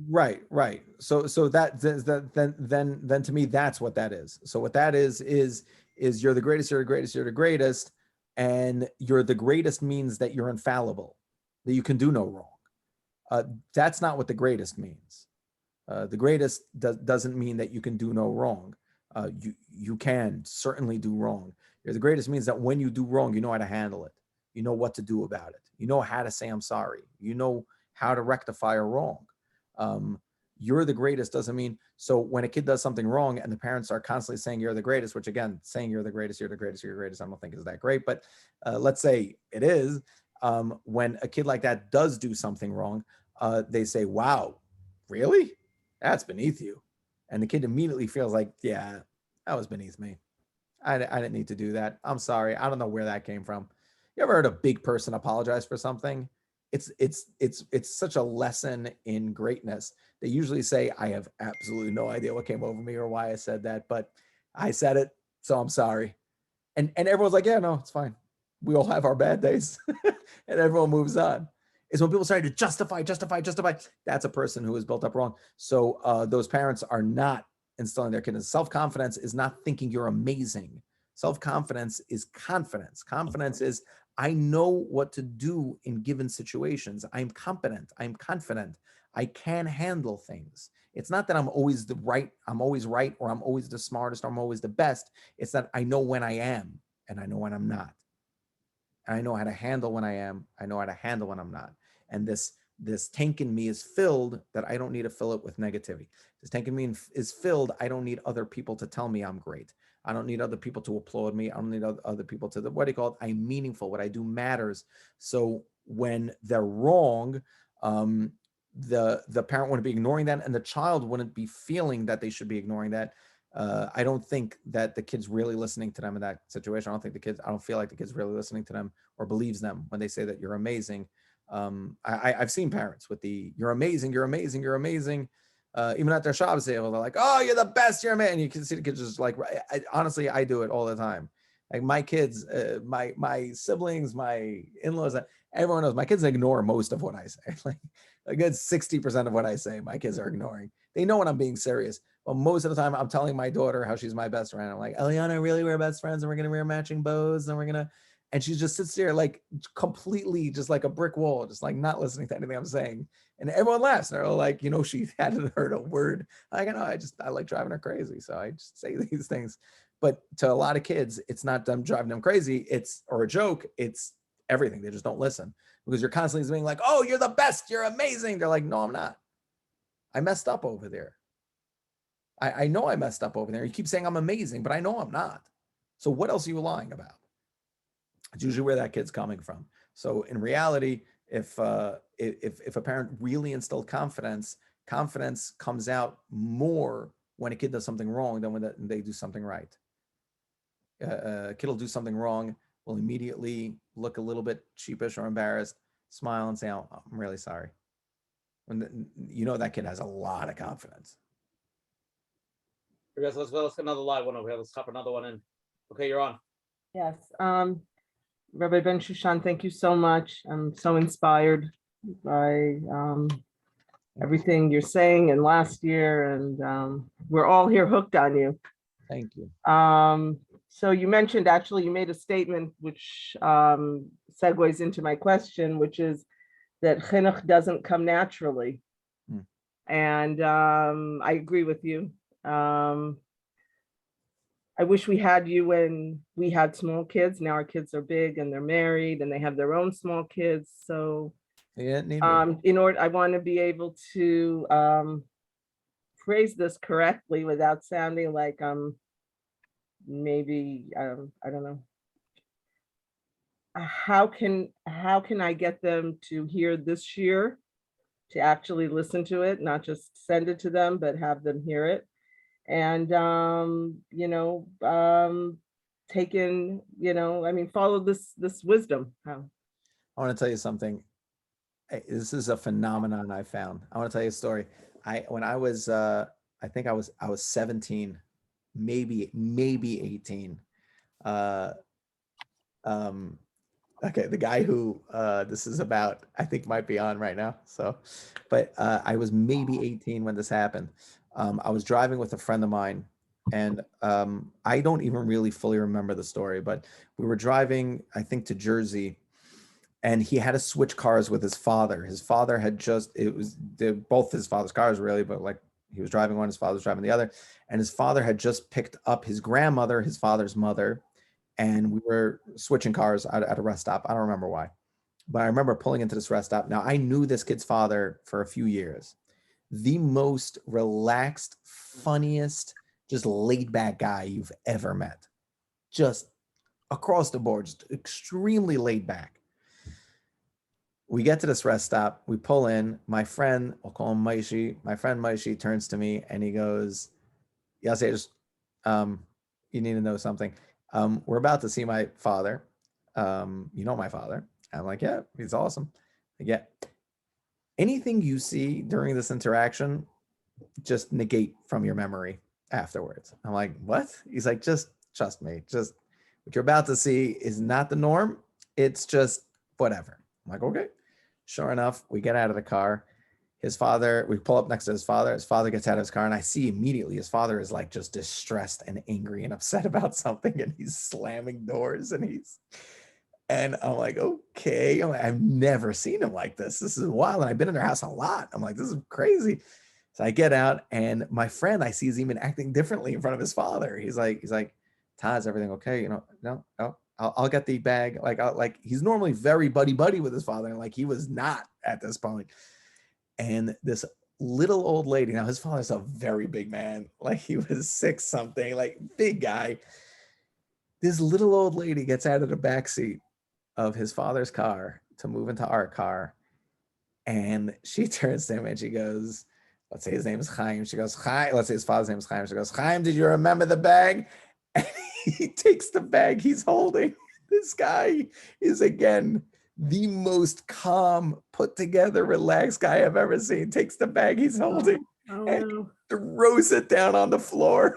Right. So that then to me, that's what that is. So what that is you're the greatest, and you're the greatest means that you're infallible, that you can do no wrong. That's not what the greatest means. The greatest doesn't mean that you can do no wrong. You can certainly do wrong. You're the greatest means that when you do wrong, you know how to handle it. You know what to do about it. You know how to say, I'm sorry. You know how to rectify a wrong. You're the greatest doesn't mean, so when a kid does something wrong and the parents are constantly saying you're the greatest, which again, saying you're the greatest, I don't think is that great, but let's say it is. When a kid like that does do something wrong, they say, wow, really? That's beneath you. And the kid immediately feels like, yeah, that was beneath me. I didn't need to do that. I'm sorry. I don't know where that came from. You ever heard a big person apologize for something? It's such a lesson in greatness. They usually say, I have absolutely no idea what came over me or why I said that, but I said it, so I'm sorry. And everyone's like, yeah, no, it's fine. We all have our bad days. And everyone moves on. It's when people start to justify. That's a person who is built up wrong. So those parents are not instilling their kids. Self-confidence is not thinking you're amazing. Self-confidence is confidence. Confidence is, I know what to do in given situations. I'm competent. I'm confident. I can handle things. It's not that I'm always right, or I'm always the smartest, or I'm always the best. It's that I know when I am, and I know when I'm not. And I know how to handle when I am. I know how to handle when I'm not. And this tank in me is filled that I don't need to fill it with negativity. This tank in me is filled. I don't need other people to tell me I'm great. I don't need other people to applaud me. I don't need other people to, what do you call it? I'm meaningful. What I do matters. So when they're wrong, the parent wouldn't be ignoring that, and the child wouldn't be feeling that they should be ignoring that. I don't think that the kid's really listening to them in that situation. I don't feel like the kid's really listening to them or believes them when they say that you're amazing. I've seen parents with the, you're amazing. Even at their Shabbos table, they're like, oh, you're the best, you're amazing. And you can see the kids just like, honestly, I do it all the time. Like my kids, my siblings, my in-laws, everyone knows my kids ignore most of what I say. Like a good 60% of what I say, my kids are ignoring. They know when I'm being serious. But most of the time I'm telling my daughter how she's my best friend. I'm like, Eliana, really, we're best friends, and we're going to wear matching bows, and she just sits there like completely just like a brick wall, just like not listening to anything I'm saying. And everyone laughs. They're all like, she hadn't heard a word. Like, I like driving her crazy. So I just say these things. But to a lot of kids, it's not them driving them crazy. Or a joke. It's everything. They just don't listen because you're constantly being like, oh, you're the best, you're amazing. They're like, no, I'm not. I messed up over there. I know I messed up over there. You keep saying I'm amazing, but I know I'm not. So what else are you lying about? It's usually where that kid's coming from. So in reality, if a parent really instilled confidence comes out more when a kid does something wrong than when they do something right. A kid will do something wrong, will immediately look a little bit sheepish or embarrassed, smile and say, oh, I'm really sorry. When you know that kid has a lot of confidence. Let's get another live one over here. Let's hop another one in. Okay, you're on. Yes. Rabbi Bensoussan, thank you so much. I'm so inspired by everything you're saying and last year, and we're all here hooked on you. Thank you. So you mentioned, actually, you made a statement which segues into my question, which is that chinuch doesn't come naturally. And I agree with you. I wish we had you when we had small kids. Now our kids are big and they're married and they have their own small kids. So I want to be able to phrase this correctly without sounding like maybe I don't know. How can I get them to hear this year, to actually listen to it, not just send it to them, but have them hear it, and take in, follow this wisdom. I want to tell you something. This is a phenomenon I found. I want to tell you a story. When I was I think I was 17, maybe 18. Okay, the guy who this is about, I think might be on right now. So, but I was maybe 18 when this happened. I was driving with a friend of mine, and I don't even really fully remember the story, but we were driving, I think, to Jersey, and he had to switch cars with his father. His father had both his father's cars really, but like he was driving one, his father was driving the other, and his father had just picked up his grandmother, his father's mother, and we were switching cars at a rest stop. I don't remember why, but I remember pulling into this rest stop. Now, I knew this kid's father for a few years. The most relaxed, funniest, just laid back guy you've ever met. Just across the board, just extremely laid back. We get to this rest stop. We pull in. My friend, we'll call him Maishi. My friend Maishi turns to me and he goes, Yossi, you need to know something. We're about to see my father. You know my father. I'm like, yeah, he's awesome. Yeah. Anything you see during this interaction, just negate from your memory afterwards. I'm like, what? He's like, just trust me. Just what you're about to see is not the norm. It's just whatever. I'm like, okay. Sure enough, we get out of the car. His father, we pull up next to his father. His father gets out of his car, and I see immediately his father is like just distressed and angry and upset about something, and he's slamming doors, and I'm like, okay. I'm like, I've never seen him like this. This is wild. And I've been in their house a lot. I'm like, this is crazy. So I get out, and my friend, I see, is even acting differently in front of his father. He's like, Taz, everything okay? No, I'll get the bag. Like he's normally very buddy with his father, and like he was not at this point. And this little old lady, now his father's a very big man, like he was 6 something, like big guy. This little old lady gets out of the back seat of his father's car to move into our car. And she turns to him and she goes, let's say his name is Chaim. She goes, Chaim, let's say his father's name is Chaim. She goes, Chaim, did you remember the bag? And he takes the bag he's holding. This guy is, again, the most calm, put together, relaxed guy I've ever seen. Takes the bag he's holding and throws it down on the floor.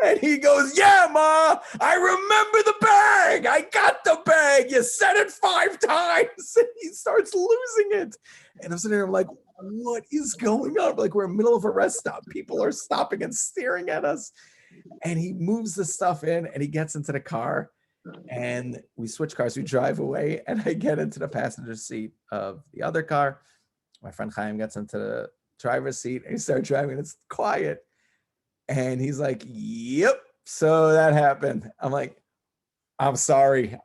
And he goes, yeah, Ma, I remember the bag. I got the bag. You said it 5 times. And he starts losing it. And I'm sitting there, I'm like, what is going on? Like, we're in the middle of a rest stop. People are stopping and staring at us. And he moves the stuff in and he gets into the car. And we switch cars, we drive away, and I get into the passenger seat of the other car. My friend Chaim gets into the driver's seat and he starts driving, and it's quiet. And he's like, yep, so that happened. I'm like, I'm sorry.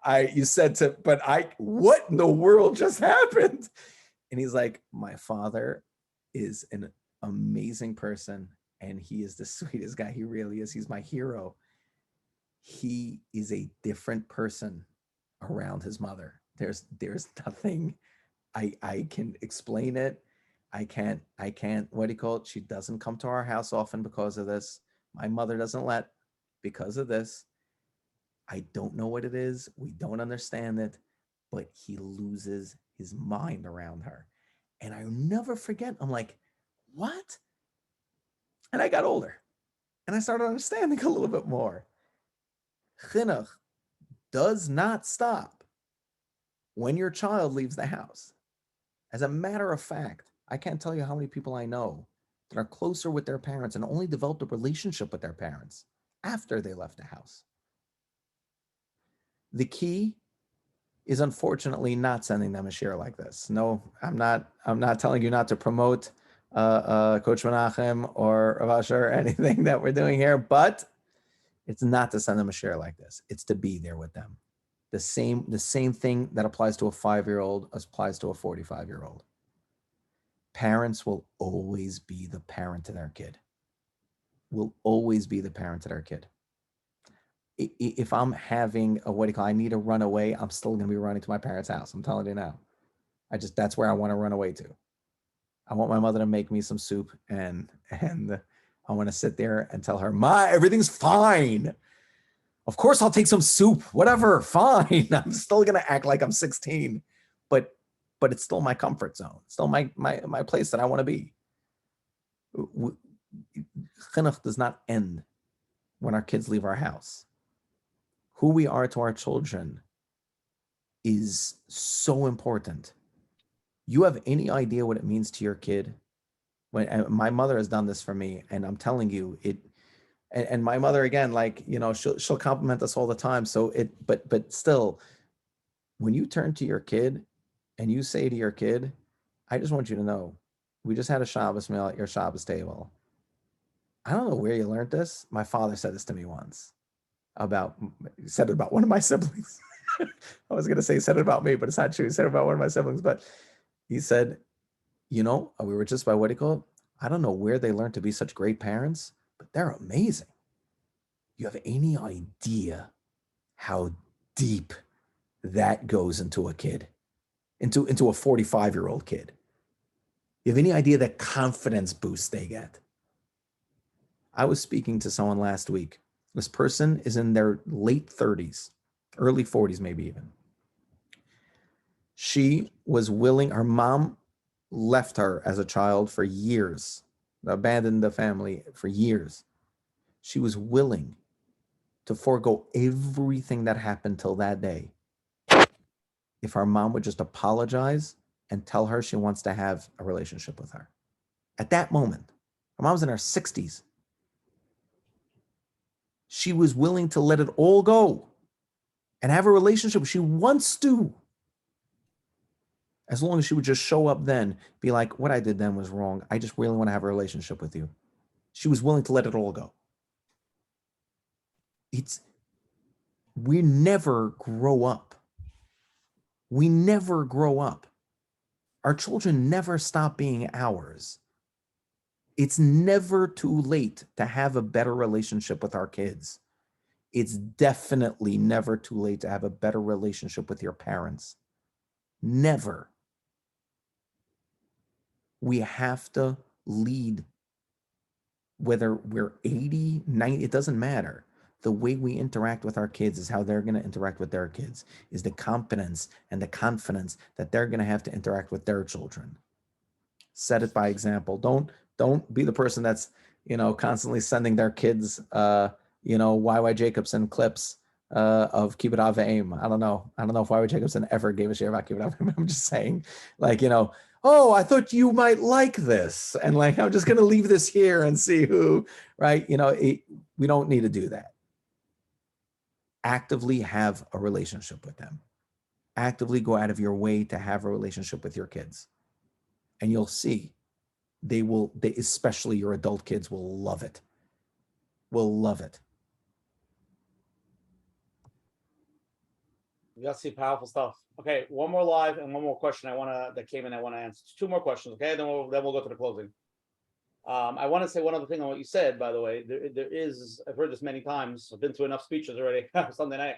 What in the world just happened? And he's like, my father is an amazing person and he is the sweetest guy. He really is. He's my hero. He is a different person around his mother. There's nothing I can explain it. I can't, what do you call it? She doesn't come to our house often because of this. My mother doesn't let because of this. I don't know what it is. We don't understand it, but he loses his mind around her. And I never forget, I'm like, what? And I got older and I started understanding a little bit more. Chinuch does not stop when your child leaves the house. As a matter of fact, I can't tell you how many people I know that are closer with their parents and only developed a relationship with their parents after they left the house. The key is unfortunately not sending them a share like this. No, I'm not telling you not to promote Coach Menachem or Rosh or anything that we're doing here, but it's not to send them a share like this. It's to be there with them. The same thing that applies to a 5-year-old applies to a 45-year-old. Parents will always be the parent to their kid. Will always be the parent to their kid. If I'm having I need to run away, I'm still going to be running to my parents' house. I'm telling you now. That's where I want to run away to. I want my mother to make me some soup and I want to sit there and tell her, Ma, everything's fine. Of course I'll take some soup, whatever, fine. I'm still going to act like I'm 16, but it's still my comfort zone. It's still my place that I want to be. Chinuch does not end when our kids leave our house. Who we are to our children is so important. You have any idea what it means to your kid? When my mother has done this for me, and I'm telling you, and my mother again, she'll compliment us all the time. So but still, when you turn to your kid and you say to your kid, I just want you to know, we just had a Shabbos meal at your Shabbos table. I don't know where you learned this. My father said this to me once. Said it about one of my siblings. I was going to say said it about me, but it's not true. He said it about one of my siblings, but he said, we were just by I don't know where they learned to be such great parents, but they're amazing. You have any idea how deep that goes into a kid, into a 45-year-old kid? You have any idea that confidence boost they get? I was speaking to someone last week. This person is in their late 30s, early 40s, maybe even. She was willing, her mom left her as a child for years, abandoned the family for years. She was willing to forego everything that happened till that day if her mom would just apologize and tell her she wants to have a relationship with her. At that moment, her mom's in her 60s. She was willing to let it all go and have a relationship she wants to. As long as she would just show up then, be like, what I did then was wrong. I just really want to have a relationship with you. She was willing to let it all go. We never grow up. We never grow up. Our children never stop being ours. It's never too late to have a better relationship with our kids. It's definitely never too late to have a better relationship with your parents. Never. We have to lead, whether we're 80, 90, it doesn't matter. The way we interact with our kids is how they're going to interact with their kids, is the competence and the confidence that they're going to have to interact with their children. Set it by example. Don't be the person that's, constantly sending their kids, YY Jacobson clips of Kibbut Av V'Aim. I don't know if YY Jacobson ever gave a share about Kibbut Av V'Aim. I'm just saying, oh, I thought you might like this. And I'm just going to leave this here and see who, right? We don't need to do that. Actively have a relationship with them. Actively go out of your way to have a relationship with your kids. And you'll see they especially your adult kids will love it. Will love it. Yossi, powerful stuff. Okay, one more live and one more question that came in. I want to answer 2 more questions. Okay, then we'll go to the closing. I want to say one other thing on what you said. By the way, there is, I've heard this many times. I've been to enough speeches already Sunday night,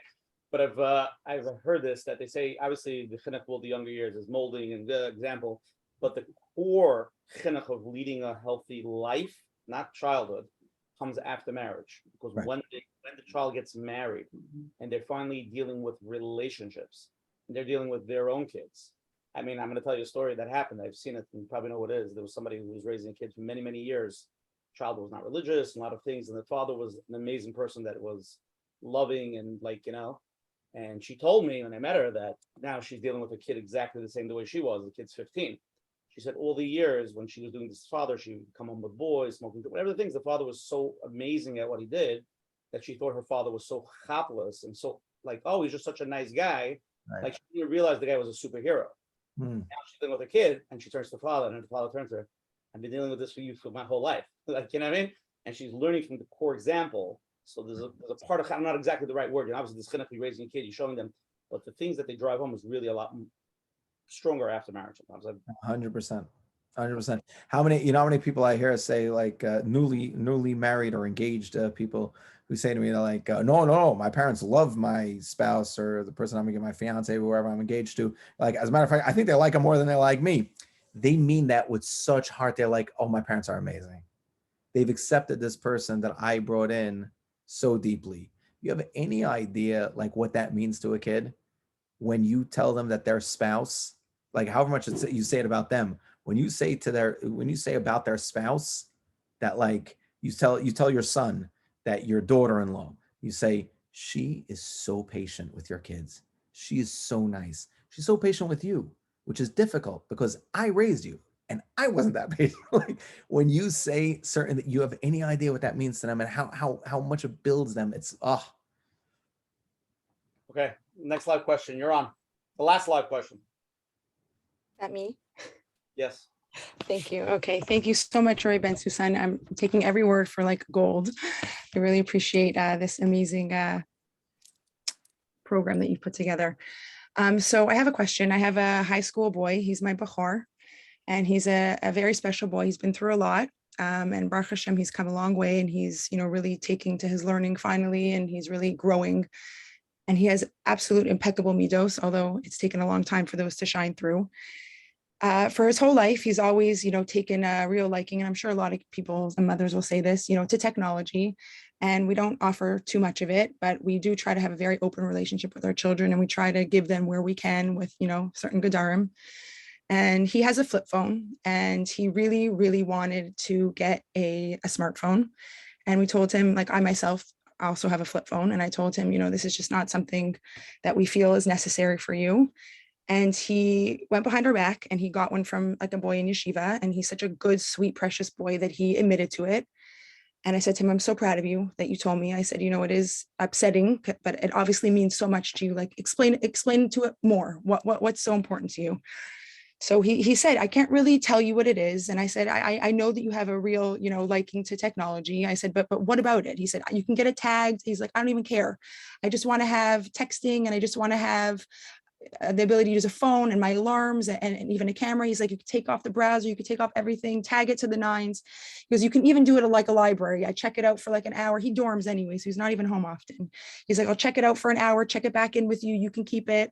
but I've heard this, that they say obviously the chinuch of the younger years is molding and the example, but the core chinuch of leading a healthy life, not childhood, comes after marriage, because Right. when the child gets married and they're finally dealing with relationships and they're dealing with their own kids. I mean, I'm going to tell you a story that happened. I've seen it, and you probably know what it is. There was somebody who was raising kids for many, many years. The child was not religious, a lot of things, and the father was an amazing person that was loving and and she told me when I met her that now she's dealing with a kid exactly the same the way she was. The kid's 15. She said all the years when she was doing this father, she would come home with boys, smoking, whatever the things. The father was so amazing at what he did that she thought her father was so hapless and so oh, he's just such a nice guy. Right. Like, she didn't realize the guy was a superhero. Hmm. Now she's dealing with a kid and she turns to the father, and the father turns to her, I've been dealing with this for you for my whole life. Like, you know what I mean? And she's learning from the core example. So there's a part of, not exactly the right word, and obviously this chinuch, raising a kid, you're showing them, but the things that they drive home is really a lot stronger after marriage sometimes. 100%. 100%. How many people I hear say, like, newly married or engaged people who say to me, they're like, no, my parents love my spouse or the person I'm gonna get my fiance, whoever I'm engaged to. Like, as a matter of fact, I think they like them more than they like me. They mean that with such heart. They're like, oh, my parents are amazing. They've accepted this person that I brought in so deeply. You have any idea like what that means to a kid when you tell them that their spouse, like however much you say it about them, when you say about their spouse that, like, you tell your son that your daughter-in-law, you say, she is so patient with your kids. She is so nice. She's so patient with you, which is difficult because I raised you and I wasn't that patient. Like, when you say certain, that you have any idea what that means to them and how much it builds them. It's Okay, next live question. You're on. The last live question. That me? Yes. Thank you. Okay. Thank you so much, Rabbi Bensoussan. I'm taking every word for like gold. I really appreciate this amazing program that you put together. So I have a question. I have a high school boy. He's my Bachar, and he's a very special boy. He's been through a lot. And Baruch Hashem, he's come a long way, and he's, really taking to his learning finally, and he's really growing. And he has absolute impeccable midos, although it's taken a long time for those to shine through. For his whole life, he's always, taken a real liking, and I'm sure a lot of people and mothers will say this, to technology. And we don't offer too much of it, but we do try to have a very open relationship with our children, and we try to give them where we can with, certain gedarim. And he has a flip phone, and he really, really wanted to get a smartphone. And we told him, like, I myself also have a flip phone, and I told him, this is just not something that we feel is necessary for you. And he went behind our back and he got one from like a boy in yeshiva, and he's such a good, sweet, precious boy that he admitted to it. And I said to him, I'm so proud of you that you told me. I said, it is upsetting, but it obviously means so much to you. Like, explain to it more. What's so important to you? So he said, I can't really tell you what it is. And I said, I know that you have a real, liking to technology. I said, but what about it? He said, you can get it tagged. He's like, I don't even care. I just want to have texting, and I just want to have the ability to use a phone and my alarms and even a camera. He's like, you could take off the browser, you could take off everything, tag it to the nines, because you can even do it at like a library. I check it out for like an hour. He dorms anyway, so he's not even home often. He's like, I'll check it out for an hour, check it back in with you. You can keep it.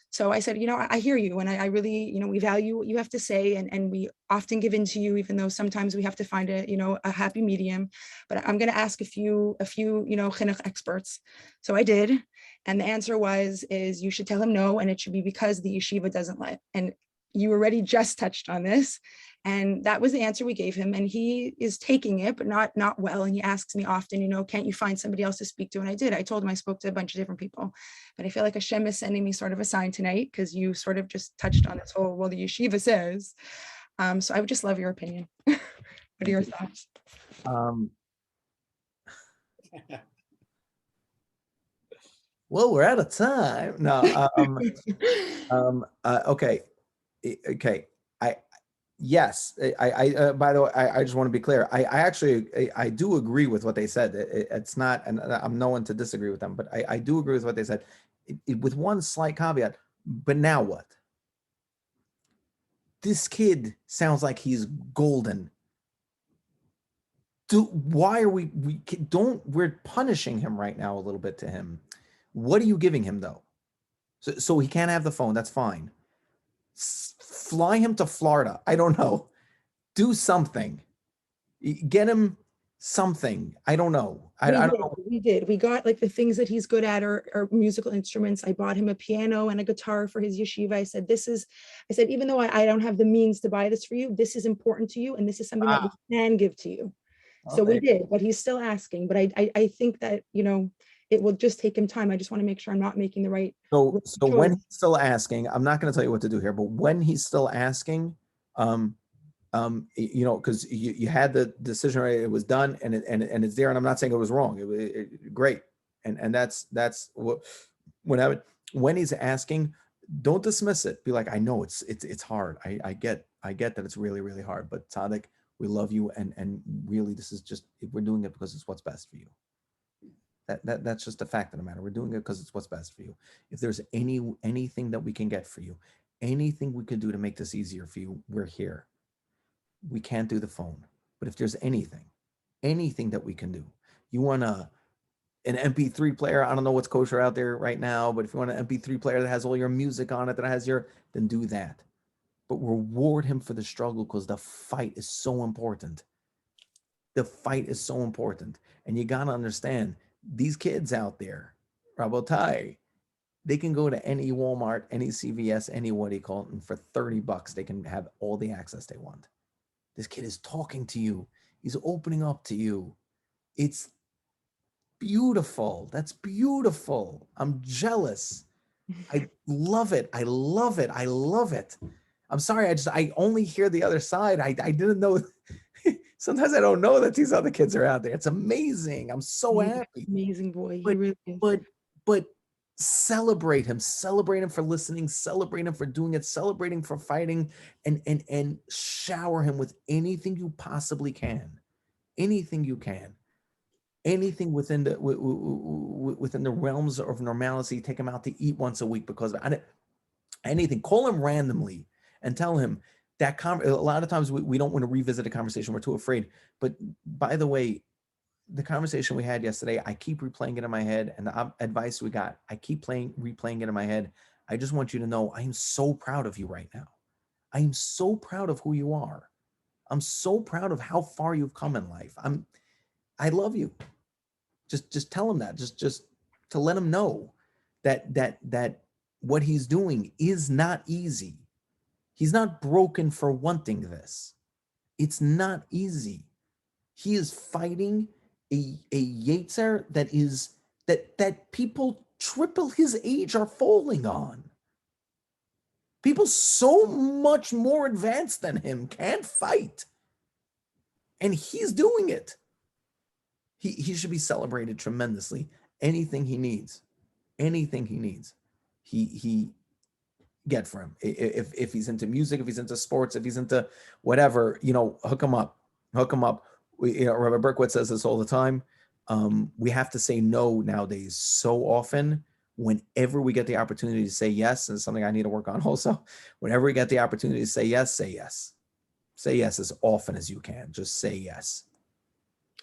So I said, I hear you. And I really, we value what you have to say. And we often give in to you, even though sometimes we have to find a happy medium. But I'm going to ask a few, chinuch experts. So I did. And the answer is you should tell him no. And it should be because the yeshiva doesn't let. And you already just touched on this. And that was the answer we gave him. And he is taking it, but not well. And he asks me often, can't you find somebody else to speak to? And I did. I told him I spoke to a bunch of different people. But I feel like Hashem is sending me sort of a sign tonight, because you sort of just touched on this whole, well, the yeshiva says. So I would just love your opinion. What are your thoughts? Well, we're out of time. No. Okay. Yes. By the way, I just want to be clear. I actually do agree with what they said. It's not, and I'm no one to disagree with them, but I do agree with what they said. with one slight caveat. But now what? This kid sounds like he's golden. Why are we're punishing him right now a little bit to him. What are you giving him though? So he can't have the phone. That's fine. Fly him to Florida. I don't know. Do something. Get him something. I don't know. I don't know. We did. We got like the things that he's good at are musical instruments. I bought him a piano and a guitar for his yeshiva. I said, even though I don't have the means to buy this for you, this is important to you. And this is something that we can give to you. So we did, but he's still asking. But I think that, it will just take him time. I just want to make sure I'm not making the right. So when he's still asking, I'm not going to tell you what to do here, but when he's still asking, because you had the decision, right? It was done and it's there. And I'm not saying it was wrong. It was great. And that's what happened. When he's asking, don't dismiss it. Be like, I know it's hard. I get that it's really, really hard, but Tzaddik, we love you. And really, this is just, we're doing it because it's what's best for you. That's just a fact of the matter. We're doing it because it's what's best for you. If there's anything that we can get for you, anything we can do to make this easier for you, we're here. We can't do the phone, but if there's anything that we can do, you want an MP3 player. I don't know what's kosher out there right now, but if you want an MP3 player that has all your music on it, then do that. But reward him for the struggle because the fight is so important. The fight is so important. And you got to understand, these kids out there, Rabotai, they can go to any Walmart, any CVS, any what do you call it, and for $30, they can have all the access they want. This kid is talking to you. He's opening up to you. It's beautiful. That's beautiful. I'm jealous. I love it. I love it. I love it. I'm sorry. I only hear the other side. I didn't know. Sometimes I don't know that these other kids are out there. It's amazing. I'm so happy. Amazing boy. But, He really is. But celebrate him for listening, celebrate him for doing it, celebrating for fighting, and shower him with anything you possibly can. Anything you can. Anything within the realms of normalcy. Take him out to eat once a week because of anything. Call him randomly and tell him that a lot of times we don't want to revisit a conversation. We're too afraid. But by the way, the conversation we had yesterday, I keep replaying it in my head, and the advice we got, I keep replaying it in my head. I just want you to know I am so proud of you right now. I am so proud of who you are. I'm so proud of how far you've come in life. I love you. Just tell him that. Just to let him know that what he's doing is not easy. He's not broken for wanting this. It's not easy. He is fighting a Yetzer that people triple his age are falling on. People so much more advanced than him can't fight. And he's doing it. He should be celebrated tremendously. Anything he needs, he get for him. If he's into music, if he's into sports, if he's into whatever, hook him up. Rabbi Berkowitz says this all the time. We have to say no nowadays so often. Whenever we get the opportunity to say yes, and it's something I need to work on also. Whenever we get the opportunity to say yes, say yes. Say yes as often as you can. Just say yes.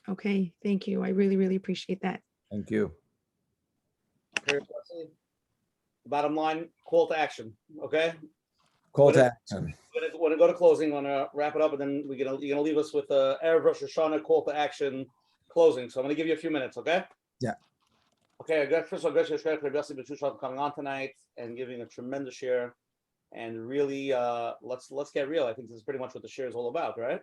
Okay, thank you. I really, really appreciate that. Thank you. Bottom line, call to action. Okay. Call to action. We're gonna go to closing. I'm gonna wrap it up, and then you're gonna leave us with Erev Rosh Hashanah call to action closing. So I'm gonna give you a few minutes. Okay. Yeah. Okay. First of all, Rabbi Yossi Bensoussan coming on tonight and giving a tremendous share, and really, let's get real. I think this is pretty much what the share is all about, right?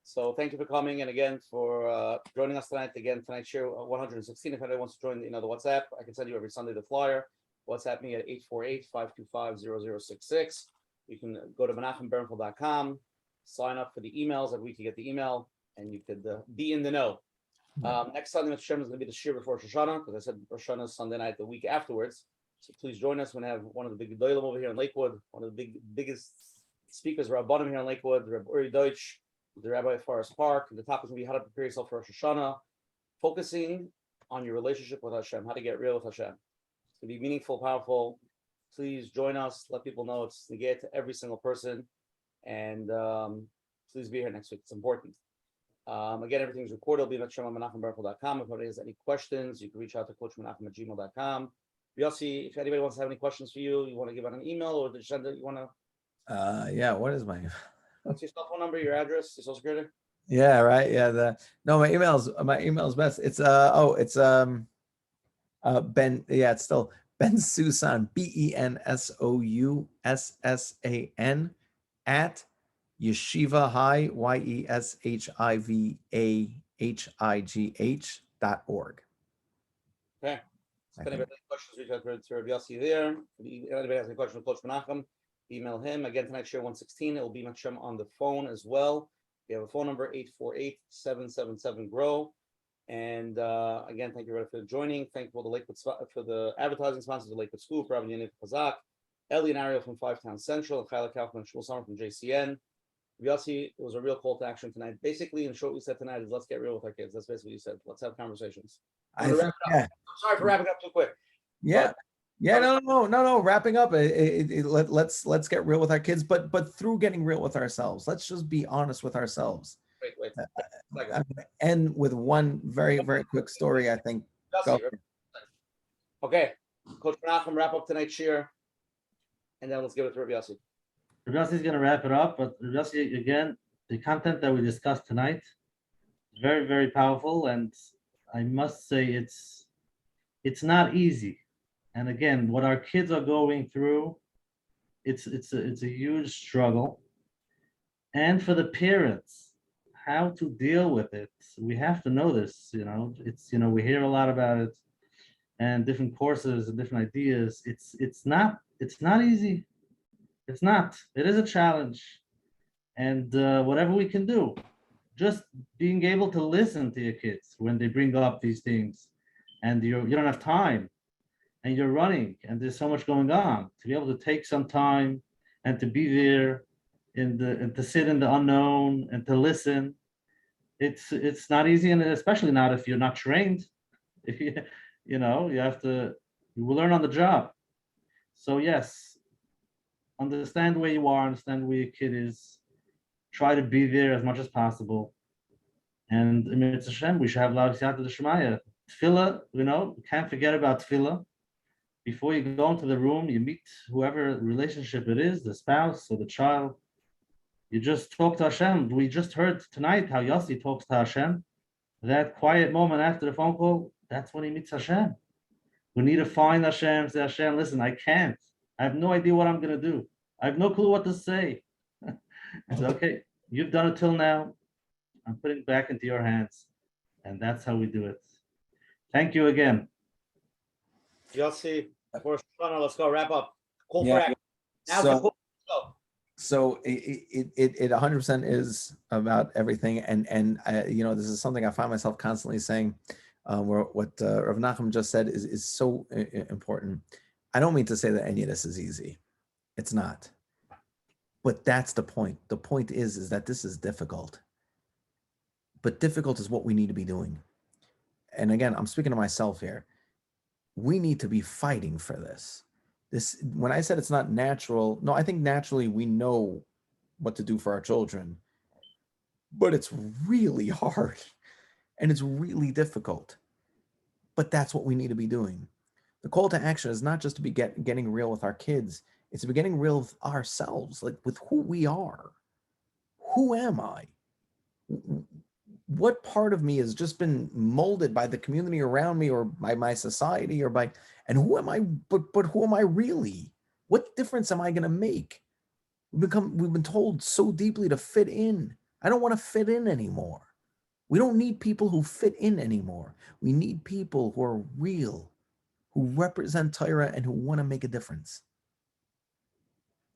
So thank you for coming, and again for joining us tonight. Again, tonight's share 116. If anyone wants to join, the WhatsApp, I can send you every Sunday the flyer. WhatsApp me at 848-525-0066. You can go to menachembernfeld.com, sign up for the emails every week. You get the email, and you could be in the know. Next Sunday, Mr. Shem, is going to be the shir before Rosh Hashanah, because I said Rosh Hashanah is Sunday night, the week afterwards. So please join us. We're going to have one of the big Gedolim over here in Lakewood, one of the biggest speakers, Rabbanim here in Lakewood, Rabbi Uri Deutsch, the Rabbi at Forest Park. The topic is going to be how to prepare yourself for Rosh Hashanah, focusing on your relationship with Hashem, how to get real with Hashem. To be meaningful, powerful. Please join us. Let people know it's negate to every single person. And please be here next week. It's important. Again, everything's recorded. It'll be at Bernfeld.com. If anybody has any questions, you can reach out to Coach Menachem at gmail.com. Yossi, if anybody wants to have any questions for you, you want to give out an email or the agenda, you want to? Yeah. What is my? What's your cell phone number, your address, your social security? Yeah. Right. Yeah. My email's best. It's Ben. Yeah. It's still Bensoussan, BENSOUSSAN at Yeshiva High, YESHIVAHIGH.org. Okay. If anybody has any questions, reach out to Rabbi Yossi there. If anybody has any questions with Coach Menachem, email him. Again, tonight's share 116. It will be Menachem on the phone as well. We have a phone number 848-777-GROW. And again, thank you everybody for joining. Thank you for the advertising sponsors, the Lakewood Scoop, Rabbi Yaniv Chazak, Eli and Ariel from Five Town Central, and Chayla Kaufman and Shmuel Summer from JCN. Yossi, it was a real call to action tonight. Basically, in short, we said tonight is let's get real with our kids. That's basically what you said. Let's have conversations. I'm sorry for wrapping up too quick. Yeah. No. Wrapping up. Let's get real with our kids, but through getting real with ourselves. Let's just be honest with ourselves. Wait. I'm gonna end with one very, very quick story, I think. Okay. Coach Menachem, wrap up tonight's share, and then let's give it to Rabbi Yossi. Rabbi Yossi is going to wrap it up, but Rabbi Yossi, again, the content that we discussed tonight is very, very powerful, and I must say it's not easy. And again, what our kids are going through, it's a huge struggle. And for the parents, how to deal with it, we have to know this. We hear a lot about it, and different courses and different ideas. It's not easy. It's not. It is a challenge, and whatever we can do, just being able to listen to your kids when they bring up these things, and you don't have time, and you're running, and there's so much going on. To be able to take some time and to be there, and to sit in the unknown and to listen, it's not easy, and especially not if you're not trained. If you have to, you will learn on the job. So yes. Understand where you are, understand where your kid is, try to be there as much as possible. And Emir Hashem, we should have a lot of siyata d'shmaya. Tefillah, can't forget about tefillah. Before you go into the room, you meet whoever relationship it is, the spouse or the child. You just talk to Hashem. We just heard tonight how Yossi talks to Hashem. That quiet moment after the phone call, that's when he meets Hashem. We need to find Hashem, say, Hashem, listen, I can't. I have no idea what I'm going to do. I have no clue what to say. I said, okay, you've done it till now. I'm putting it back into your hands. And that's how we do it. Thank you again. Yossi, let's go wrap up. Call for action. So it 100% is about everything. And this is something I find myself constantly saying, where what Rav Nachum just said is so important. I don't mean to say that any of this is easy. It's not. But that's the point. The point is that this is difficult. But difficult is what we need to be doing. And again, I'm speaking to myself here. We need to be fighting for this. When I said it's not natural, no, I think naturally we know what to do for our children. But it's really hard. And it's really difficult. But that's what we need to be doing. The call to action is not just to be getting real with our kids. It's to be getting real with ourselves, like with who we are. Who am I? What part of me has just been molded by the community around me or by my society and who am I, but who am I really? What difference am I going to make? We've been told so deeply to fit in. I don't want to fit in anymore. We don't need people who fit in anymore. We need people who are real, who represent Torah and who want to make a difference.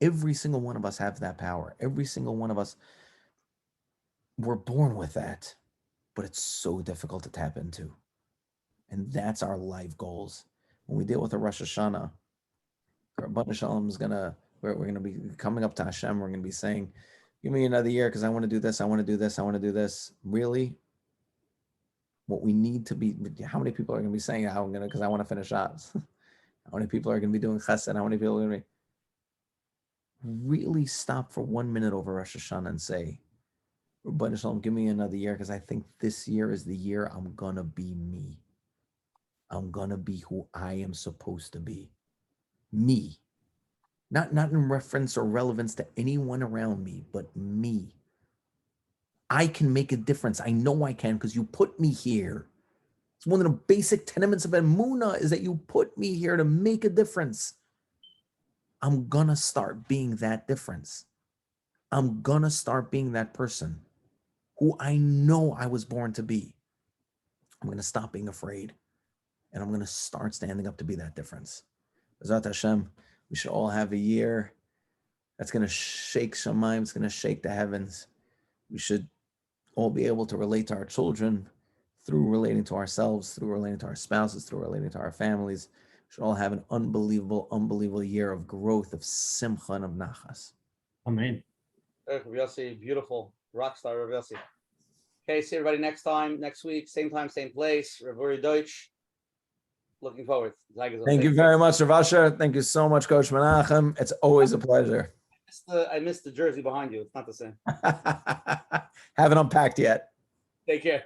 Every single one of us have that power. Every single one of us, we're born with that, but it's so difficult to tap into. And that's our life goals. When we deal with a Rosh Hashanah, Rabbi Shalom is we're going to be coming up to Hashem. We're going to be saying, give me another year because I want to do this. I want to do this. I want to do this. Really? what we need to be. How many people are going to be saying, "How I'm going to," because I want to finish Shabbos? How many people are going to be doing Chesed? How many people are going to be really stop for 1 minute over Rosh Hashanah and say, "Rabbi Shalom, give me another year, because I think this year is the year I'm going to be me. I'm going to be who I am supposed to be. Me. Not in reference or relevance to anyone around me, but me. I can make a difference. I know I can, because you put me here. It's one of the basic tenements of Emunah is that you put me here to make a difference. I'm going to start being that difference. I'm going to start being that person who I know I was born to be. I'm going to stop being afraid, and I'm going to start standing up to be that difference. B'ezrat Hashem, we should all have a year that's going to shake Shamayim. It's going to shake the heavens. We should all be able to relate to our children through relating to ourselves, through relating to our spouses, through relating to our families. We should all have an unbelievable year of growth, of simcha, and of nachas. Amen. Rabbi Yossi, beautiful. Rockstar Rabbi Yossi. Okay, see everybody next week, same time, same place. Revuri Deutsch. Looking forward. Thank you very much, Rav Asher. Thank you so much, Coach Menachem. It's always a pleasure. I missed the jersey behind you. It's not the same. Haven't unpacked yet. Take care.